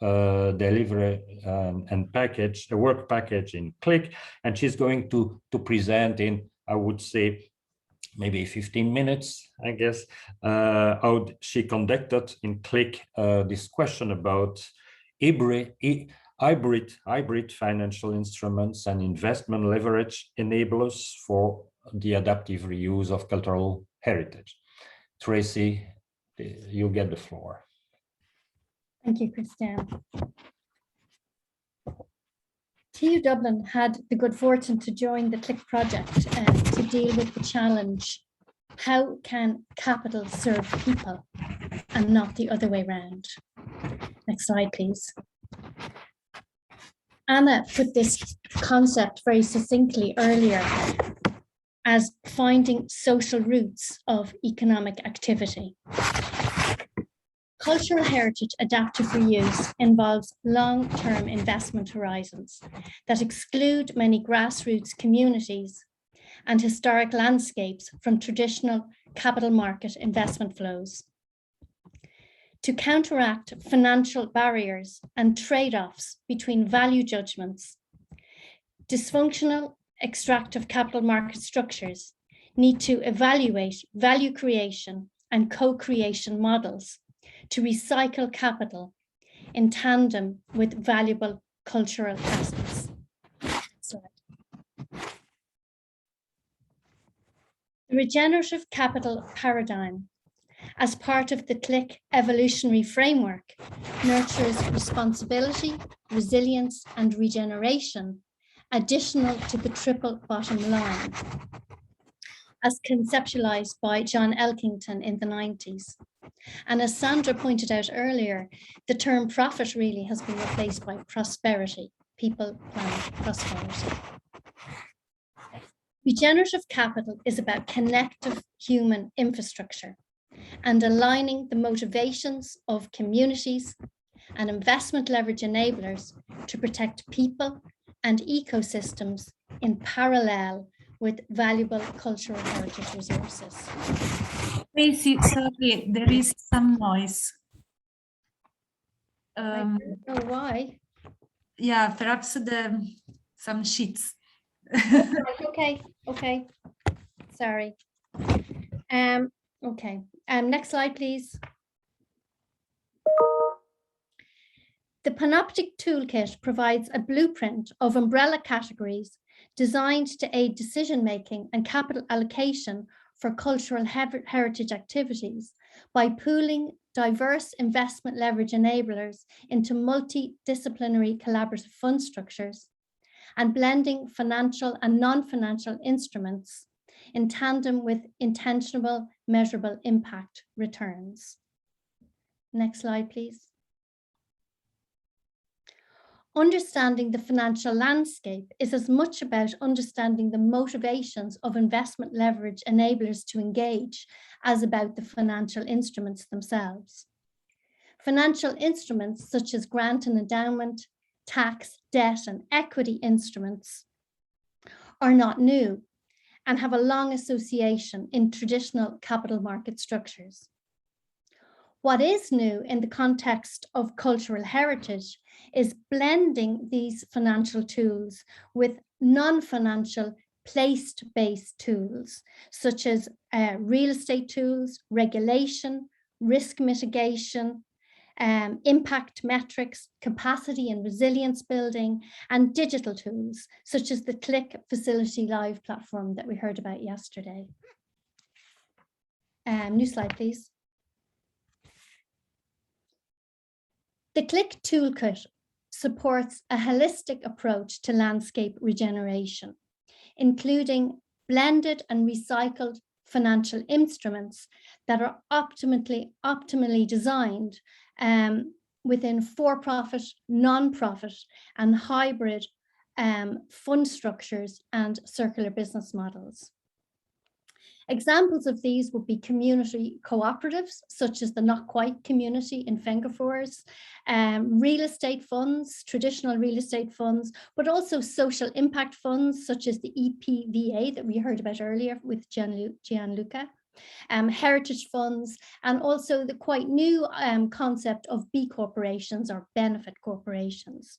delivery and package, a work package in CLIC, and she's going to present in, I would say, maybe 15 minutes, I guess, how she conducted in CLIC this question about hybrid financial instruments and investment leverage enablers for the adaptive reuse of cultural heritage. Tracy, you get the floor. Thank you, Christian. TU Dublin had the good fortune to join the CLIC project to deal with the challenge, how can capital serve people and not the other way around? Next slide, please. Anna put this concept very succinctly earlier as finding social roots of economic activity. Cultural heritage adaptive reuse involves long-term investment horizons that exclude many grassroots communities and historic landscapes from traditional capital market investment flows. To counteract financial barriers and trade-offs between value judgments, dysfunctional extractive capital market structures need to evaluate value creation and co-creation models to recycle capital in tandem with valuable cultural assets. The regenerative capital paradigm, as part of the CLIC evolutionary framework, nurtures responsibility, resilience, and regeneration, additional to the triple bottom line, as conceptualized by John Elkington in the 90s. And as Sandra pointed out earlier, the term profit really has been replaced by prosperity, people, planet, prosperity. Regenerative capital is about connective human infrastructure and aligning the motivations of communities and investment leverage enablers to protect people and ecosystems in parallel with valuable cultural heritage resources. Tracy, sorry, there is some noise. I don't know why. Yeah, perhaps some sheets. Okay. Sorry. Okay. Next slide, please. The Panoptic Toolkit provides a blueprint of umbrella categories designed to aid decision-making and capital allocation for cultural heritage activities by pooling diverse investment leverage enablers into multidisciplinary collaborative fund structures and blending financial and non-financial instruments in tandem with intentional, measurable impact returns. Next slide, please. Understanding the financial landscape is as much about understanding the motivations of investment leverage enablers to engage as about the financial instruments themselves. Financial instruments such as grant and endowment, tax, debt, and equity instruments are not new and have a long association in traditional capital market structures. What is new in the context of cultural heritage is blending these financial tools with non-financial place-based tools, such as real estate tools, regulation, risk mitigation, impact metrics, capacity and resilience building, and digital tools, such as the CLIC Facility Live platform that we heard about yesterday. New slide, please. The CLIC Toolkit supports a holistic approach to landscape regeneration, including blended and recycled financial instruments that are optimally designed within for-profit, non-profit, and hybrid fund structures and circular business models. Examples of these would be community cooperatives, such as the Not Quite community in Fengafors, real estate funds, traditional real estate funds, but also social impact funds, such as the EPVA that we heard about earlier with Gianluca, heritage funds, and also the quite new concept of B corporations or benefit corporations.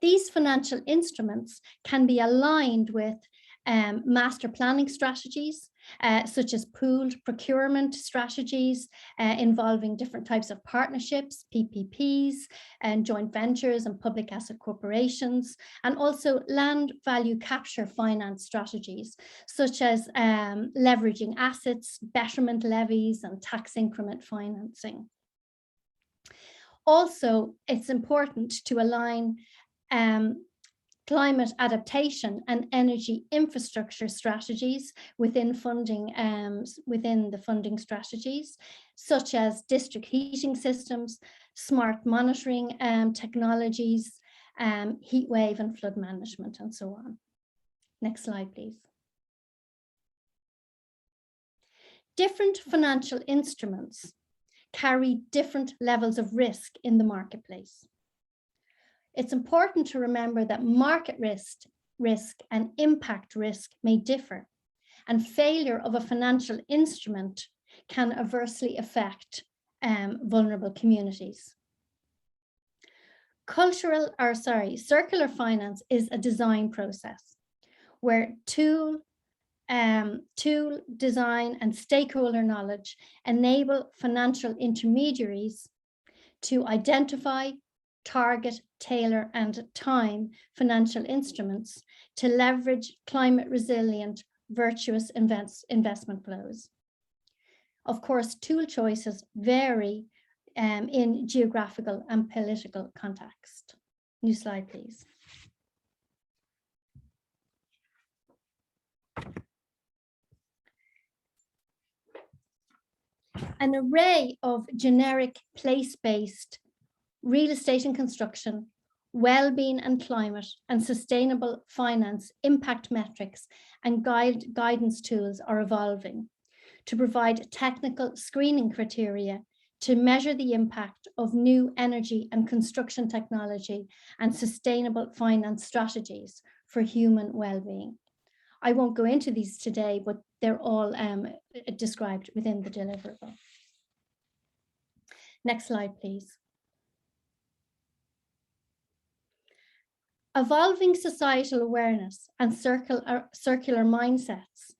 These financial instruments can be aligned with master planning strategies such as pooled procurement strategies involving different types of partnerships, PPPs, and joint ventures and public asset corporations, and also land value capture finance strategies, such as leveraging assets, betterment levies, and tax increment financing. Also, it's important to align climate adaptation and energy infrastructure strategies within funding, within the funding strategies, such as district heating systems, smart monitoring technologies, heat wave and flood management, and so on. Next slide, please. Different financial instruments carry different levels of risk in the marketplace. It's important to remember that market risk and impact risk may differ, and failure of a financial instrument can adversely affect vulnerable communities. Circular finance is a design process where tool design and stakeholder knowledge enable financial intermediaries to identify, target, tailor, and time financial instruments to leverage climate resilient, virtuous investment flows. Of course, tool choices vary in geographical and political context. New slide, please. An array of generic place-based real estate and construction, well-being and climate, and sustainable finance impact metrics and guidance tools are evolving to provide technical screening criteria to measure the impact of new energy and construction technology and sustainable finance strategies for human well-being. I won't go into these today, but they're all described within the deliverable. Next slide, please. Evolving societal awareness and circular mindsets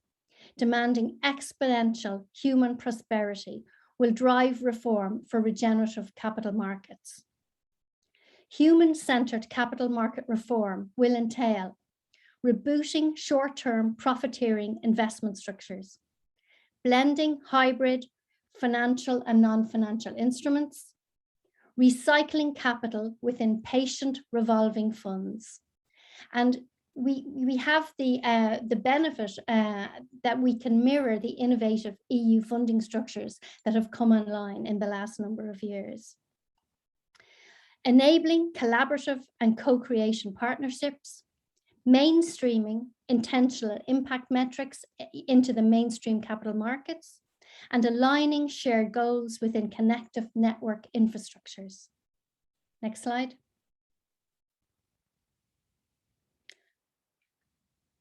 demanding exponential human prosperity will drive reform for regenerative capital markets. Human-centered capital market reform will entail rebooting short-term profiteering investment structures, blending hybrid financial and non-financial instruments, recycling capital within patient revolving funds. And we have the benefit that we can mirror the innovative EU funding structures that have come online in the last number of years. Enabling collaborative and co-creation partnerships, mainstreaming intentional impact metrics into the mainstream capital markets, and aligning shared goals within connective network infrastructures. Next slide.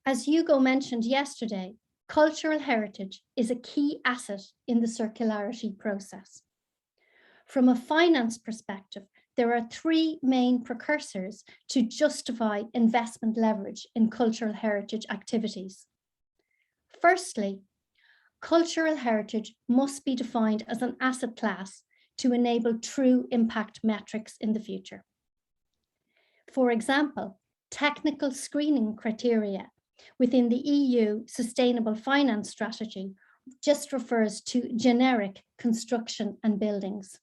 As Hugo mentioned yesterday, cultural heritage is a key asset in the circularity process. From a finance perspective, there are three main precursors to justify investment leverage in cultural heritage activities. Firstly, cultural heritage must be defined as an asset class to enable true impact metrics in the future. For example, technical screening criteria within the EU Sustainable Finance Strategy just refers to generic construction and buildings.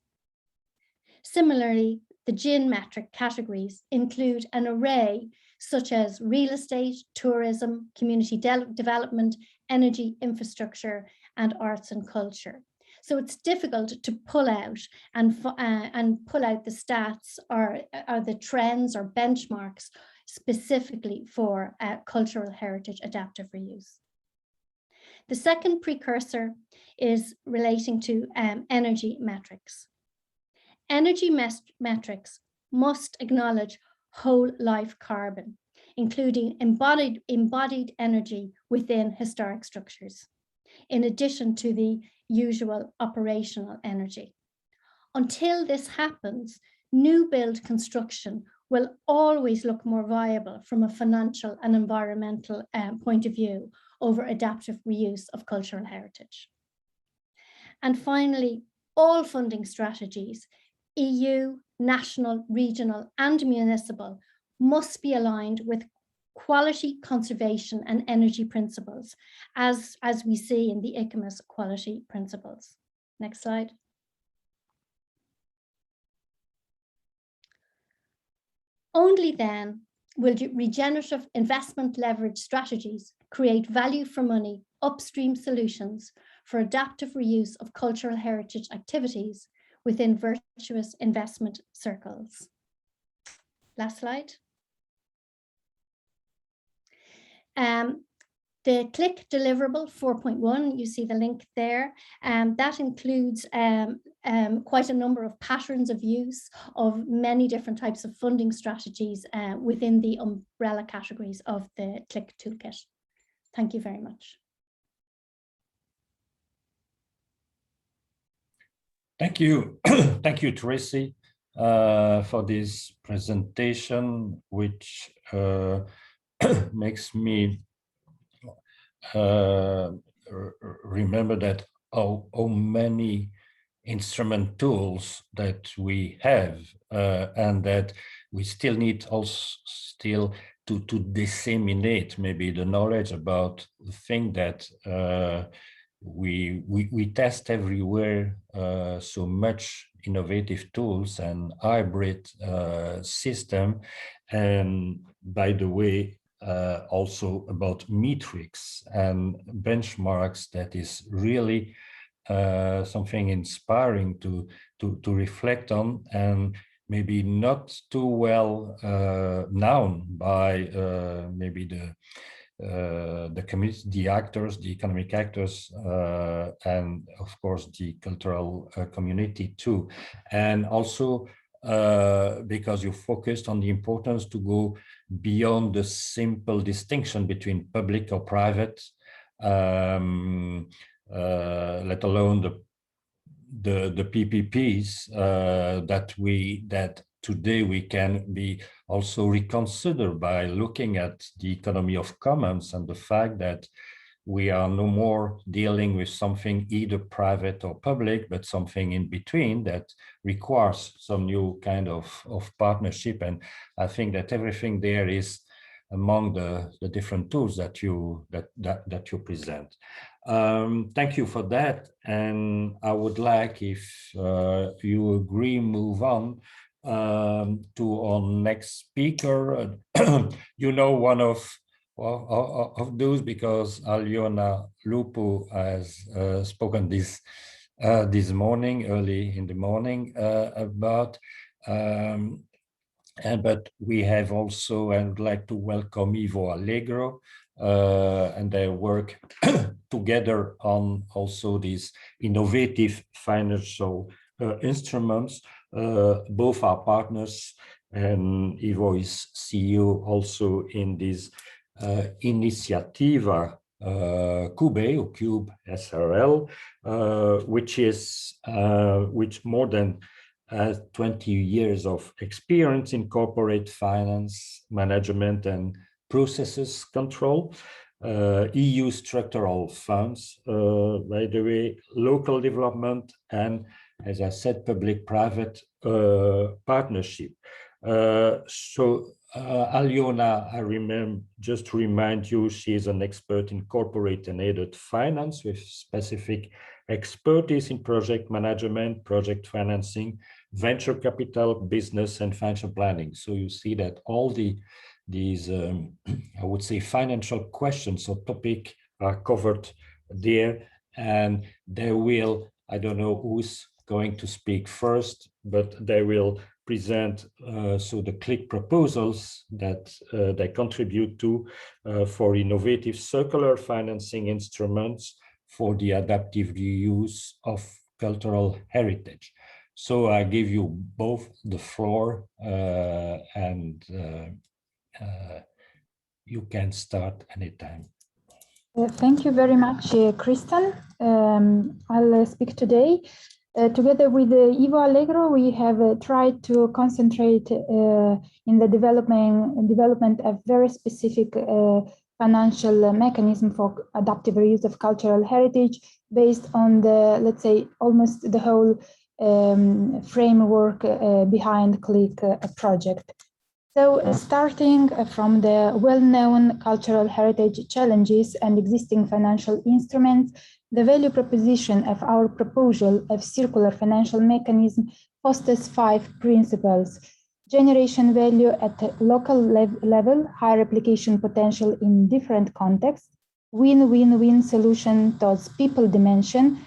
Similarly, the GIN metric categories include an array such as real estate, tourism, community development, energy infrastructure, and arts and culture. So it's difficult to pull out and pull out the stats or the trends or benchmarks specifically for cultural heritage adaptive reuse. The second precursor is relating to energy metrics. Energy metrics must acknowledge whole life carbon, including embodied energy within historic structures, in addition to the usual operational energy. Until this happens, new build construction will always look more viable from a financial and environmental point of view over adaptive reuse of cultural heritage. And finally, all funding strategies, EU, national, regional, and municipal, must be aligned with quality, conservation, and energy principles, as we see in the ICMAS quality principles. Next slide. Only then will regenerative investment leverage strategies create value for money upstream solutions for adaptive reuse of cultural heritage activities within virtuous investment circles. Last slide. The CLIC deliverable 4.1, you see the link there, that includes quite a number of patterns of use of many different types of funding strategies within the umbrella categories of the CLIC toolkit. Thank you very much. Thank you. Thank you, Tracy, for this presentation, which makes me remember that how many instrument tools that we have and that we still need also to disseminate maybe the knowledge about the thing that we test everywhere, so much innovative tools and hybrid system. And by the way, also about metrics and benchmarks, that is really something inspiring to reflect on, and maybe not too well known by maybe the community, the actors, the economic actors, and of course the cultural community too. And also because you focused on the importance to go beyond the simple distinction between public or private, let alone the PPPs that today we can be also reconsider by looking at the economy of commons and the fact that we are no more dealing with something either private or public, but something in between that requires some new kind of partnership. And I think that everything there is among the different tools that you present. Thank you for that. And I would like, if you agree, move on to our next speaker. You know, one of those, because Aliona Lupu has spoken this morning, early in the morning, about. But we have also, I would like to welcome Ivo Allegro, and they work together on also these innovative financial instruments. Both are partners, and Ivo is CEO also in this Initiativa Cube or Cube SRL, which more than 20 years of experience in corporate finance management and processes control, EU structural funds, by the way, local development, and, as I said, public-private partnership. Aliona, just to remind you, she is an expert in corporate and aided finance with specific expertise in project management, project financing, venture capital, business, and financial planning. So you see that all these, I would say, financial questions or topic are covered there, and they will, I don't know who's going to speak first, but they will present so the CLIC proposals that they contribute to for innovative circular financing instruments for the adaptive reuse of cultural heritage. So I give you both the floor, and you can start anytime. Thank you very much, Kristen. I'll speak today. Together with Ivo Allegro, we have tried to concentrate in the development of very specific financial mechanism for adaptive reuse of cultural heritage based on the, let's say, almost the whole framework behind CLIC project. So starting from the well-known cultural heritage challenges and existing financial instruments, the value proposition of our proposal of circular financial mechanism fosters 5 principles: generation value at a local level, high replication potential in different contexts, win-win-win solution towards people dimension,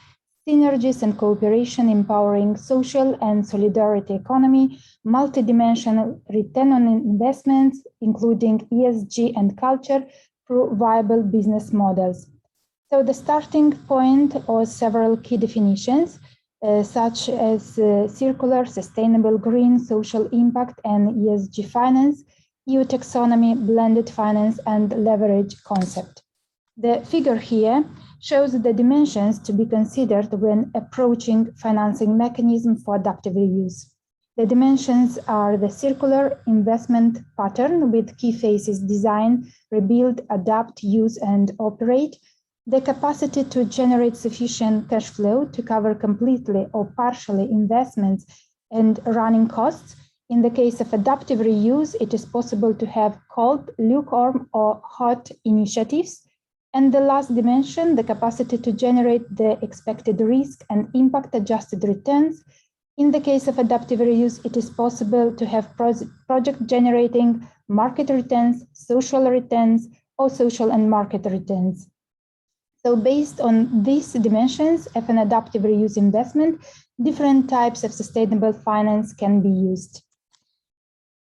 synergies and cooperation empowering social and solidarity economy, multidimensional return on investments, including ESG and culture, through viable business models. So the starting point are several key definitions, such as circular, sustainable, green, social impact, and ESG finance, EU taxonomy, blended finance, and leverage concept. The figure here shows the dimensions to be considered when approaching financing mechanism for adaptive reuse. The dimensions are the circular investment pattern with key phases: design, rebuild, adapt, use, and operate. The capacity to generate sufficient cash flow to cover completely or partially investments and running costs. In the case of adaptive reuse, it is possible to have cold, lukewarm, or hot initiatives. And the last dimension, the capacity to generate the expected risk and impact-adjusted returns. In the case of adaptive reuse, it is possible to have project generating market returns, social returns, or social and market returns. So based on these dimensions of an adaptive reuse investment, different types of sustainable finance can be used.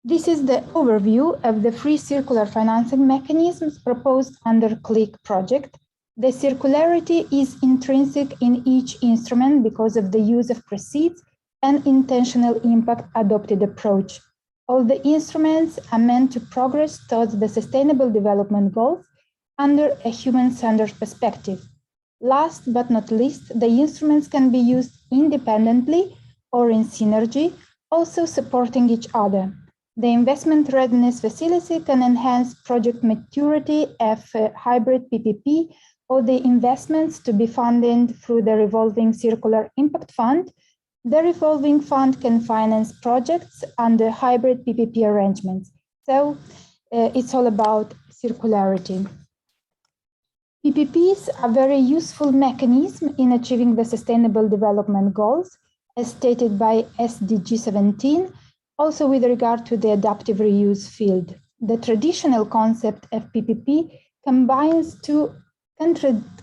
This is the overview of the 3 circular financing mechanisms proposed under CLIC project. The circularity is intrinsic in each instrument because of the use of proceeds and intentional impact adopted approach. All the instruments are meant to progress towards the Sustainable Development Goals under a human-centered perspective. Last but not least, the instruments can be used independently or in synergy, also supporting each other. The investment readiness facility can enhance project maturity of hybrid PPP or the investments to be funded through the revolving circular impact fund. The revolving fund can finance projects under hybrid PPP arrangements. So it's all about circularity. PPPs are a very useful mechanism in achieving the Sustainable Development Goals, as stated by SDG 17, also with regard to the adaptive reuse field. The traditional concept of PPP combines 2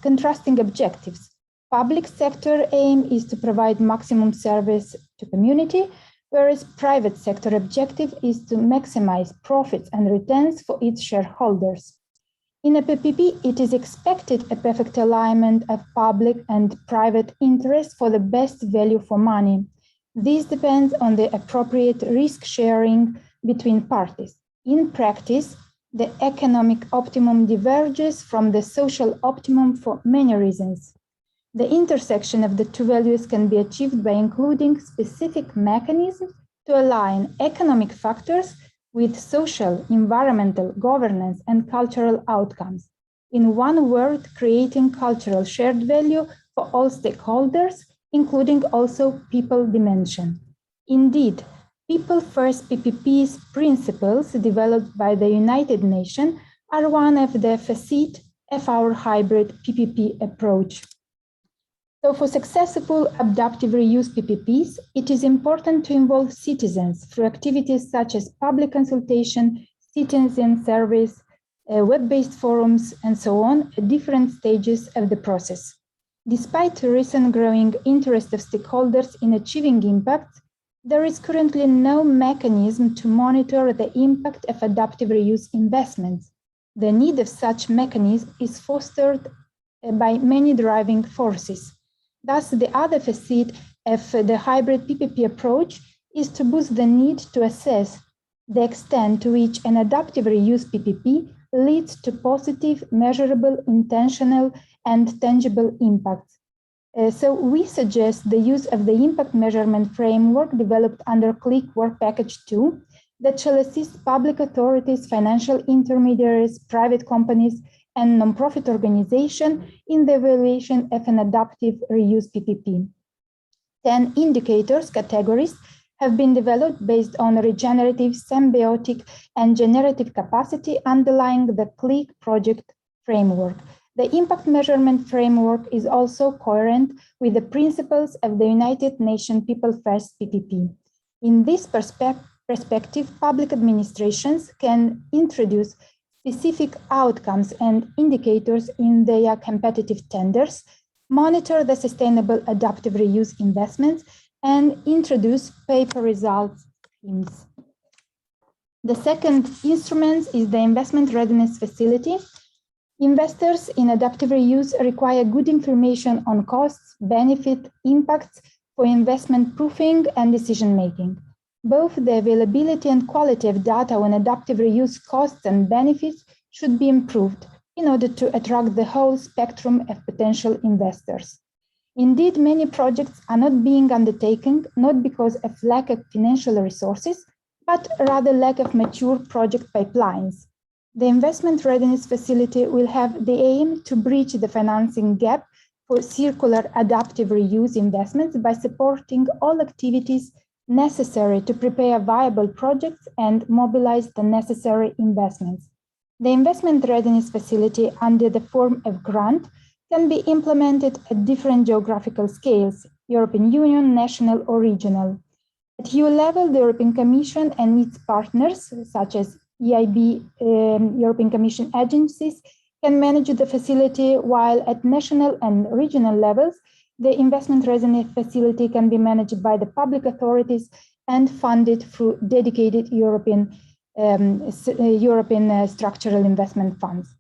contrasting objectives. Public sector aim is to provide maximum service to community, whereas private sector objective is to maximize profits and returns for its shareholders. In a PPP, it is expected a perfect alignment of public and private interests for the best value for money. This depends on the appropriate risk sharing between parties. In practice, the economic optimum diverges from the social optimum for many reasons. The intersection of the 2 values can be achieved by including specific mechanisms to align economic factors with social, environmental, governance, and cultural outcomes. In one word, creating cultural shared value for all stakeholders, including also people dimension. Indeed, People First PPP's principles developed by the United Nations are one of the facets of our hybrid PPP approach. So for successful adaptive reuse PPPs, it is important to involve citizens through activities such as public consultation, citizen service, web-based forums, and so on at different stages of the process. Despite recent growing interest of stakeholders in achieving impact, there is currently no mechanism to monitor the impact of adaptive reuse investments. The need of such mechanism is fostered by many driving forces. Thus, the other facet of the hybrid PPP approach is to boost the need to assess the extent to which an adaptive reuse PPP leads to positive, measurable, intentional, and tangible impacts. So we suggest the use of the impact measurement framework developed under CLIC Work Package 2, that shall assist public authorities, financial intermediaries, private companies, and nonprofit organizations in the evaluation of an adaptive reuse PPP. 10 indicators categories have been developed based on regenerative, symbiotic, and generative capacity underlying the CLIC project framework. The impact measurement framework is also coherent with the principles of the United Nations People First PPP. In this perspective, public administrations can introduce specific outcomes and indicators in their competitive tenders, monitor the sustainable adaptive reuse investments, and introduce pay-per-results schemes. The second instrument is the investment readiness facility. Investors in adaptive reuse require good information on costs, benefit, impacts for investment proofing and decision-making. Both the availability and quality of data on adaptive reuse costs and benefits should be improved in order to attract the whole spectrum of potential investors. Indeed, many projects are not being undertaken, not because of lack of financial resources, but rather lack of mature project pipelines. The investment readiness facility will have the aim to bridge the financing gap for circular adaptive reuse investments by supporting all activities necessary to prepare viable projects and mobilize the necessary investments. The investment readiness facility under the form of grant can be implemented at different geographical scales, European Union, national or regional. At EU level, the European Commission and its partners, such as EIB, European Commission agencies, can manage the facility, while at national and regional levels, the investment readiness facility can be managed by the public authorities and funded through dedicated European structural investment funds.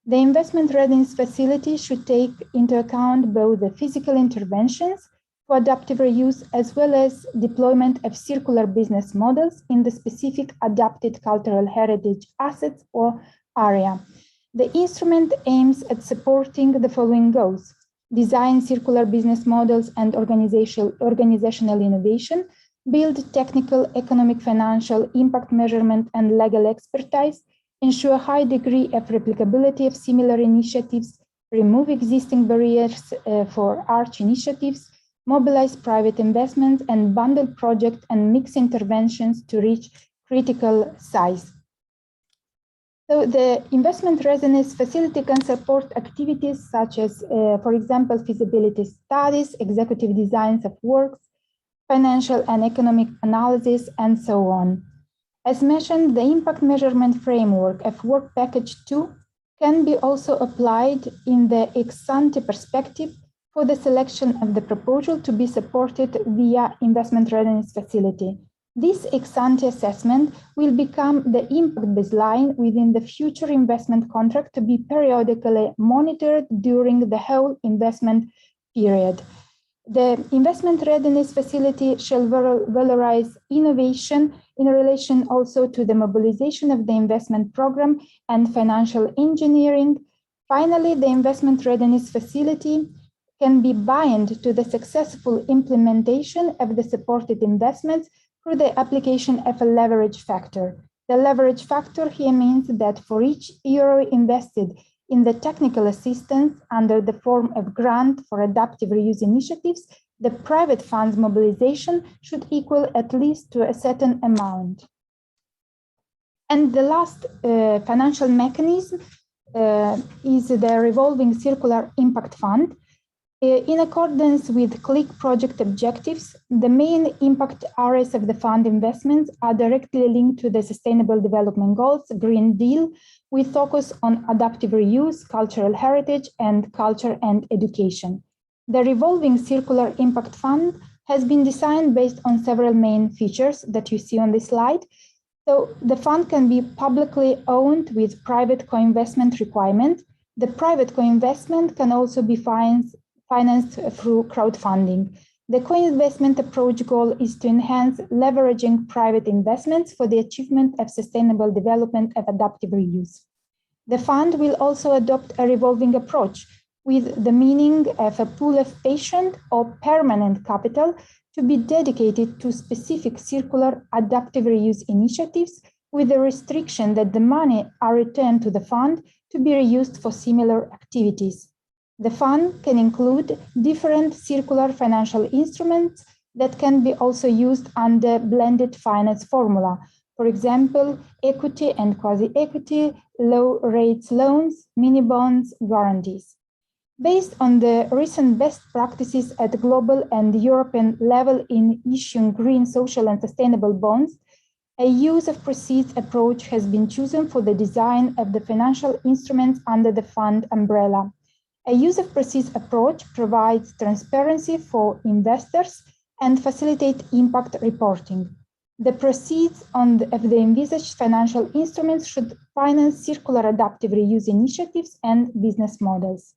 The investment readiness facility should take into account both the physical interventions for adaptive reuse as well as deployment of circular business models in the specific adapted cultural heritage assets or area. The instrument aims at supporting the following goals: design circular business models and organizational innovation, build technical, economic, financial, impact measurement, and legal expertise, ensure a high degree of replicability of similar initiatives, remove existing barriers for arch initiatives, mobilize private investment, and bundle project and mix interventions to reach critical size. So the investment readiness facility can support activities such as, for example, feasibility studies, executive designs of works, financial and economic analysis, and so on. As mentioned, the impact measurement framework of Work Package 2 can be also applied in the ex-ante perspective for the selection of the proposal to be supported via investment readiness facility. This ex-ante assessment will become the impact baseline within the future investment contract to be periodically monitored during the whole investment period. The investment readiness facility shall valorize innovation in relation also to the mobilization of the investment program and financial engineering. Finally, the investment readiness facility can be bound to the successful implementation of the supported investments through the application of a leverage factor. The leverage factor here means that for each euro invested in the technical assistance under the form of grant for adaptive reuse initiatives, the private funds mobilization should equal at least to a certain amount. And the last financial mechanism is the revolving circular impact fund. In accordance with CLIC project objectives, the main impact areas of the fund investments are directly linked to the Sustainable Development Goals, Green Deal, with focus on adaptive reuse, cultural heritage, and culture and education. The revolving circular impact fund has been designed based on several main features that you see on this slide. So the fund can be publicly owned with private co-investment requirement. The private co-investment can also be financed through crowdfunding. The co-investment approach goal is to enhance leveraging private investments for the achievement of sustainable development of adaptive reuse. The fund will also adopt a revolving approach with the meaning of a pool of patient or permanent capital to be dedicated to specific circular adaptive reuse initiatives, with the restriction that the money are returned to the fund to be reused for similar activities. The fund can include different circular financial instruments that can be also used under blended finance formula. For example, equity and quasi-equity, low rates loans, mini bonds, guarantees. Based on the recent best practices at global and European level in issuing green, social, and sustainable bonds, a use of proceeds approach has been chosen for the design of the financial instruments under the fund umbrella. A use of proceeds approach provides transparency for investors and facilitates impact reporting. The proceeds of the envisaged financial instruments should finance circular adaptive reuse initiatives and business models.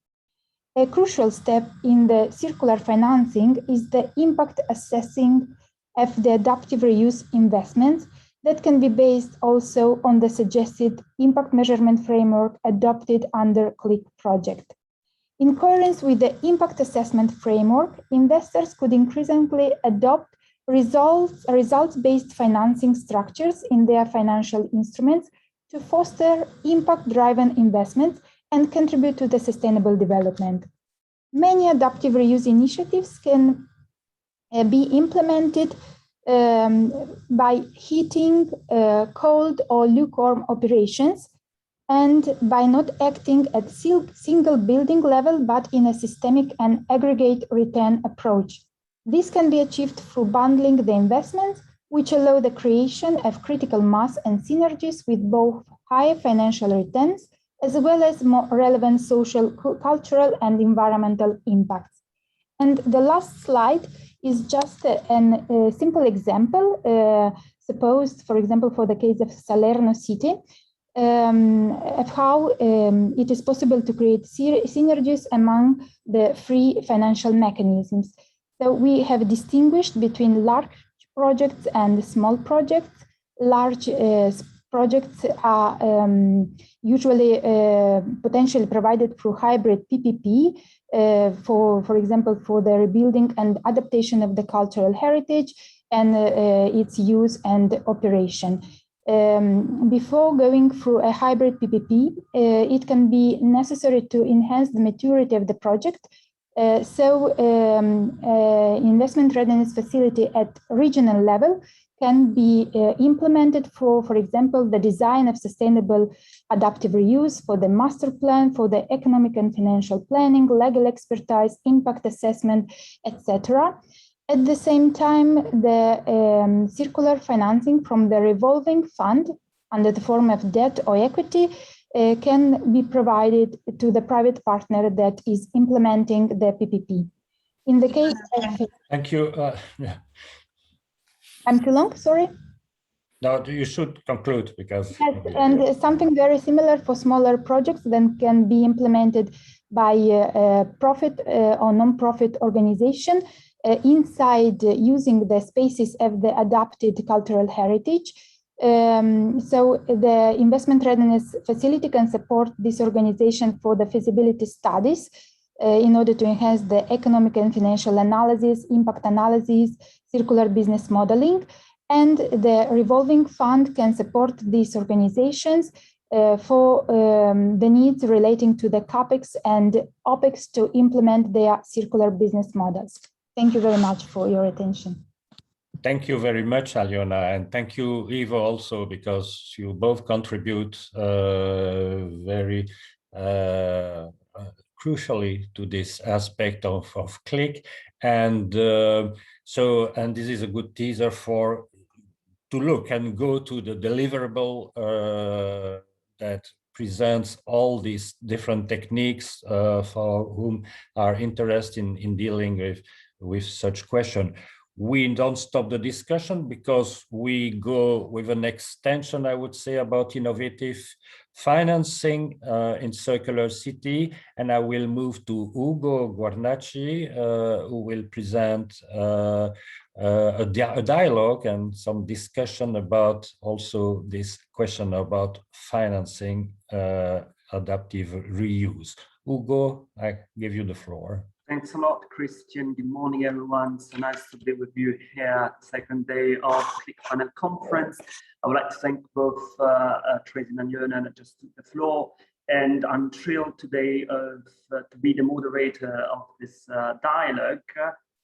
A crucial step in the circular financing is the impact assessing of the adaptive reuse investments that can be based also on the suggested impact measurement framework adopted under CLIC project. In coherence with the impact assessment framework, investors could increasingly adopt results-based financing structures in their financial instruments to foster impact-driven investments and contribute to the sustainable development. Many adaptive reuse initiatives can be implemented by heating, cold or lukewarm operations, and by not acting at single building level, but in a systemic and aggregate return approach. This can be achieved through bundling the investments, which allow the creation of critical mass and synergies with both high financial returns as well as more relevant social, cultural, and environmental impacts. And the last slide is just a simple example, supposed, for example, for the case of Salerno City, of how it is possible to create synergies among the three financial mechanisms. So we have distinguished between large projects and small projects. Large projects are usually potentially provided through hybrid PPP, for example, for the rebuilding and adaptation of the cultural heritage and its use and operation. Before going through a hybrid PPP, it can be necessary to enhance the maturity of the project. So investment readiness facility at regional level can be implemented for example, the design of sustainable adaptive reuse, for the master plan, for the economic and financial planning, legal expertise, impact assessment, etc. At the same time, the circular financing from the revolving fund under the form of debt or equity can be provided to the private partner that is implementing the PPP. In the case of... Thank you. I'm too long, sorry? No, you should conclude because... Yes, and something very similar for smaller projects then can be implemented by a profit or non-profit organization inside using the spaces of the adapted cultural heritage. So the investment readiness facility can support this organization for the feasibility studies in order to enhance the economic and financial analysis, impact analysis, circular business modeling. And the revolving fund can support these organizations for the needs relating to the CAPEX and OPEX to implement their circular business models. Thank you very much for your attention. Thank you very much, Aliona, and thank you, Ivo, also, because you both contribute very crucially to this aspect of CLIC. And and this is a good teaser to look and go to the deliverable that presents all these different techniques for whom are interested in dealing with such question. We don't stop the discussion because we go with an extension, I would say, about innovative financing in circular city. And I will move to Ugo Guarnacci, who will present a dialogue and some discussion about also this question about financing adaptive reuse. Ugo, I give you the floor. Thanks a lot, Christian. Good morning, everyone. So nice to be with you here, second day of CLIC Final Conference. I would like to thank both Tracy and Jona that just took the floor. And I'm thrilled today to be the moderator of this dialogue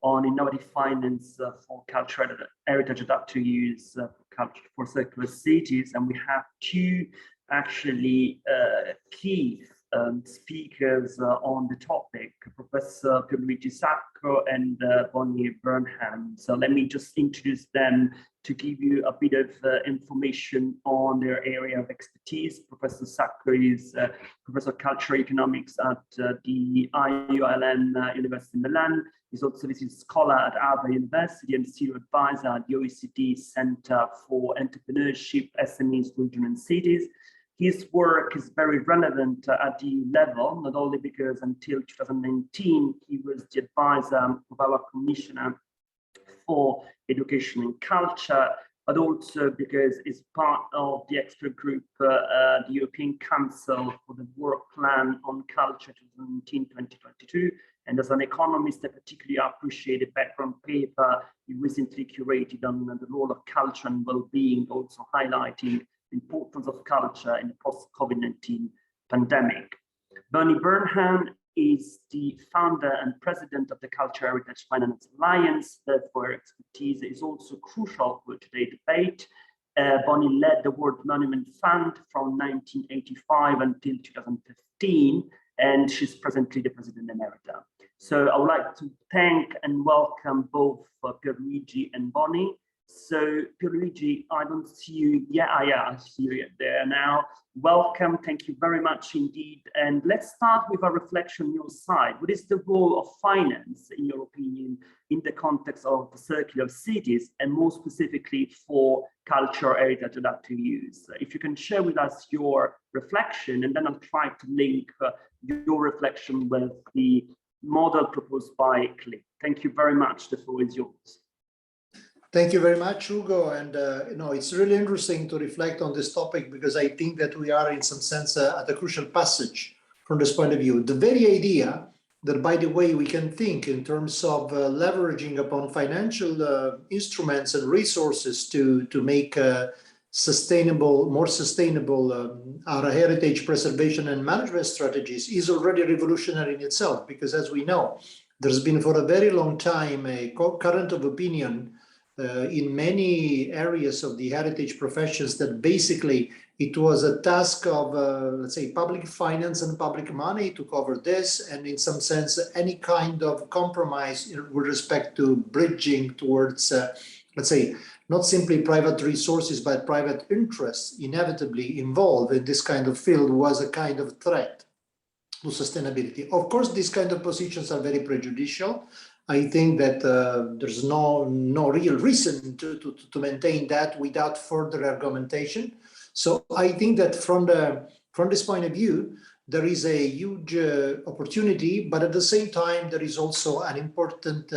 on innovative finance for cultural heritage adaptive use for circular cities. And we have two actually key speakers on the topic, Professor Pierluigi Sacco and Bonnie Burnham. So let me just introduce them to give you a bit of information on their area of expertise. Professor Sacco is Professor of Cultural Economics at the IULM University in Milan. He's also a scholar at Harvard University and senior advisor at the OECD Centre for Entrepreneurship, SMEs, Region and Cities. His work is very relevant at the EU level, not only because until 2019, he was the advisor of our Commissioner for Education and Culture, but also because he's part of the expert group, the European Council for the Work Plan on Culture 2019-2022. And as an economist, I particularly appreciate the background paper he recently curated on the role of culture and well-being, also highlighting the importance of culture in the post-COVID-19 pandemic. Bonnie Burnham is the founder and president of the Cultural Heritage Finance Alliance. Therefore, her expertise is also crucial for today's debate. Bonnie led the World Monument Fund from 1985 until 2015, and she's presently the president emerita. So I would like to thank and welcome both Pierluigi and Bonnie. So Pierluigi, I don't see you. Yeah, I see you there now. Welcome, thank you very much indeed. And let's start with a reflection on your side. What is the role of finance, in your opinion, in the context of the circular cities, and more specifically for cultural heritage adaptive use? If you can share with us your reflection, and then I'll try to link your reflection with the model proposed by CLIC. Thank you very much. The floor is yours. Thank you very much, Hugo. And it's really interesting to reflect on this topic because I think that we are in some sense at a crucial passage from this point of view. The very idea that, by the way, we can think in terms of leveraging upon financial instruments and resources to make more sustainable our heritage preservation and management strategies is already revolutionary in itself, because as we know, there's been for a very long time a current of opinion in many areas of the heritage professions that basically it was a task of, let's say, public finance and public money to cover this, and in some sense, any kind of compromise with respect to bridging towards, let's say, not simply private resources, but private interests inevitably involved in this kind of field was a kind of threat to sustainability. Of course, these kind of positions are very prejudicial. I think that there's no real reason to maintain that without further argumentation. So I think that from this point of view, there is a huge opportunity, but at the same time, there is also an important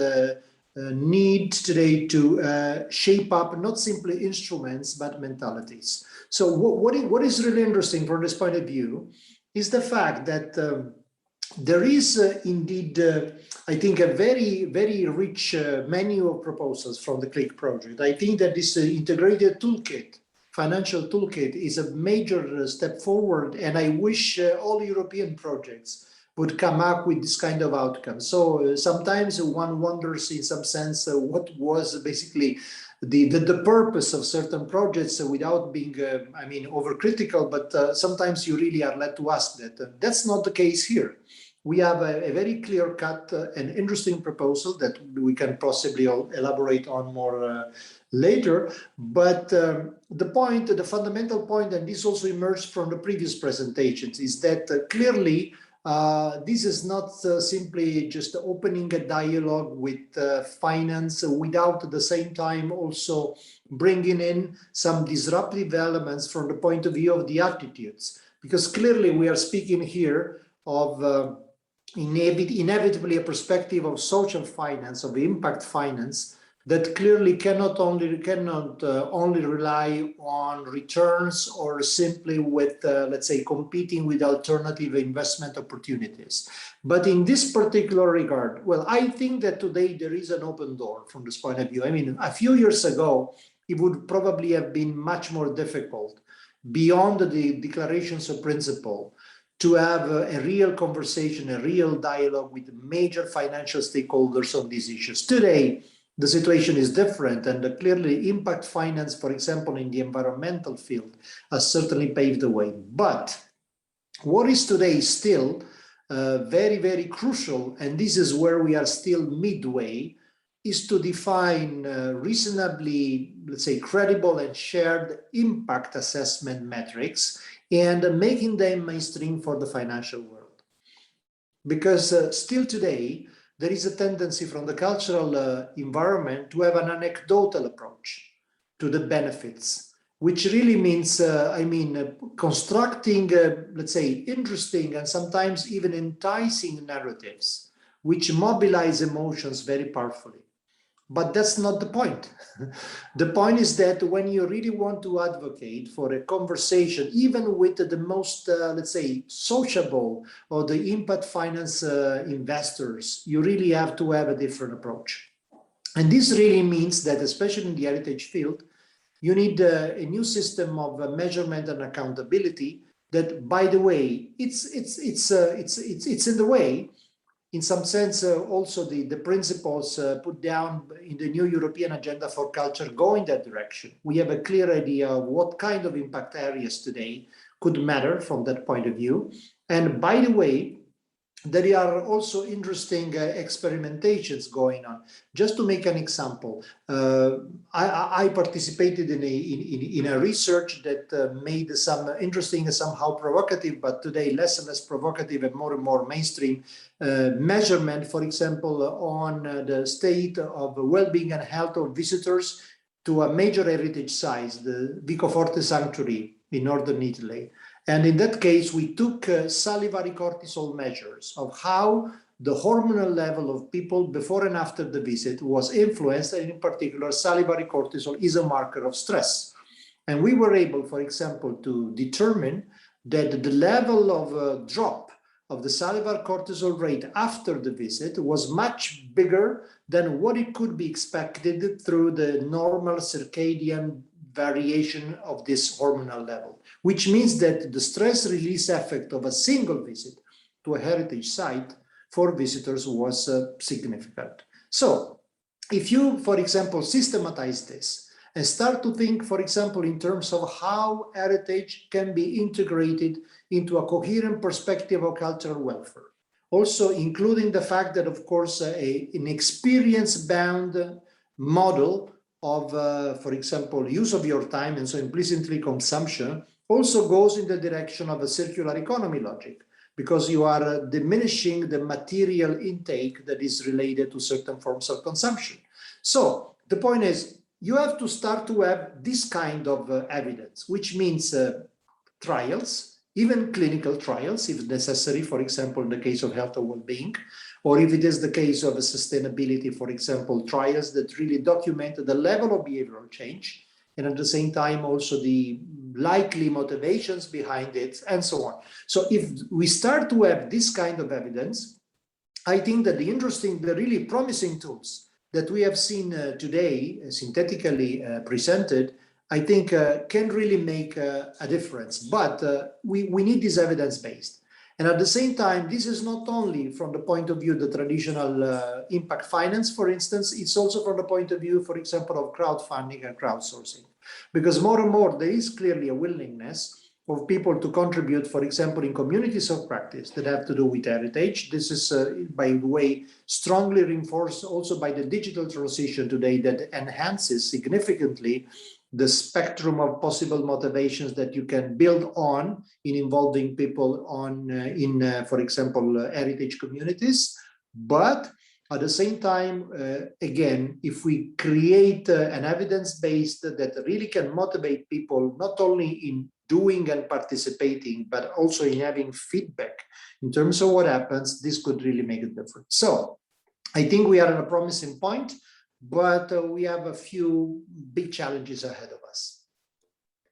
need today to shape up not simply instruments, but mentalities. So what is really interesting from this point of view is the fact that there is indeed, I think, a very, very rich menu of proposals from the CLIC project. I think that this integrated toolkit, financial toolkit, is a major step forward, and I wish all European projects would come up with this kind of outcome. So sometimes one wonders, in some sense, what was basically the purpose of certain projects without being, overcritical, but sometimes you really are led to ask that. That's not the case here. We have a very clear-cut and interesting proposal that we can possibly elaborate on more later. But the fundamental point, and this also emerged from the previous presentations, is that clearly this is not simply just opening a dialogue with finance without at the same time also bringing in some disruptive elements from the point of view of the attitudes. Because clearly we are speaking here of inevitably a perspective of social finance, of impact finance, that clearly cannot only rely on returns or simply with, let's say, competing with alternative investment opportunities. But in this particular regard, well, I think that today there is an open door from this point of view. I mean, a few years ago, it would probably have been much more difficult beyond the declarations of principle to have a real conversation, a real dialogue with major financial stakeholders on these issues. Today, the situation is different, and clearly impact finance, for example, in the environmental field, has certainly paved the way. But what is today still very, very crucial, and this is where we are still midway, is to define reasonably, let's say, credible and shared impact assessment metrics and making them mainstream for the financial world. Because still today, there is a tendency from the cultural environment to have an anecdotal approach to the benefits, which really means, constructing, let's say, interesting and sometimes even enticing narratives, which mobilize emotions very powerfully. But that's not the point. The point is that when you really want to advocate for a conversation, even with the most, let's say, sociable or the impact finance investors, you really have to have a different approach. And this really means that, especially in the heritage field, you need a new system of measurement and accountability that, by the way, it's in the way. In some sense, also the principles put down in the new European Agenda for Culture go in that direction. We have a clear idea of what kind of impact areas today could matter from that point of view. And by the way, there are also interesting experimentations going on. Just to make an example, I participated in a research that made some interesting and somehow provocative, but today less and less provocative and more mainstream measurement, for example, on the state of well-being and health of visitors to a major heritage site, the Vicoforte Sanctuary in northern Italy. And in that case, we took salivary cortisol measures of how the hormonal level of people before and after the visit was influenced, and in particular, salivary cortisol is a marker of stress. And we were able, for example, to determine that the level of drop of the salivary cortisol rate after the visit was much bigger than what it could be expected through the normal circadian variation of this hormonal level, which means that the stress release effect of a single visit to a heritage site for visitors was significant. So if you, for example, systematize this and start to think, for example, in terms of how heritage can be integrated into a coherent perspective of cultural welfare, also including the fact that, of course, an experience-bound model of, for example, use of your time and so implicitly consumption also goes in the direction of a circular economy logic, because you are diminishing the material intake that is related to certain forms of consumption. So the point is, you have to start to have this kind of evidence, which means trials, even clinical trials, if necessary, for example, in the case of health or well-being, or if it is the case of a sustainability, for example, trials that really document the level of behavioral change, and at the same time also the likely motivations behind it, and so on. So if we start to have this kind of evidence, I think that the really promising tools that we have seen today, synthetically presented, I think can really make a difference. But we need this evidence-based. And at the same time, this is not only from the point of view the traditional impact finance, for instance, it's also from the point of view, for example, of crowdfunding and crowdsourcing. Because more and more, there is clearly a willingness of people to contribute, for example, in communities of practice that have to do with heritage. This is, by the way, strongly reinforced also by the digital transition today that enhances significantly the spectrum of possible motivations that you can build on in involving people for example, heritage communities. But at the same time, again, if we create an evidence-based that really can motivate people, not only in doing and participating, but also in having feedback in terms of what happens, this could really make a difference. So I think we are at a promising point. but we have a few big challenges ahead of us.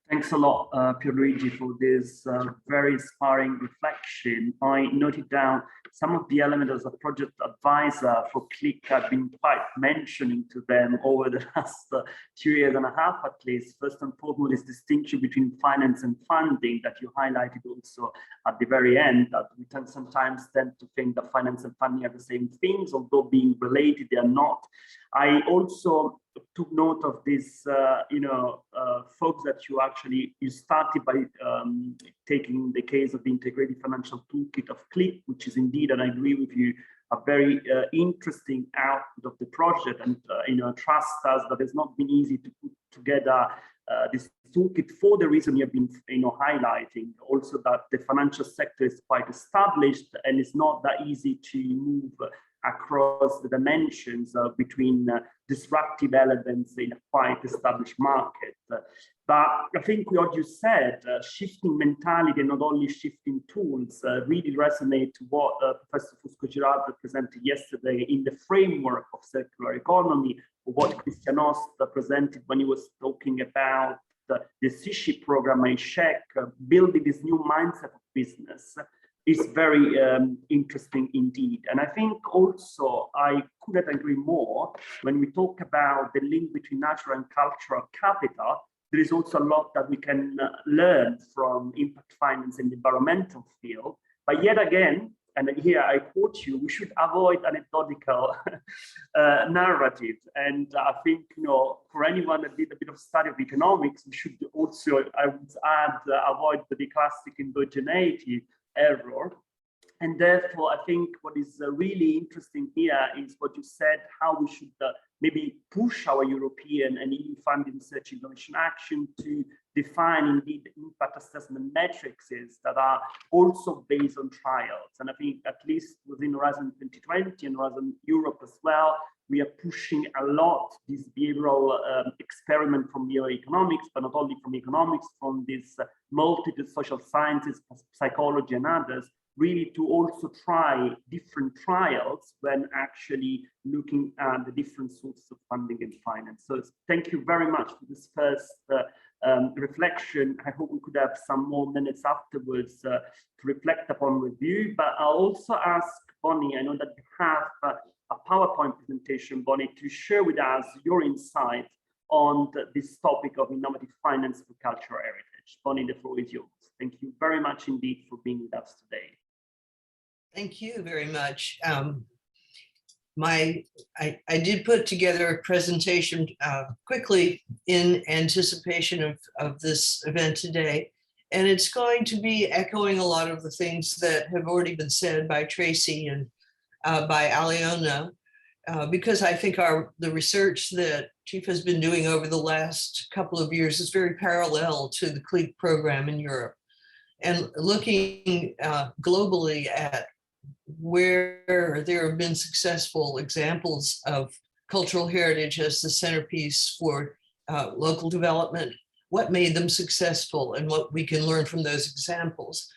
Thanks a lot, Pierluigi, for this very inspiring reflection. I noted down some of the elements as a project advisor for CLIC. I've been quite mentioning to them over the last 2 years and a half at least. First and foremost, this distinction between finance and funding that you highlighted also at the very end, that we sometimes tend to think that finance and funding are the same things, although being related, they are not. I also took note of this, folks that you started by taking the case of the integrated financial toolkit of CLIC, which is indeed, and I agree with you, a very interesting output of the project. And trust us that it's not been easy to put together this toolkit for the reason you've been highlighting. Also that the financial sector is quite established and it's not that easy to move across the dimensions between disruptive elements in a quite established market. But I think what you said, shifting mentality and not only shifting tools, really resonate to what Professor Fusco-Girardi presented yesterday in the framework of circular economy, or what Christian Ost presented when he was talking about the CISHI program in Czech, building this new mindset of business. Is very interesting indeed. And I think also I couldn't agree more when we talk about the link between natural and cultural capital. There is also a lot that we can learn from impact finance in the environmental field. But yet again, and here I quote you, we should avoid anecdotal narrative. And I think, for anyone that did a bit of study of economics, we should also, I would add, avoid the classic endogeneity error. And therefore, I think what is really interesting here is what you said, how we should maybe push our European and EU funding research innovation action to define indeed impact assessment metrics that are also based on trials. And I think at least within Horizon 2020 and Horizon Europe as well, we are pushing a lot this behavioral experiment from bioeconomics, but not only from economics, from this multitude social sciences, psychology and others, really to also try different trials when actually looking at the different sources of funding and finance. So thank you very much for this first reflection. I hope we could have some more minutes afterwards to reflect upon with you, but I'll also ask Bonnie, I know that you have a PowerPoint presentation, Bonnie, to share with us your insight on this topic of innovative finance for cultural heritage. Bonnie, the floor is yours. Thank you very much indeed for being with us today. Thank you very much. I did put together a presentation quickly in anticipation of this event today, and it's going to be echoing a lot of the things that have already been said by Tracy and by Aliona, because I think the research that Chief has been doing over the last couple of years is very parallel to the CLIC program in Europe, and looking globally at where there have been successful examples of cultural heritage as the centerpiece for local development, what made them successful and what we can learn from those examples.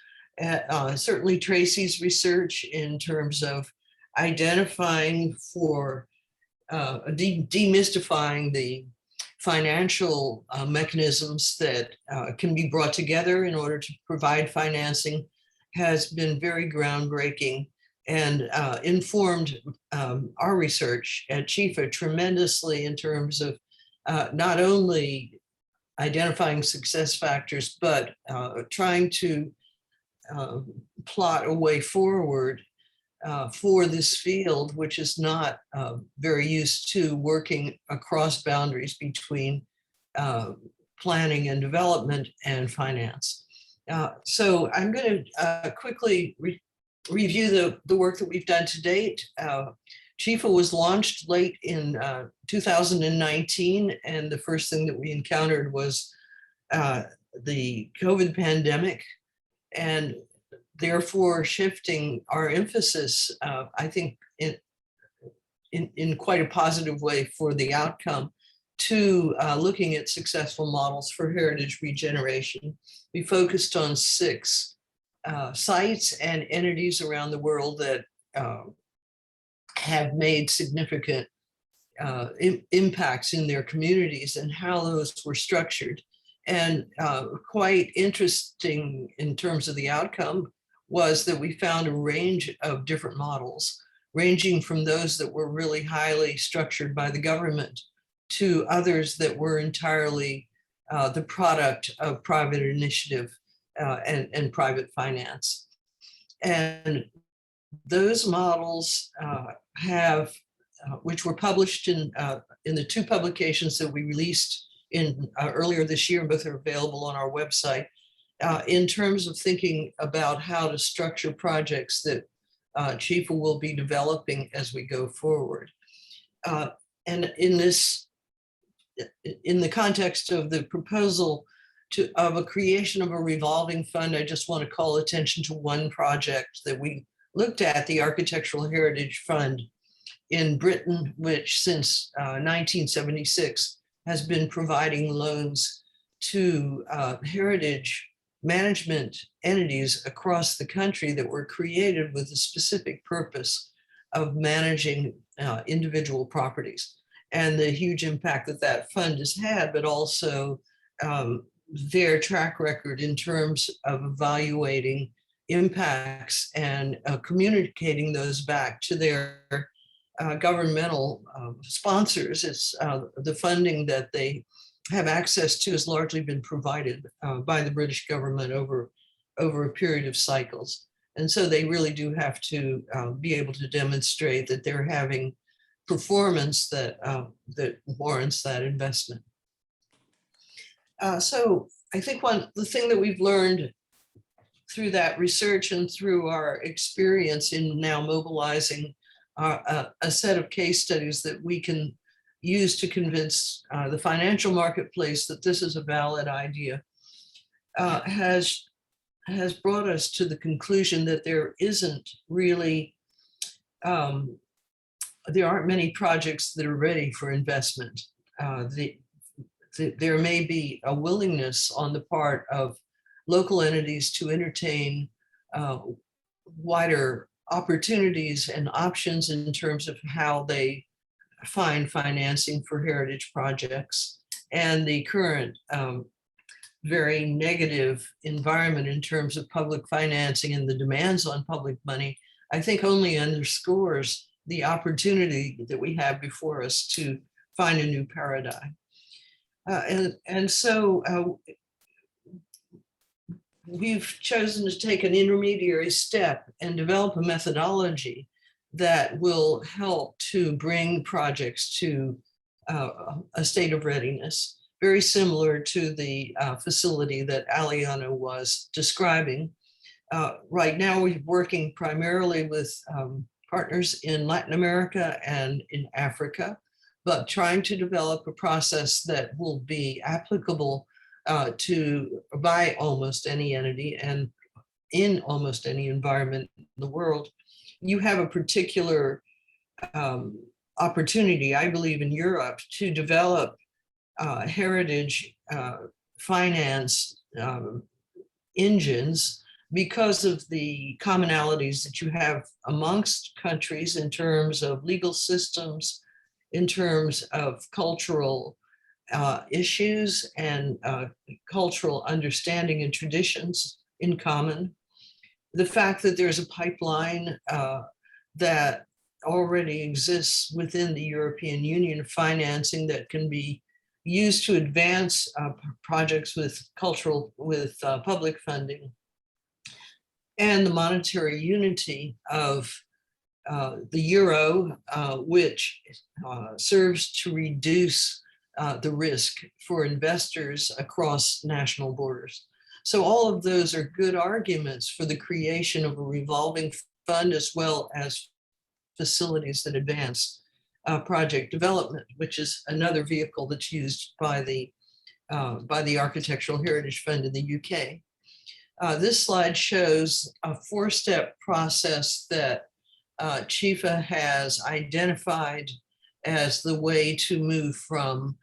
Certainly Tracy's research in terms of identifying for demystifying the financial mechanisms that can be brought together in order to provide financing has been very groundbreaking and informed our research at CHIFA tremendously in terms of not only identifying success factors, but trying to plot a way forward for this field, which is not very used to working across boundaries between planning and development and finance. So I'm going to quickly review the work that we've done to date. CHIFA was launched late in 2019, and the first thing that we encountered was the COVID pandemic, and therefore shifting our emphasis, I think, in quite a positive way for the outcome, to looking at successful models for heritage regeneration. We focused on 6 sites and entities around the world that have made significant impacts in their communities and how those were structured. And quite interesting in terms of the outcome was that we found a range of different models, ranging from those that were really highly structured by the government to others that were entirely the product of private initiative and private finance. And those models which were published in the two publications that we released earlier this year, both are available on our website, in terms of thinking about how to structure projects that Chifa will be developing as we go forward. And in the context of the proposal of a creation of a revolving fund, I just want to call attention to one project that we looked at, the Architectural Heritage Fund in Britain, which since 1976 has been providing loans to heritage management entities across the country that were created with the specific purpose of managing individual properties, and the huge impact that that fund has had, but also their track record in terms of evaluating impacts and communicating those back to their governmental sponsors. It's the funding that they have access to has largely been provided by the British government over a period of cycles. And so they really do have to be able to demonstrate that they're having performance that warrants that investment. So I think the thing that we've learned through that research and through our experience in now mobilizing a set of case studies that we can use to convince the financial marketplace that this is a valid idea has brought us to the conclusion that there isn't really, there aren't many projects that are ready for investment. There may be a willingness on the part of local entities to entertain wider opportunities and options in terms of how they find financing for heritage projects. And the current very negative environment in terms of public financing and the demands on public money, I think only underscores the opportunity that we have before us to find a new paradigm. So we've chosen to take an intermediary step and develop a methodology that will help to bring projects to a state of readiness, very similar to the facility that Aliana was describing. Right now, we're working primarily with partners in Latin America and in Africa, but trying to develop a process that will be applicable by almost any entity and in almost any environment in the world. You have a particular opportunity, I believe, in Europe to develop heritage finance engines because of the commonalities that you have amongst countries in terms of legal systems, in terms of cultural issues and cultural understanding and traditions in common. The fact that there's a pipeline that already exists within the European Union financing that can be used to advance projects with public funding, and the monetary unity of the euro, which serves to reduce the risk for investors across national borders. So all of those are good arguments for the creation of a revolving fund, as well as facilities that advance project development, which is another vehicle that's used by the Architectural Heritage Fund in the UK. This slide shows a four-step process that Chifa has identified as the way to move from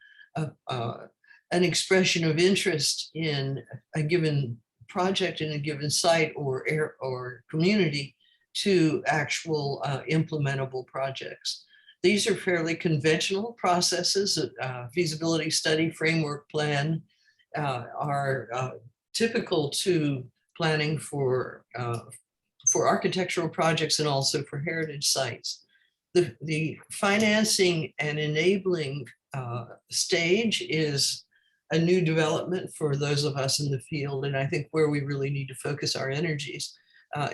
an expression of interest in a given project in a given site or community to actual implementable projects. These are fairly conventional processes. Feasibility study, framework plan are typical to planning for architectural projects and also for heritage sites. The financing and enabling stage is a new development for those of us in the field, and I think where we really need to focus our energies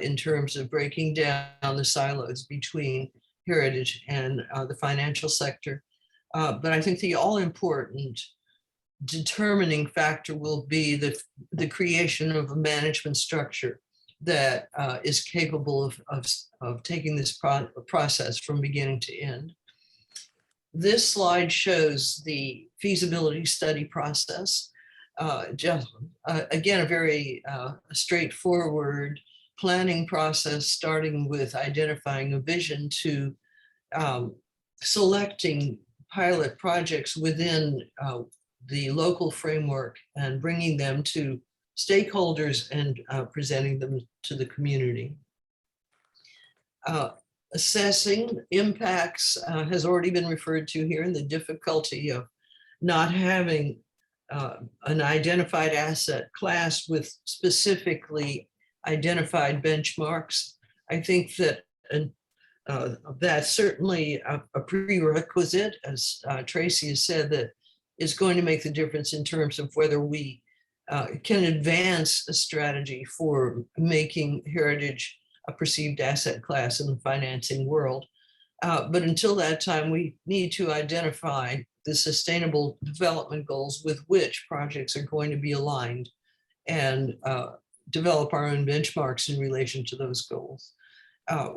in terms of breaking down the silos between heritage and the financial sector. But I think the all-important determining factor will be the creation of a management structure that is capable of taking this process from beginning to end. This slide shows the feasibility study process. Again, a very straightforward planning process, starting with identifying a vision to selecting pilot projects within the local framework and bringing them to stakeholders and presenting them to the community. Assessing impacts has already been referred to here, and the difficulty of not having an identified asset class with specifically identified benchmarks. I think that that's certainly a prerequisite, as Tracy has said, that is going to make the difference in terms of whether we can advance a strategy for making heritage a perceived asset class in the financing world. But until that time, we need to identify the sustainable development goals with which projects are going to be aligned and develop our own benchmarks in relation to those goals.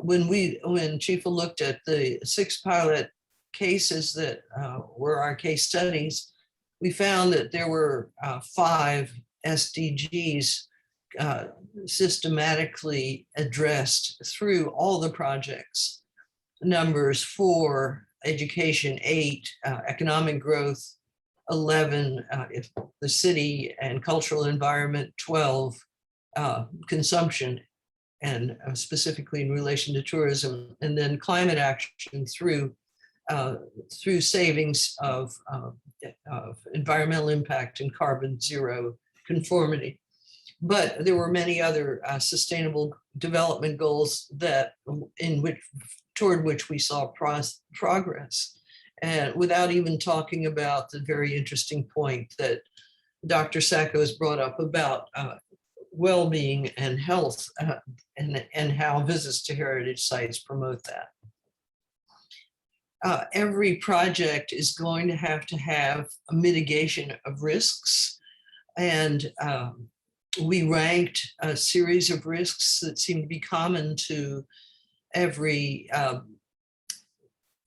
When Chifa looked at the 6 pilot cases that were our case studies, we found that there were 5 SDGs systematically addressed through all the projects. Numbers 4, education, 8, economic growth, 11, the city and cultural environment, 12, consumption, and specifically in relation to tourism, and then climate action through savings of environmental impact and carbon zero conformity. But there were many other sustainable development goals toward which we saw progress. And without even talking about the very interesting point that Dr. Sacco has brought up about well-being and health and how visits to heritage sites promote that. Every project is going to have a mitigation of risks, and we ranked a series of risks that seem to be common to every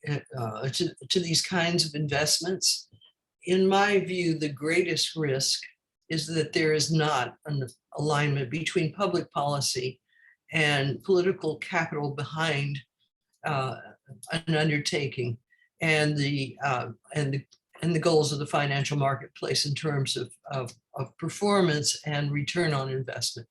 to these kinds of investments. In my view, the greatest risk is that there is not an alignment between public policy and political capital behind an undertaking and the goals of the financial marketplace in terms of performance and return on investment.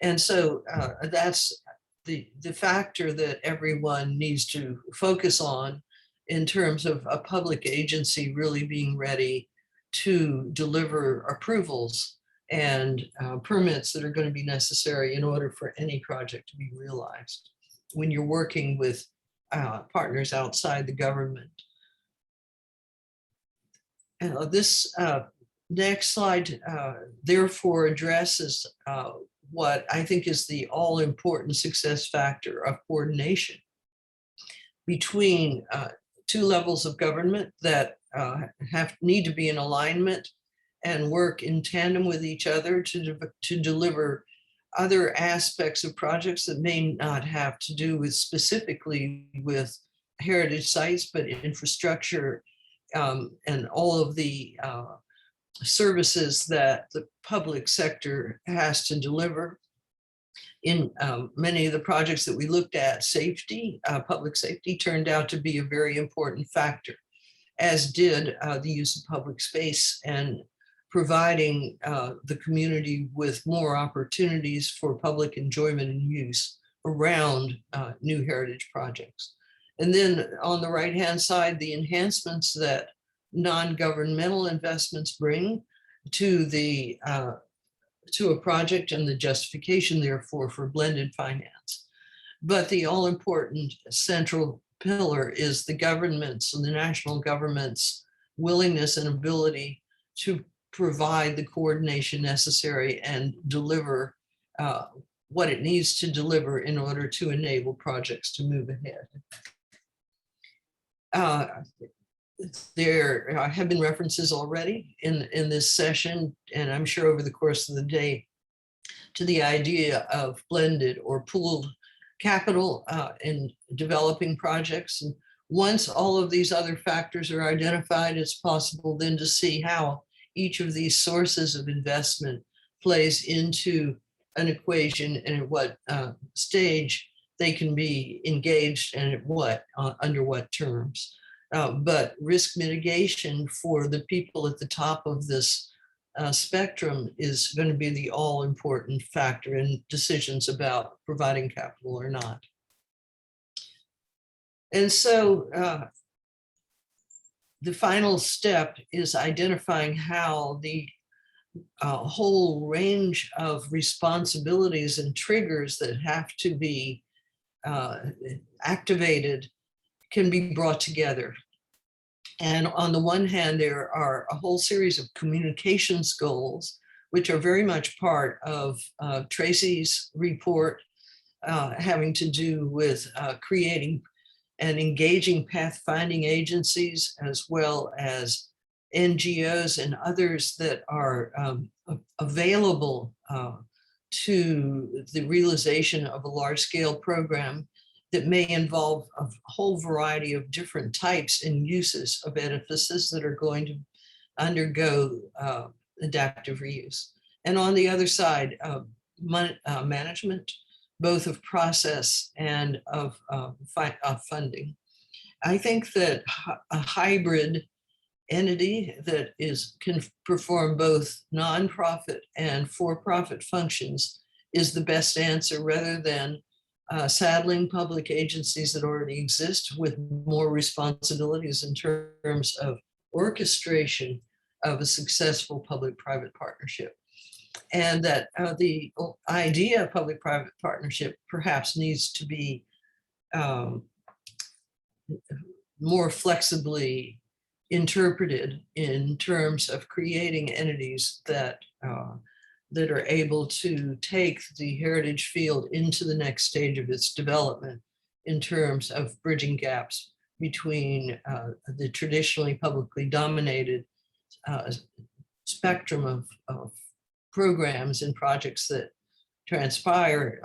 And so that's the factor that everyone needs to focus on in terms of a public agency really being ready to deliver approvals and permits that are going to be necessary in order for any project to be realized when you're working with partners outside the government. This next slide therefore addresses what I think is the all-important success factor of coordination between 2 levels of government that need to be in alignment and work in tandem with each other to deliver other aspects of projects that may not have to do with specifically with heritage sites, but infrastructure and all of the services that the public sector has to deliver. In many of the projects that we looked at, safety, public safety turned out to be a very important factor, as did the use of public space and providing the community with more opportunities for public enjoyment and use around new heritage projects. And then on the right-hand side, the enhancements that non-governmental investments bring to the to a project, and the justification therefore for blended finance. But the all-important central pillar is the government's and the national government's willingness and ability to provide the coordination necessary and deliver what it needs to deliver in order to enable projects to move ahead. There have been references already in this session, and I'm sure over the course of the day, to the idea of blended or pooled capital in developing projects. And once all of these other factors are identified, it's possible then to see how each of these sources of investment plays into an equation and at what stage they can be engaged and at what, under what terms. But risk mitigation for the people at the top of this spectrum is going to be the all-important factor in decisions about providing capital or not. And so the final step is identifying how the whole range of responsibilities and triggers that have to be activated can be brought together. And on the one hand, there are a whole series of communications goals, which are very much part of Tracy's report, having to do with creating and engaging pathfinding agencies, as well as NGOs and others that are available to the realization of a large-scale program that may involve a whole variety of different types and uses of edifices that are going to undergo adaptive reuse. And on the other side, management, both of process and of funding. I think that a hybrid entity that can perform both nonprofit and for-profit functions is the best answer, rather than saddling public agencies that already exist with more responsibilities in terms of orchestration of a successful public-private partnership. And that the idea of public-private partnership perhaps needs to be more flexibly interpreted in terms of creating entities that that are able to take the heritage field into the next stage of its development in terms of bridging gaps between the traditionally publicly dominated spectrum of programs and projects that transpire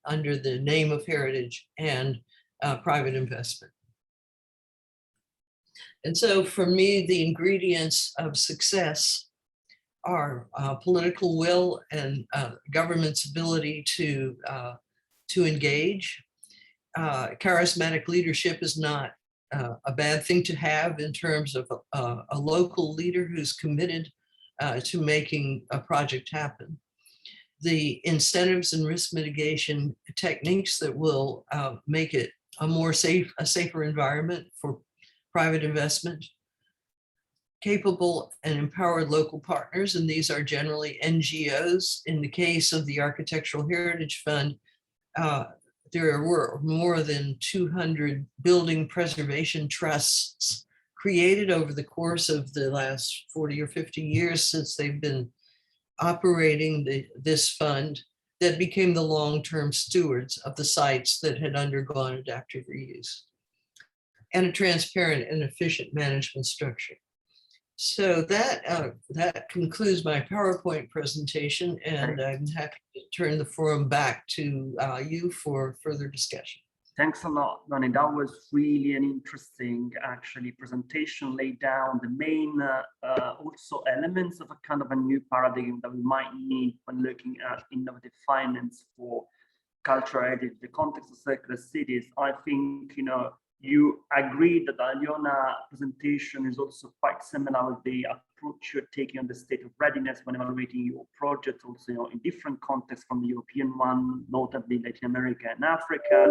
under the name of heritage and private investment. And so for me, the ingredients of success are political will and government's ability to engage. Charismatic leadership is not a bad thing to have in terms of a local leader who's committed to making a project happen. The incentives and risk mitigation techniques that will make it a safer environment for private investment. Capable and empowered local partners, and these are generally NGOs. In the case of the Architectural Heritage Fund, there were more than 200 building preservation trusts created over the course of the last 40 or 50 years since they've been operating this fund, that became the long-term stewards of the sites that had undergone adaptive reuse, and a transparent and efficient management structure. So that concludes my PowerPoint presentation, and I'm happy to turn the forum back to you for further discussion. Thanks a lot, Bonnie. That was really an interesting, actually, presentation, laid down the main also elements of a kind of a new paradigm that we might need when looking at innovative finance for cultural heritage, the context of circular cities. I think, you know, you agreed that the Aliona presentation is also quite similar with the approach you're taking on the state of readiness when evaluating your projects, also in different contexts from the European one, notably Latin America and Africa.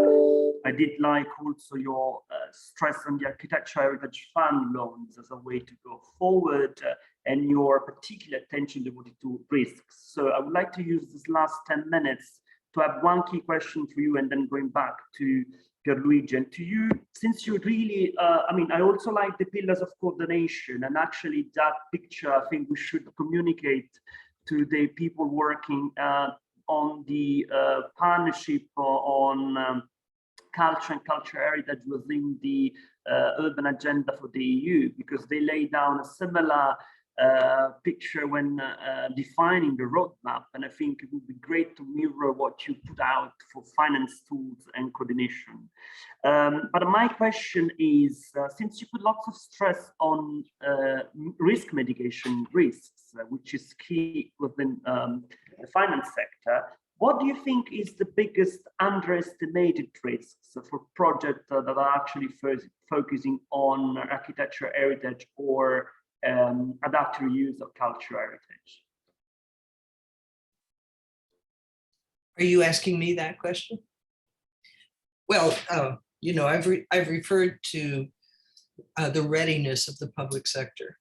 I did like also your stress on the Architecture Heritage Fund loans as a way to go forward, and your particular attention devoted to risks. So I would like to use this last 10 minutes to have one key question for you, and then going back to Pierluigi. And to you, since you really, I also like the pillars of coordination, and actually that picture, I think we should communicate to the people working on the partnership on culture and cultural heritage within the urban agenda for the EU, because they lay down a similar picture when defining the roadmap, and I think it would be great to mirror what you put out for finance tools and coordination. But my question is, since you put lots of stress on risk mitigation risks, which is key within the finance sector, what do you think is the biggest underestimated risks for projects that are actually focusing on architecture heritage or adaptive use of cultural heritage? Are you asking me that question? Well, I've referred to the readiness of the public sector,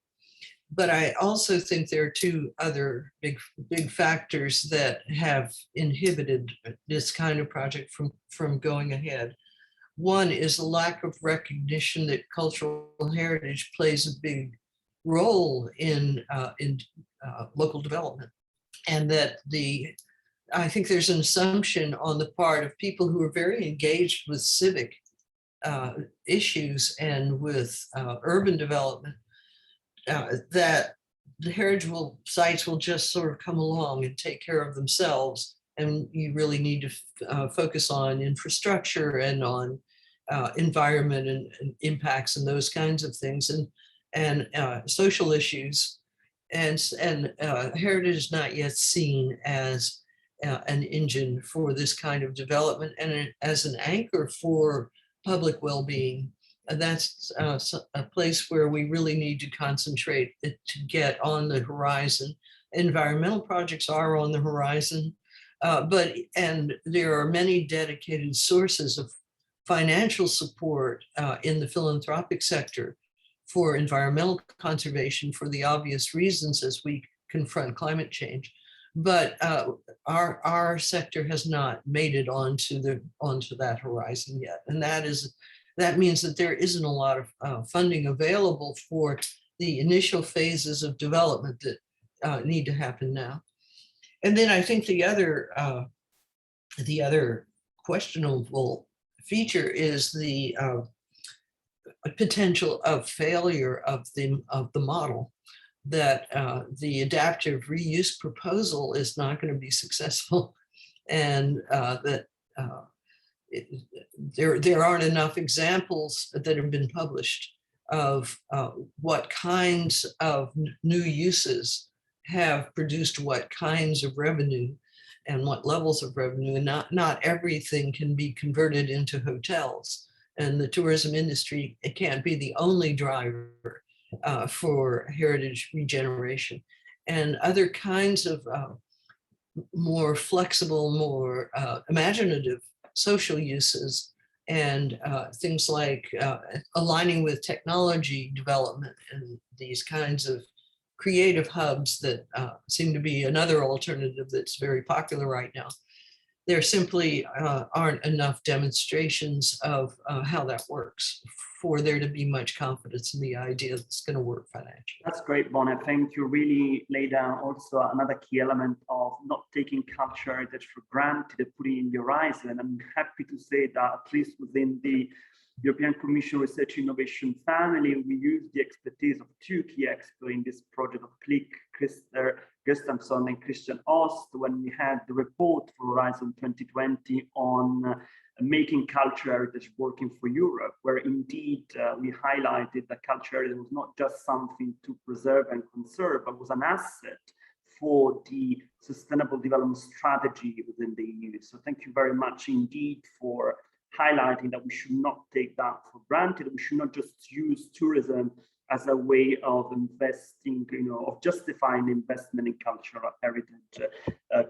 but I also think there are two other big factors that have inhibited this kind of project from going ahead. One is the lack of recognition that cultural heritage plays a big role in local development, and that I think there's an assumption on the part of people who are very engaged with civic issues and with urban development that the heritage sites will just sort of come along and take care of themselves, and you really need to focus on infrastructure and on environment and impacts and those kinds of things, and social issues, and heritage is not yet seen as an engine for this kind of development and as an anchor for public well-being. And that's a place where we really need to concentrate to get on the horizon. Environmental projects are on the horizon, and there are many dedicated sources of financial support in the philanthropic sector for environmental conservation for the obvious reasons as we confront climate change. But our sector has not made it onto that horizon yet. And that means that there isn't a lot of funding available for the initial phases of development that need to happen now. And then I think the other questionable feature is the potential of failure of the model, that the adaptive reuse proposal is not going to be successful, and that there aren't enough examples that have been published of what kinds of new uses have produced what kinds of revenue and what levels of revenue, and not everything can be converted into hotels. And the tourism industry, it can't be the only driver for heritage regeneration. And other kinds of more flexible, more imaginative social uses, and things like aligning with technology development and these kinds of creative hubs that seem to be another alternative that's very popular right now. There simply aren't enough demonstrations of how that works for there to be much confidence in the idea that it's going to work financially. That's great, Bonnie. I think you really laid down also another key element of not taking cultural heritage for granted and putting it in the horizon. And I'm happy to say that at least within the European Commission Research Innovation family, we use the expertise of two key experts in this project of CLIC, Gustafsson and Christian Ost, when we had the report for Horizon 2020 on making cultural heritage working for Europe, where indeed we highlighted that cultural heritage was not just something to preserve and conserve, but was an asset for the sustainable development strategy within the EU. So thank you very much indeed for highlighting that we should not take that for granted. We should not just use tourism as a way of investing, of justifying investment in cultural heritage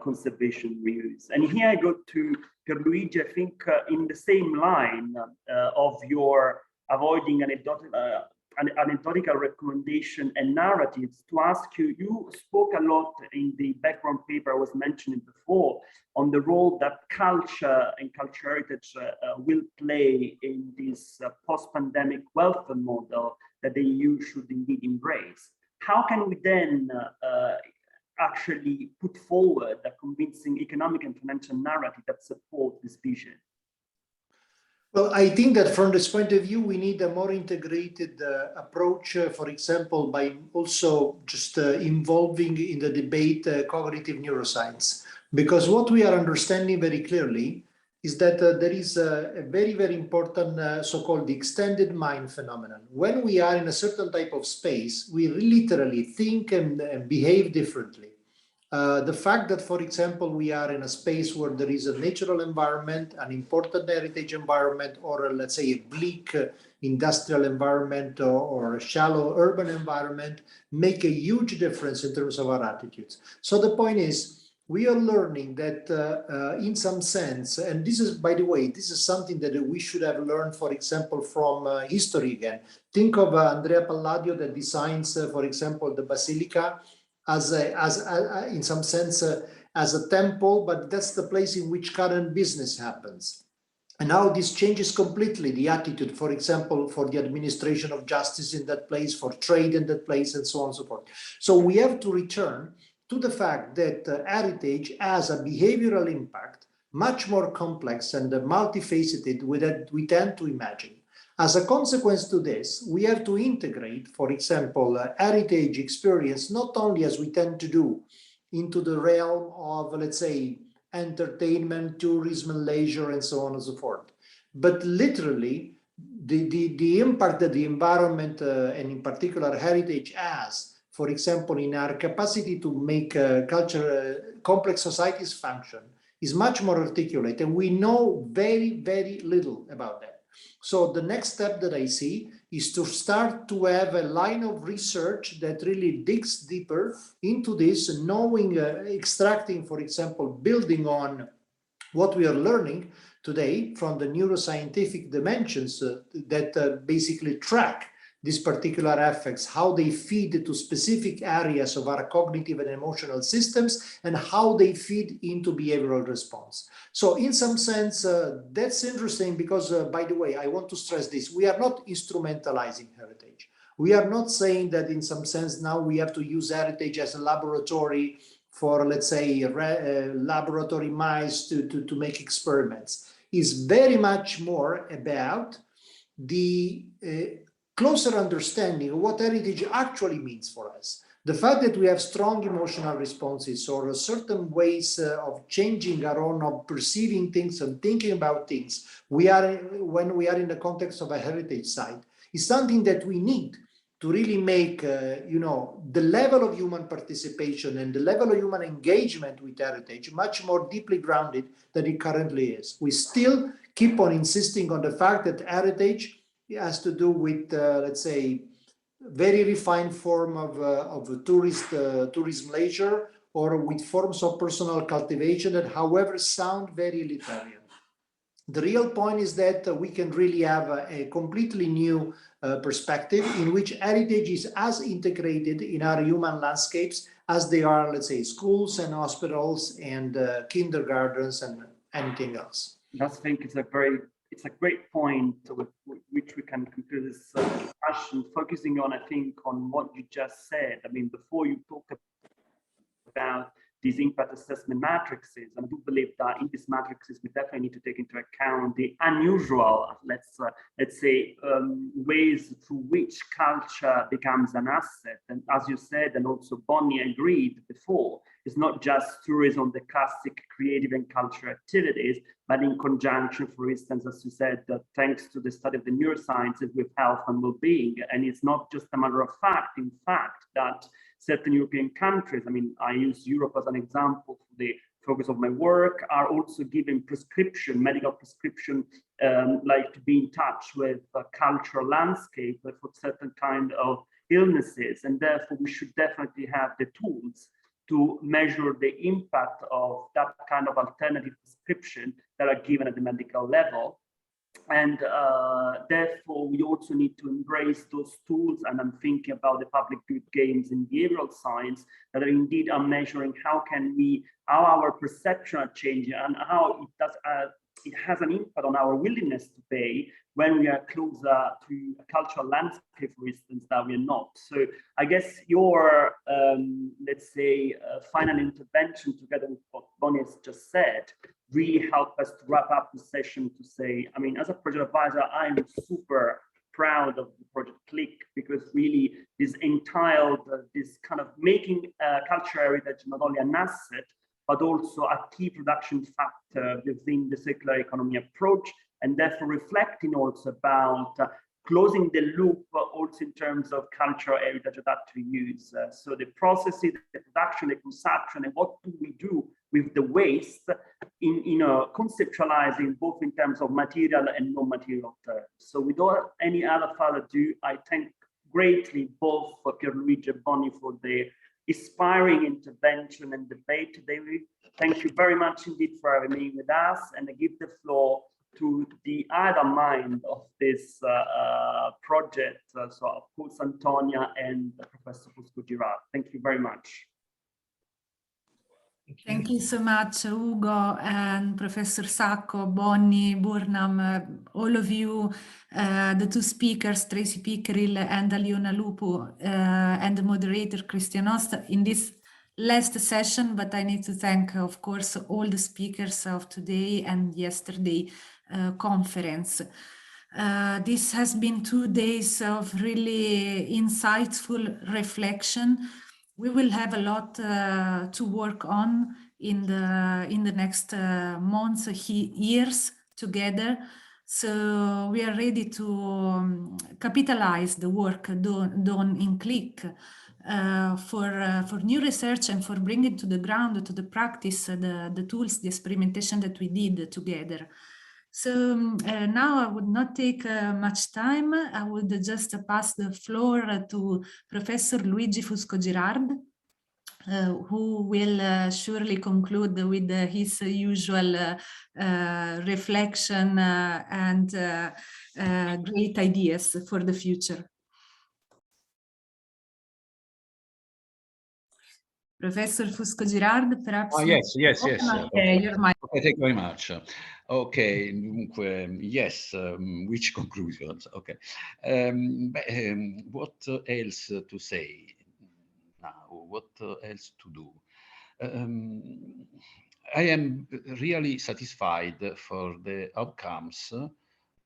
conservation reuse. And here I go to Pierluigi, I think in the same line of your avoiding anecdotal recommendation and narratives, to ask you, you spoke a lot in the background paper I was mentioning before on the role that culture and cultural heritage will play in this post-pandemic welfare model that the EU should indeed embrace. How can we then actually put forward a convincing economic and financial narrative that supports this vision? Well, I think that from this point of view, we need a more integrated approach, for example, by also just involving in the debate cognitive neuroscience. Because what we are understanding very clearly is that there is a very, very important so-called extended mind phenomenon. When we are in a certain type of space, we literally think and behave differently. The fact that, for example, we are in a space where there is a natural environment, an important heritage environment, or let's say a bleak industrial environment or a shallow urban environment, make a huge difference in terms of our attitudes. So the point is, we are learning that in some sense, and this is, by the way, this is something that we should have learned, for example, from history again. Think of Andrea Palladio that designs, for example, the Basilica as in some sense as a temple, but that's the place in which current business happens. And now this changes completely the attitude, for example, for the administration of justice in that place, for trade in that place, and so on and so forth. So we have to return to the fact that heritage has a behavioral impact much more complex and multifaceted than we tend to imagine. As a consequence to this, we have to integrate, for example, heritage experience, not only as we tend to do into the realm of, let's say, entertainment, tourism, leisure, and so on and so forth, but literally the impact that the environment and in particular heritage has, for example, in our capacity to make complex societies function is much more articulate, and we know very, very little about that. So the next step that I see is to start to have a line of research that really digs deeper into this, knowing, extracting, for example, building on what we are learning today from the neuroscientific dimensions that basically track these particular effects, how they feed to specific areas of our cognitive and emotional systems, and how they feed into behavioral response. So in some sense, that's interesting because, by the way, I want to stress this, we are not instrumentalizing heritage. We are not saying that in some sense now we have to use heritage as a laboratory for, let's say, laboratory mice to make experiments. It's very much more about the closer understanding of what heritage actually means for us. The fact that we have strong emotional responses or certain ways of changing our own, of perceiving things and thinking about things, when we are in the context of a heritage site, is something that we need to really make, the level of human participation and the level of human engagement with heritage much more deeply grounded than it currently is. We still keep on insisting on the fact that heritage has to do with, let's say, very refined form of tourism leisure, or with forms of personal cultivation that, however, sound very Lithuanian. The real point is that we can really have a completely new perspective in which heritage is as integrated in our human landscapes as they are, let's say, schools and hospitals and kindergartens and anything else. I think it's a great point with which we can conclude this discussion, focusing on, I think, on what you just said. I mean, before you talked about these impact assessment matrices, and I do believe that in these matrices, we definitely need to take into account the unusual, let's say, ways through which culture becomes an asset. And as you said, and also Bonnie agreed before, it's not just tourism, the classic creative and cultural activities, but in conjunction, for instance, as you said, thanks to the study of the neurosciences with health and well-being. And it's not just a matter of fact, in fact, that certain European countries, I mean, I use Europe as an example for the focus of my work, are also given prescription, medical prescription, like to be in touch with the cultural landscape for certain kind of illnesses. And therefore we should definitely have the tools to measure the impact of that kind of alternative prescription that are given at the medical level. And therefore, we also need to embrace those tools. And I'm thinking about the public good games in behavioral science that are indeed are measuring how our perception are changing and how it has an impact on our willingness to pay when we are closer to a cultural landscape, for instance, that we're not. So I guess your, let's say, final intervention together with what Bonnie has just said, really help us to wrap up the session to say, I mean, as a project advisor, I'm super proud of the project CLIC, because really this entailed this kind of making cultural heritage not only an asset, but also a key production factor within the circular economy approach, and therefore reflecting also about closing the loop also in terms of cultural heritage that we use. So the processes, the production, the consumption, and what do we do with the waste in conceptualizing both in terms of material and non-material terms. So without any other further ado, I thank greatly both for Pierluigi and Bonnie for the inspiring intervention and debate today. Thank you very much indeed for having me with us, and I give the floor to the other mind of this project, so of course Antonia and Professor Fusco-Girard. Thank you very much. Thank you so much, Ugo and Professor Sacco, Bonnie Burnham, all of you, the two speakers, Tracy Pickerel and Aliona Lupu, and the moderator, Christian Ost, in this last session. But I need to thank, of course, all the speakers of today and yesterday conference. This has been 2 days of really insightful reflection. We will have a lot to work on in the next months, years together. So we are ready to capitalize the work done in CLIC for new research and for bringing to the ground, to the practice, the tools, the experimentation that we did together. So now I would not take much time. I would just pass the floor to Professor Luigi Fusco-Girard, who will surely conclude with his usual reflection and great ideas for the future. Professor Fusco-Girard, perhaps. Yes. Okay, your mic. Okay, thank you very much. Okay, yes, which conclusions? Okay. What else to say now? What else to do? I am really satisfied for the outcomes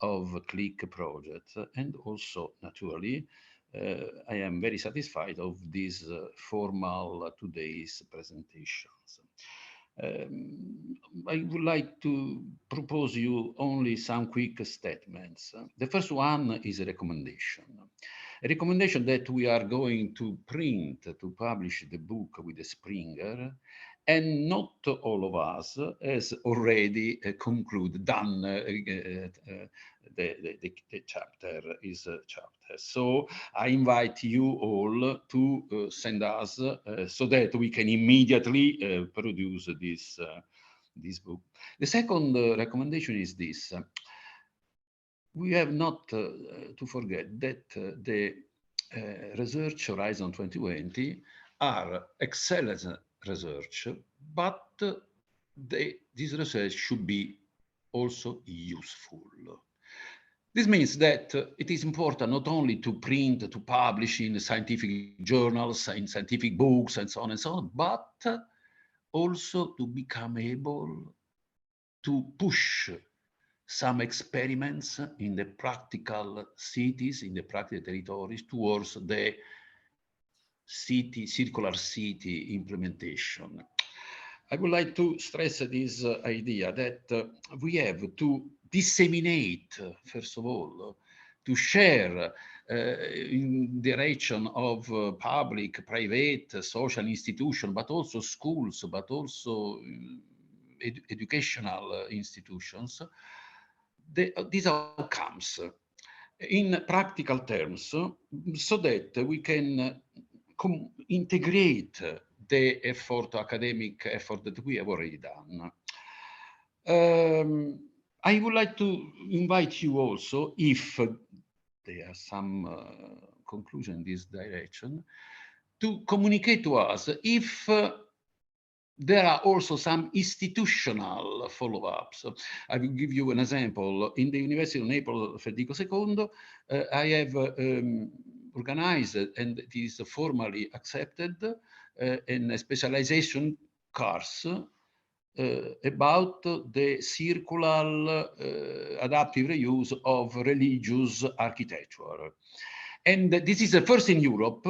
of CLIC project, and also, naturally, I am very satisfied of these formal today's presentations. I would like to propose you only some quick statements. The first one is a recommendation that we are going to print, to publish the book with the Springer, and not all of us has already done the chapter is a chapter. So I invite you all to send us so that we can immediately produce this book. The second recommendation is this. We have not to forget that the research Horizon 2020 are excellent research, but this research should be also useful. This means that it is important not only to print, to publish in scientific journals, in scientific books, and so on, but also to become able to push some experiments in the practical cities, in the practical territories, towards the circular city implementation. I would like to stress this idea that we have to disseminate, first of all, to share in the direction of public, private, social institutions, but also schools, but also educational institutions, these outcomes in practical terms, so that we can integrate the academic effort that we have already done. I would like to invite you also, if there are some conclusion in this direction, to communicate to us if there are also some institutional follow-ups. I will give you an example. In the University of Naples, Federico II, I have organized, and it is formally accepted, in a specialization course about the circular adaptive reuse of religious architecture. And this is the first in Europe,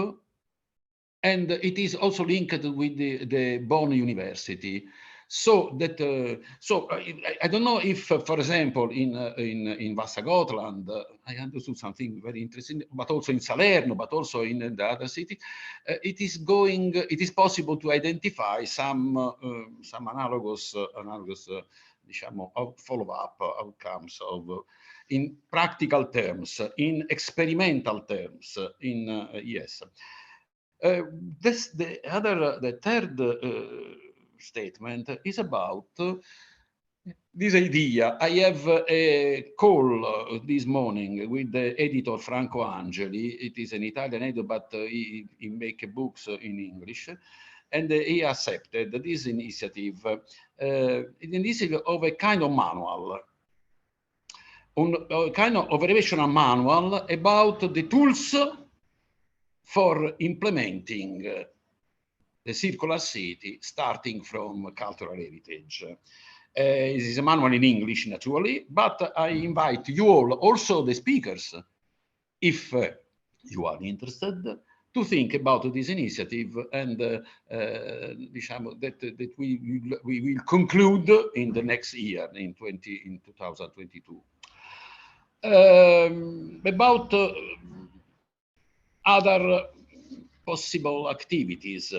and it is also linked with the Bonn University. So that I don't know if, for example, in Vassa Gotland, I understood something very interesting, but also in Salerno, but also in the other city, it is possible to identify some analogous diciamo, follow-up outcomes of in practical terms, in experimental terms, in yes. The third statement is about this idea. I have a call this morning with the editor Franco Angeli. It is an Italian editor, but he makes books in English. And he accepted this initiative, of a kind of manual, a kind of operational manual about the tools for implementing the circular city, starting from cultural heritage. This is a manual in English, naturally, but I invite you all, also the speakers, if you are interested, to think about this initiative, and that we will conclude in the next year, in 2022. About other possible activities.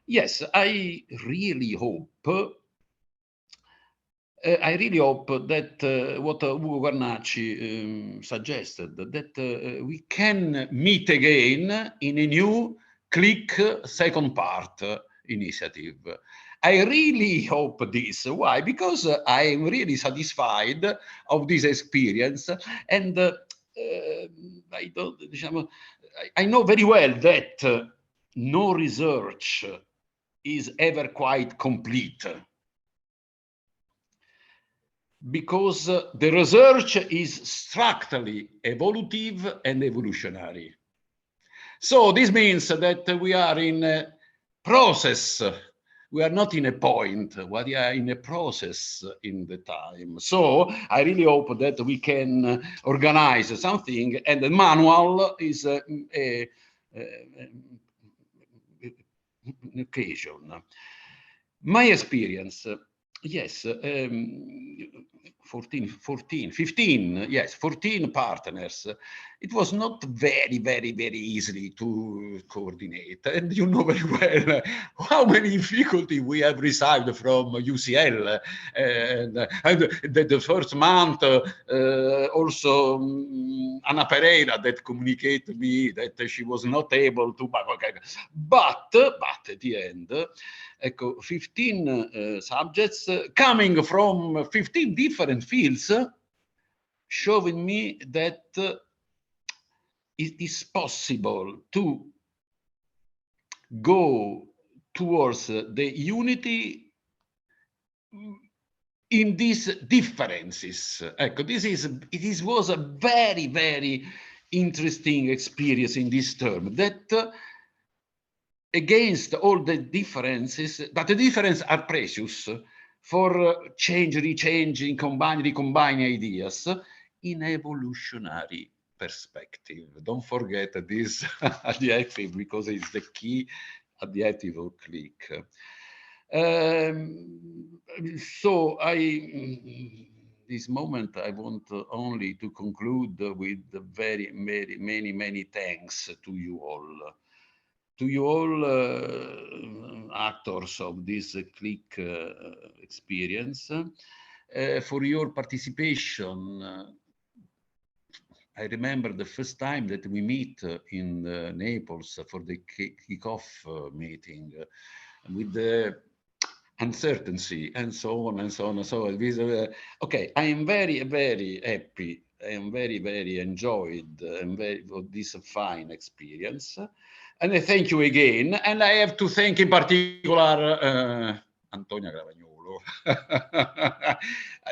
Yes, I really hope that what Ugo Garnacci suggested, that we can meet again in a new CLIC second part initiative. I really hope this. Why? Because I am really satisfied of this experience, and I know very well that no research is ever quite complete, because the research is structurally evolutive and evolutionary. So this means that we are in a process. We are not in a point, we are in a process in the time. So I really hope that we can organize something, and the manual is an occasion. My experience, yes, 14 partners. It was not very easily to coordinate. And you know very well how many difficulties we have received from UCL. And the first month, also Anna Pereira that communicated me that she was not able to, but at the end, 15 subjects coming from 15 different fields, showing me that it is possible to go towards the unity in these differences. It was a very interesting experience in this term, that against all the differences, but the differences are precious for rechanging, recombining ideas in evolutionary perspective. Don't forget this adjective, because it's the key adjective of CLIC. So this moment I want only to conclude with very many thanks to you all. to you all actors of this CLIC experience for your participation. I remember the first time that we meet in Naples for the kick-off meeting with the uncertainty and so on and so on and so on. Okay, I am very, very happy. I am very, very enjoyed and very this fine experience. And I thank you again. And I have to thank in particular Antonia Gravagnolo.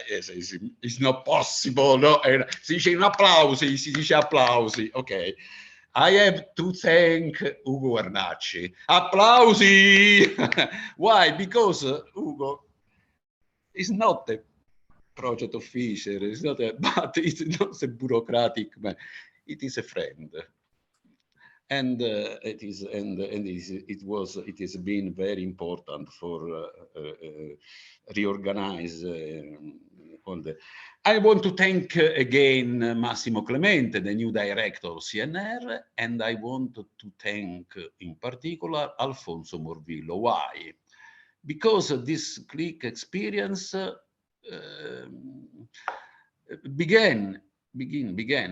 Yes, it's not possible. No? Si dice un applausi, si dice applausi. Okay. I have to thank Ugo Vernacci. Applausi! Why? Because Ugo is not a project officer, it's not but it's not a bureaucratic man. It is a friend. And it has been very important for reorganize all the. I want to thank again Massimo Clemente, the new director of CNR, and I want to thank in particular Alfonso Morvillo. Why? Because this CLIC experience began,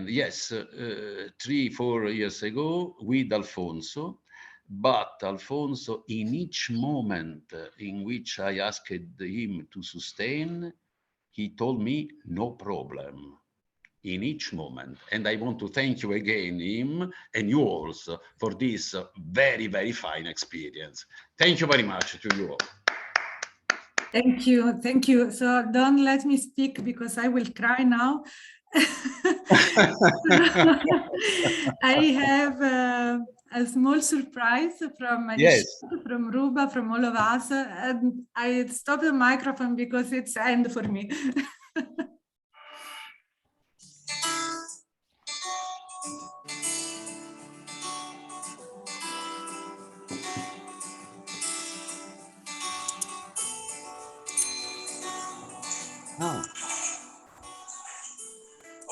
yes, 3-4 years ago with Alfonso, but Alfonso, in each moment in which I asked him to sustain, he told me, no problem, in each moment. And I want to thank you again, him, and you also, for this very, very fine experience. Thank you very much to you all. Thank you, thank you. So don't let me speak because I will cry now. I have a small surprise from from Ruba, from all of us. And I stopped the microphone because it's end for me.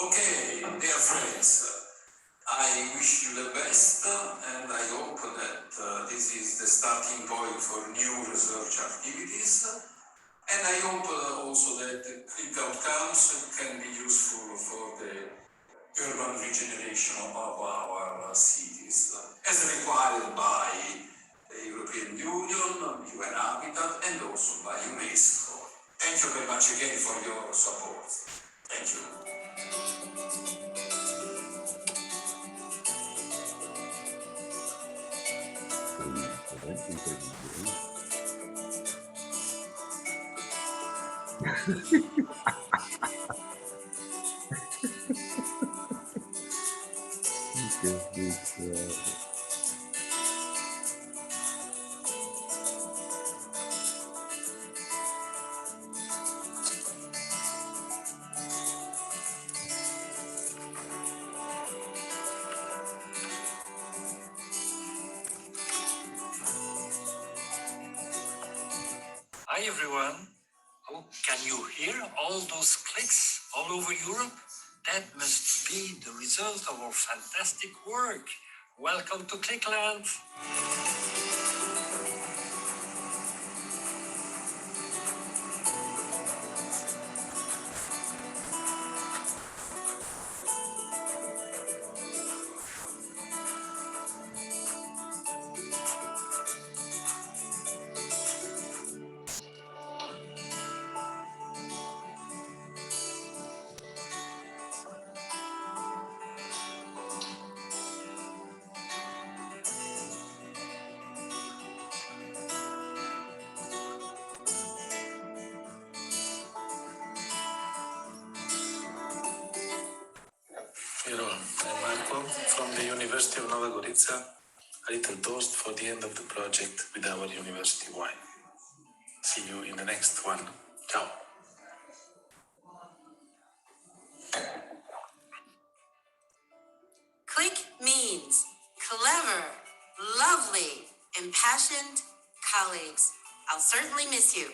Okay, dear friends, I wish you the best and I hope that this is the starting point for new research activities, and I hope also that the CLIC outcomes can be useful for the urban regeneration of our cities, as required by the European Union, UN Habitat, and also by UNESCO. Thank you very much again for your support. Thank you. Hi everyone. Oh, can you hear all those clicks all over Europe? That must be the result of our fantastic work. Welcome to Clickland. Hello, I'm Marco from the University of Nova Gorica. A little toast for the end of the project with our university wine. See you in the next one. Ciao. CLIC means clever, lovely, impassioned colleagues. I'll certainly miss you.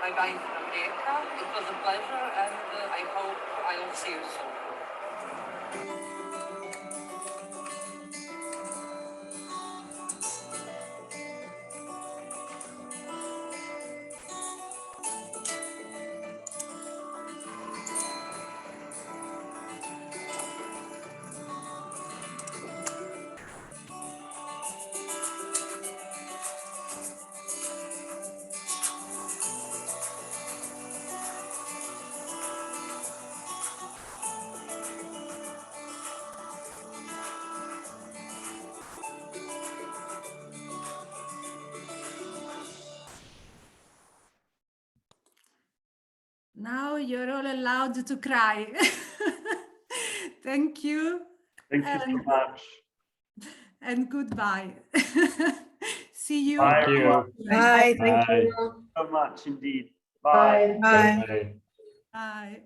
Bye-bye from America. It was a pleasure, and I hope I'll see you soon. Now you're all allowed to cry. Thank you. Thank you so much. And goodbye. See you. Bye, everyone. Bye. Thank you so much indeed. Bye. Bye. Bye. Bye.